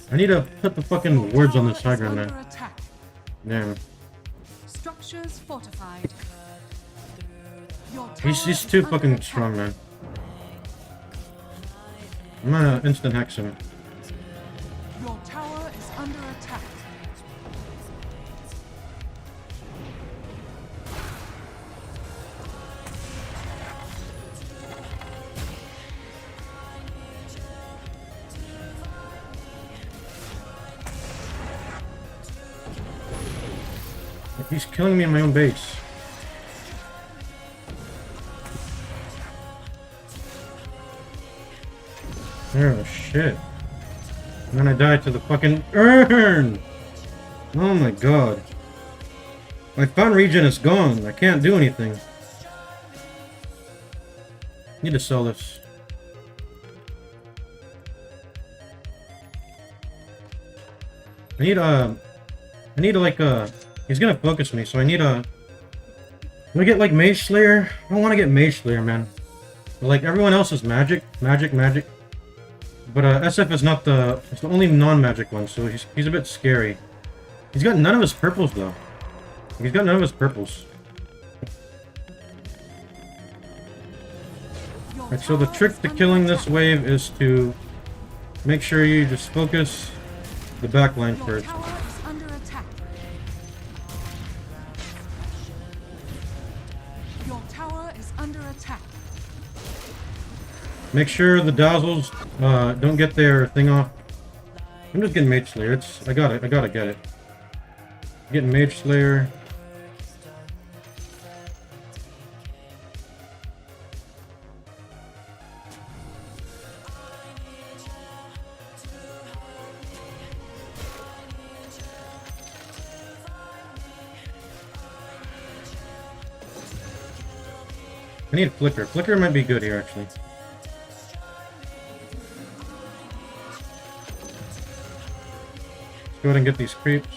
I need to put the fucking words on this high ground now. Damn. Structures fortified. He's too fucking strong, man. I'm gonna instant hex him. Your tower is under attack. He's killing me in my own base. Oh shit. And then I died to the fucking urn! Oh my god. My fun regen is gone. I can't do anything. Need to sell this. I need he's gonna focus me, so I need a... Do I get like Mage Slayer? I don't want to get Mage Slayer, man. But, like everyone else is magic. But SF is not it's the only non-magic one, so he's a bit scary. He's got none of his purples though. He's got none of his purples. Alright, so the trick to killing this wave is to make sure you just focus the back line first. Your tower is under attack. Your tower is under attack. Make sure the dazzles don't get their thing off. I'm just getting Mage Slayer. I gotta get it. Getting Mage Slayer. I need Flicker. Flicker might be good here, actually. Let's go ahead and get these creeps.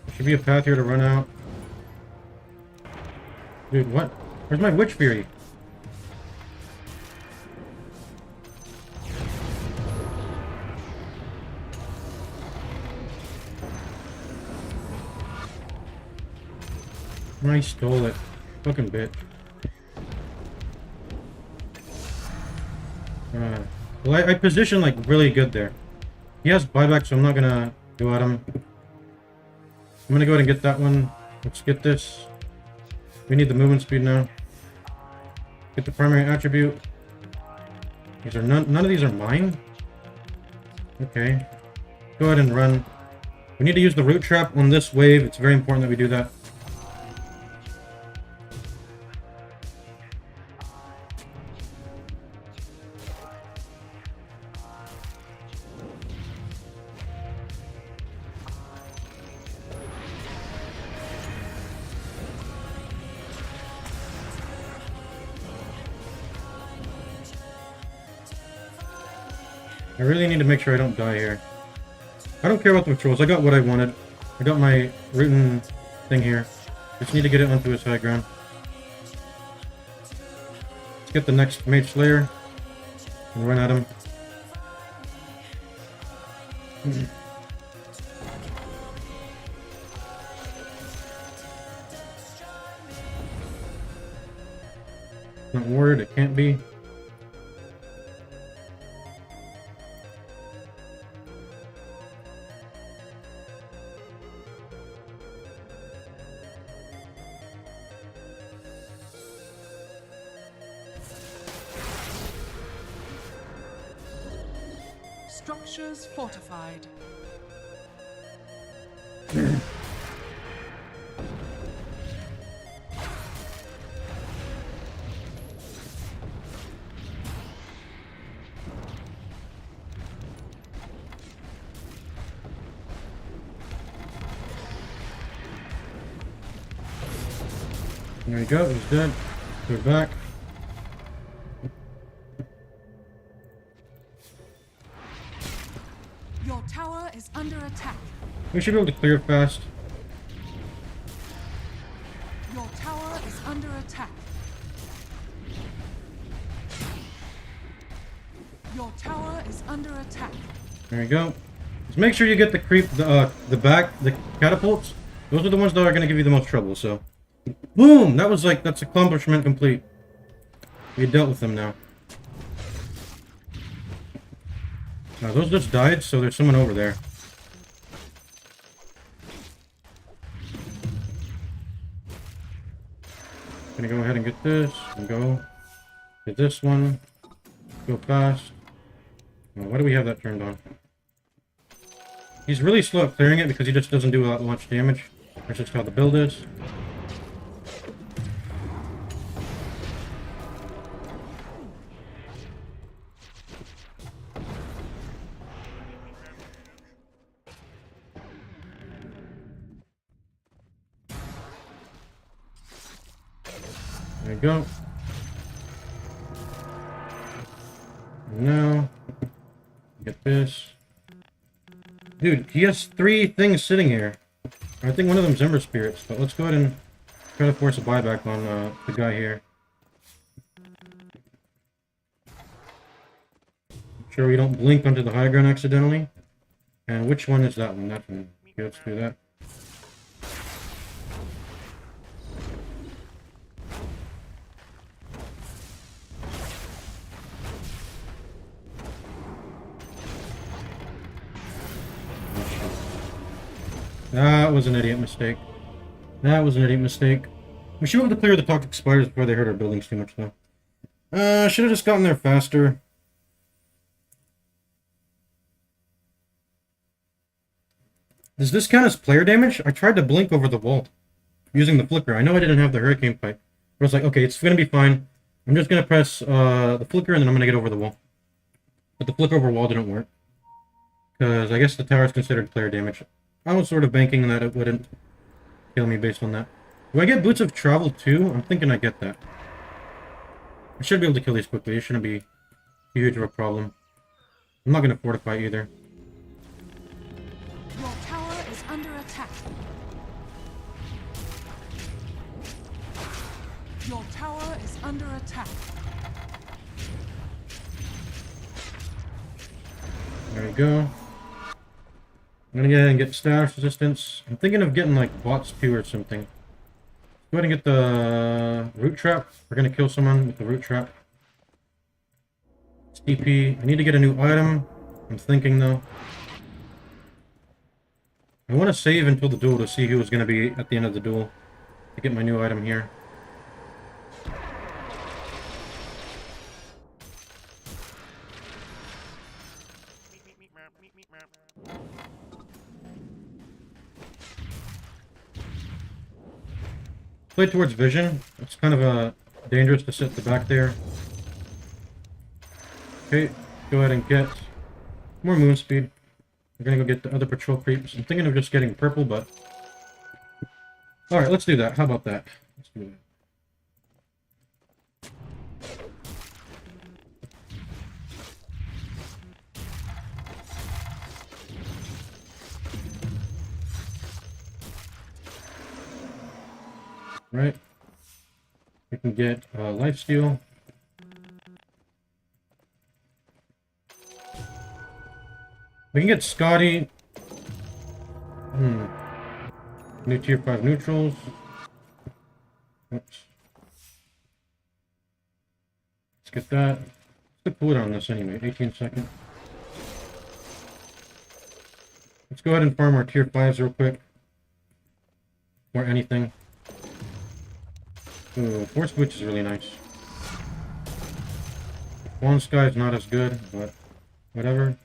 There should be a path here to run out. Dude, what? Where's my Witch Fury? I stole it. Fucking bitch. Well, I positioned like really good there. He has buyback, so I'm not gonna go at him. I'm gonna go ahead and get that one. Let's get this. We need the movement speed now. Get the primary attribute. These are none of these are mine. Okay. Go ahead and run. We need to use the root trap on this wave. It's very important that we do that. I really need to make sure I don't die here. I don't care about the patrols. I got what I wanted. I got my rootin' thing here. Just need to get it onto his high ground. Let's get the next Mage Slayer and run at him. Not worried, it can't be. Structures fortified. There we go, he's dead. We're back. Your tower is under attack. We should be able to clear fast. Your tower is under attack. Your tower is under attack. There you go. Just make sure you get the the catapults. Those are the ones that are going to give you the most trouble, so. Boom! That's accomplishment complete. We dealt with them now. Now, those just died, so there's someone over there. Gonna go ahead and get this, and go. Get this one. Go fast. Why do we have that turned on? He's really slow at clearing it because he just doesn't do that much damage. That's just how the build is. There you go. Now, get this. Dude, he has 3 things sitting here. I think one of them's Ember Spirits, but let's go ahead and try to force a buyback on the guy here. Make sure we don't blink onto the high ground accidentally. And which one is that one? That one. Okay, let's do that. That was an idiot mistake. That was an idiot mistake. We should be able to clear the toxic spiders before they hurt our buildings too much, though. Should have just gotten there faster. Does this count as player damage? I tried to blink over the wall using the flicker. I know I didn't have the hurricane pipe. But I was like, okay, it's gonna be fine. I'm just gonna press the flicker and then I'm gonna get over the wall. But the flicker over wall didn't work. Because I guess the tower is considered player damage. I was sort of banking that it wouldn't kill me based on that. Do I get Boots of Travel too? I'm thinking I get that. I should be able to kill these quickly. It shouldn't be huge of a problem. I'm not going to fortify either. Your tower is under attack. Your tower is under attack. There we go. I'm gonna go ahead and get status resistance. I'm thinking of getting like bots 2 or something. Go ahead and get the root trap. We're gonna kill someone with the root trap. It's TP. I need to get a new item. I'm thinking though. I want to save until the duel to see who is gonna be at the end of the duel to get my new item here. Play towards vision. It's kind of dangerous to sit the back there. Okay, go ahead and get more moon speed. We're gonna go get the other patrol creeps. I'm thinking of just getting purple, but alright, let's do that. How about that? Let's do that. Right. We can get lifesteal. We can get Scotty. New tier 5 neutrals. Oops. Let's get that. What's the cooldown on this anyway? 18 seconds. Let's go ahead and farm our tier 5s real quick. Or anything. Ooh, Force Boots is really nice. One Sky is not as good, but whatever.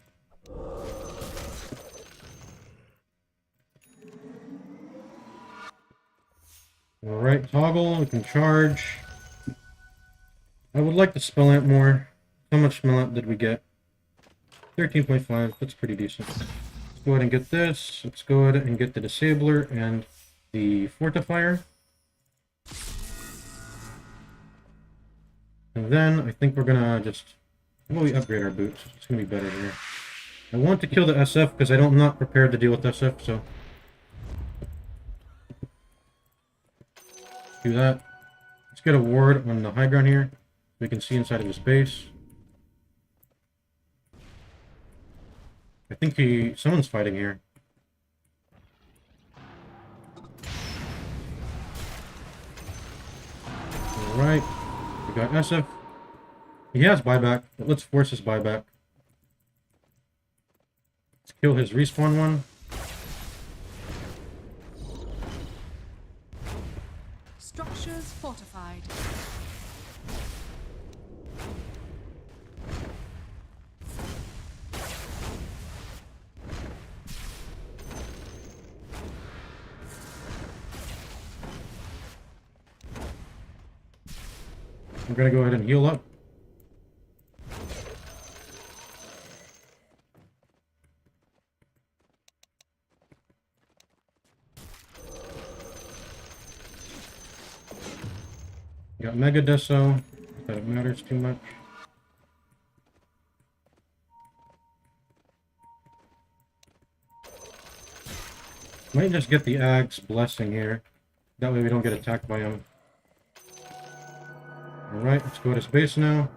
Alright, toggle, we can charge. I would like to spell amp more. How much spell amp did we get? 13.5, that's pretty decent. Let's go ahead and get this. Let's go ahead and get the disabler and the fortifier. And then I think we're gonna just... How about we upgrade our boots? It's gonna be better here. I want to kill the SF because I'm not prepared to deal with SF, so... Let's do that. Let's get a ward on the high ground here. We can see inside of his base. I think someone's fighting here. Alright. We got SF. He has buyback, but let's force his buyback. Let's kill his respawn one. Structures fortified. I'm gonna go ahead and heal up. Got Mega Deso, but it matters too much. Might just get the Ag's blessing here. That way we don't get attacked by him. Alright, let's go to his base now.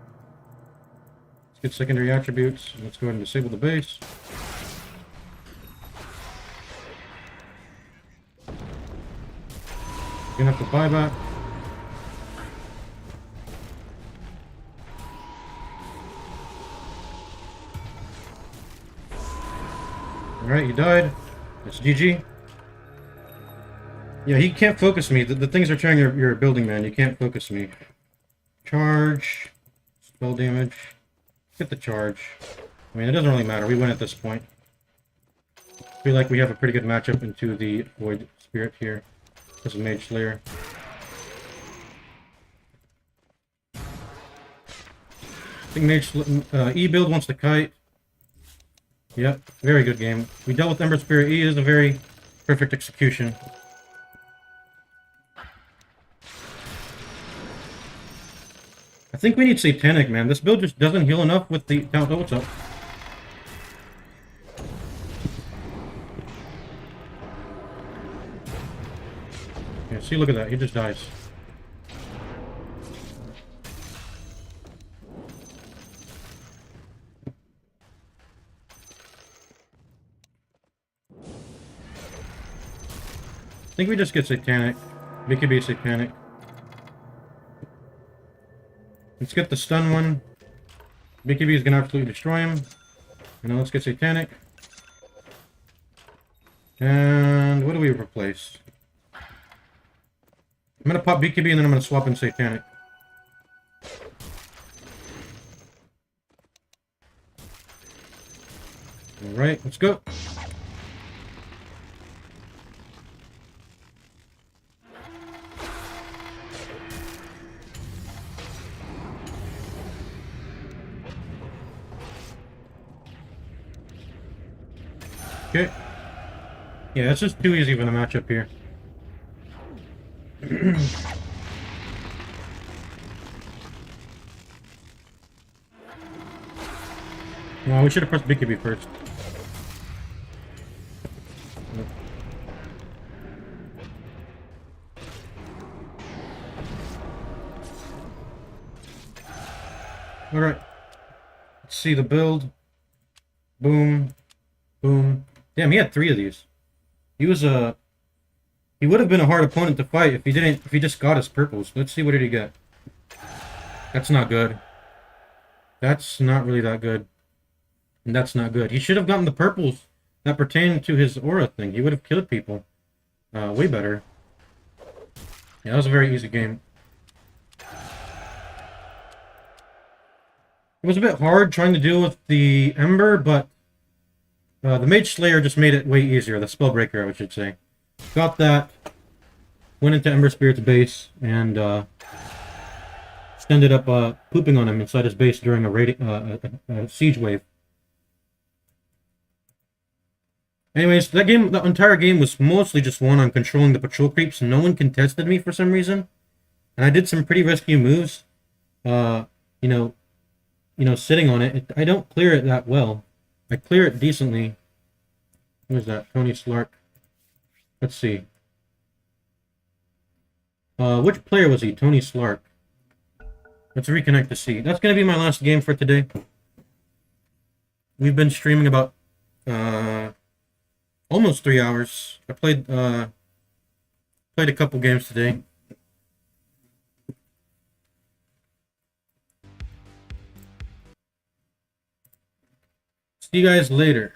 Let's get secondary attributes. Let's go ahead and disable the base. Gonna have to buy back. Alright, he died. That's GG. Yeah, he can't focus me. The things are trying your building, man. You can't focus me. Charge. Spell damage. Get the charge. I mean, it doesn't really matter. We win at this point. I feel like we have a pretty good matchup into the Void Spirit here. This is Mage Slayer. I think E build wants to kite. Yep, very good game. We dealt with Ember Spirit. E is a very perfect execution. I think we need Satanic, man. This build just doesn't heal enough with the... Oh, what's up? Yeah, see, look at that. He just dies. I think we just get Satanic. BKB Satanic. Let's get the stun one. BKB is gonna absolutely destroy him. And then let's get Satanic. And what do we replace? I'm gonna pop BKB and then I'm gonna swap in Satanic. Alright, let's go. Okay. Yeah, it's just too easy for the matchup here. Well, we should have pressed BKB first. Alright. Let's see the build. Boom. Boom. Damn, he had 3 of these. He was he would have been a hard opponent to fight if he just got his purples. Let's see, what did he get? That's not good. That's not really that good. And that's not good. He should have gotten the purples that pertain to his aura thing. He would have killed people. Way better. Yeah, that was a very easy game. It was a bit hard trying to deal with the Ember, but the Mage Slayer just made it way easier. The Spellbreaker, I should say. Got that. Went into Ember Spirit's base, and ended up pooping on him inside his base during a siege wave. Anyways, that game, the entire game was mostly just won on controlling the patrol creeps. No one contested me for some reason. And I did some pretty risky moves. you know, sitting on it, I don't clear it that well. I clear it decently. Who is that? Tony Slark. Let's see. Which player was he? Tony Slark. Let's reconnect to see. That's going to be my last game for today. We've been streaming about almost 3 hours. I played a couple games today. See you guys later.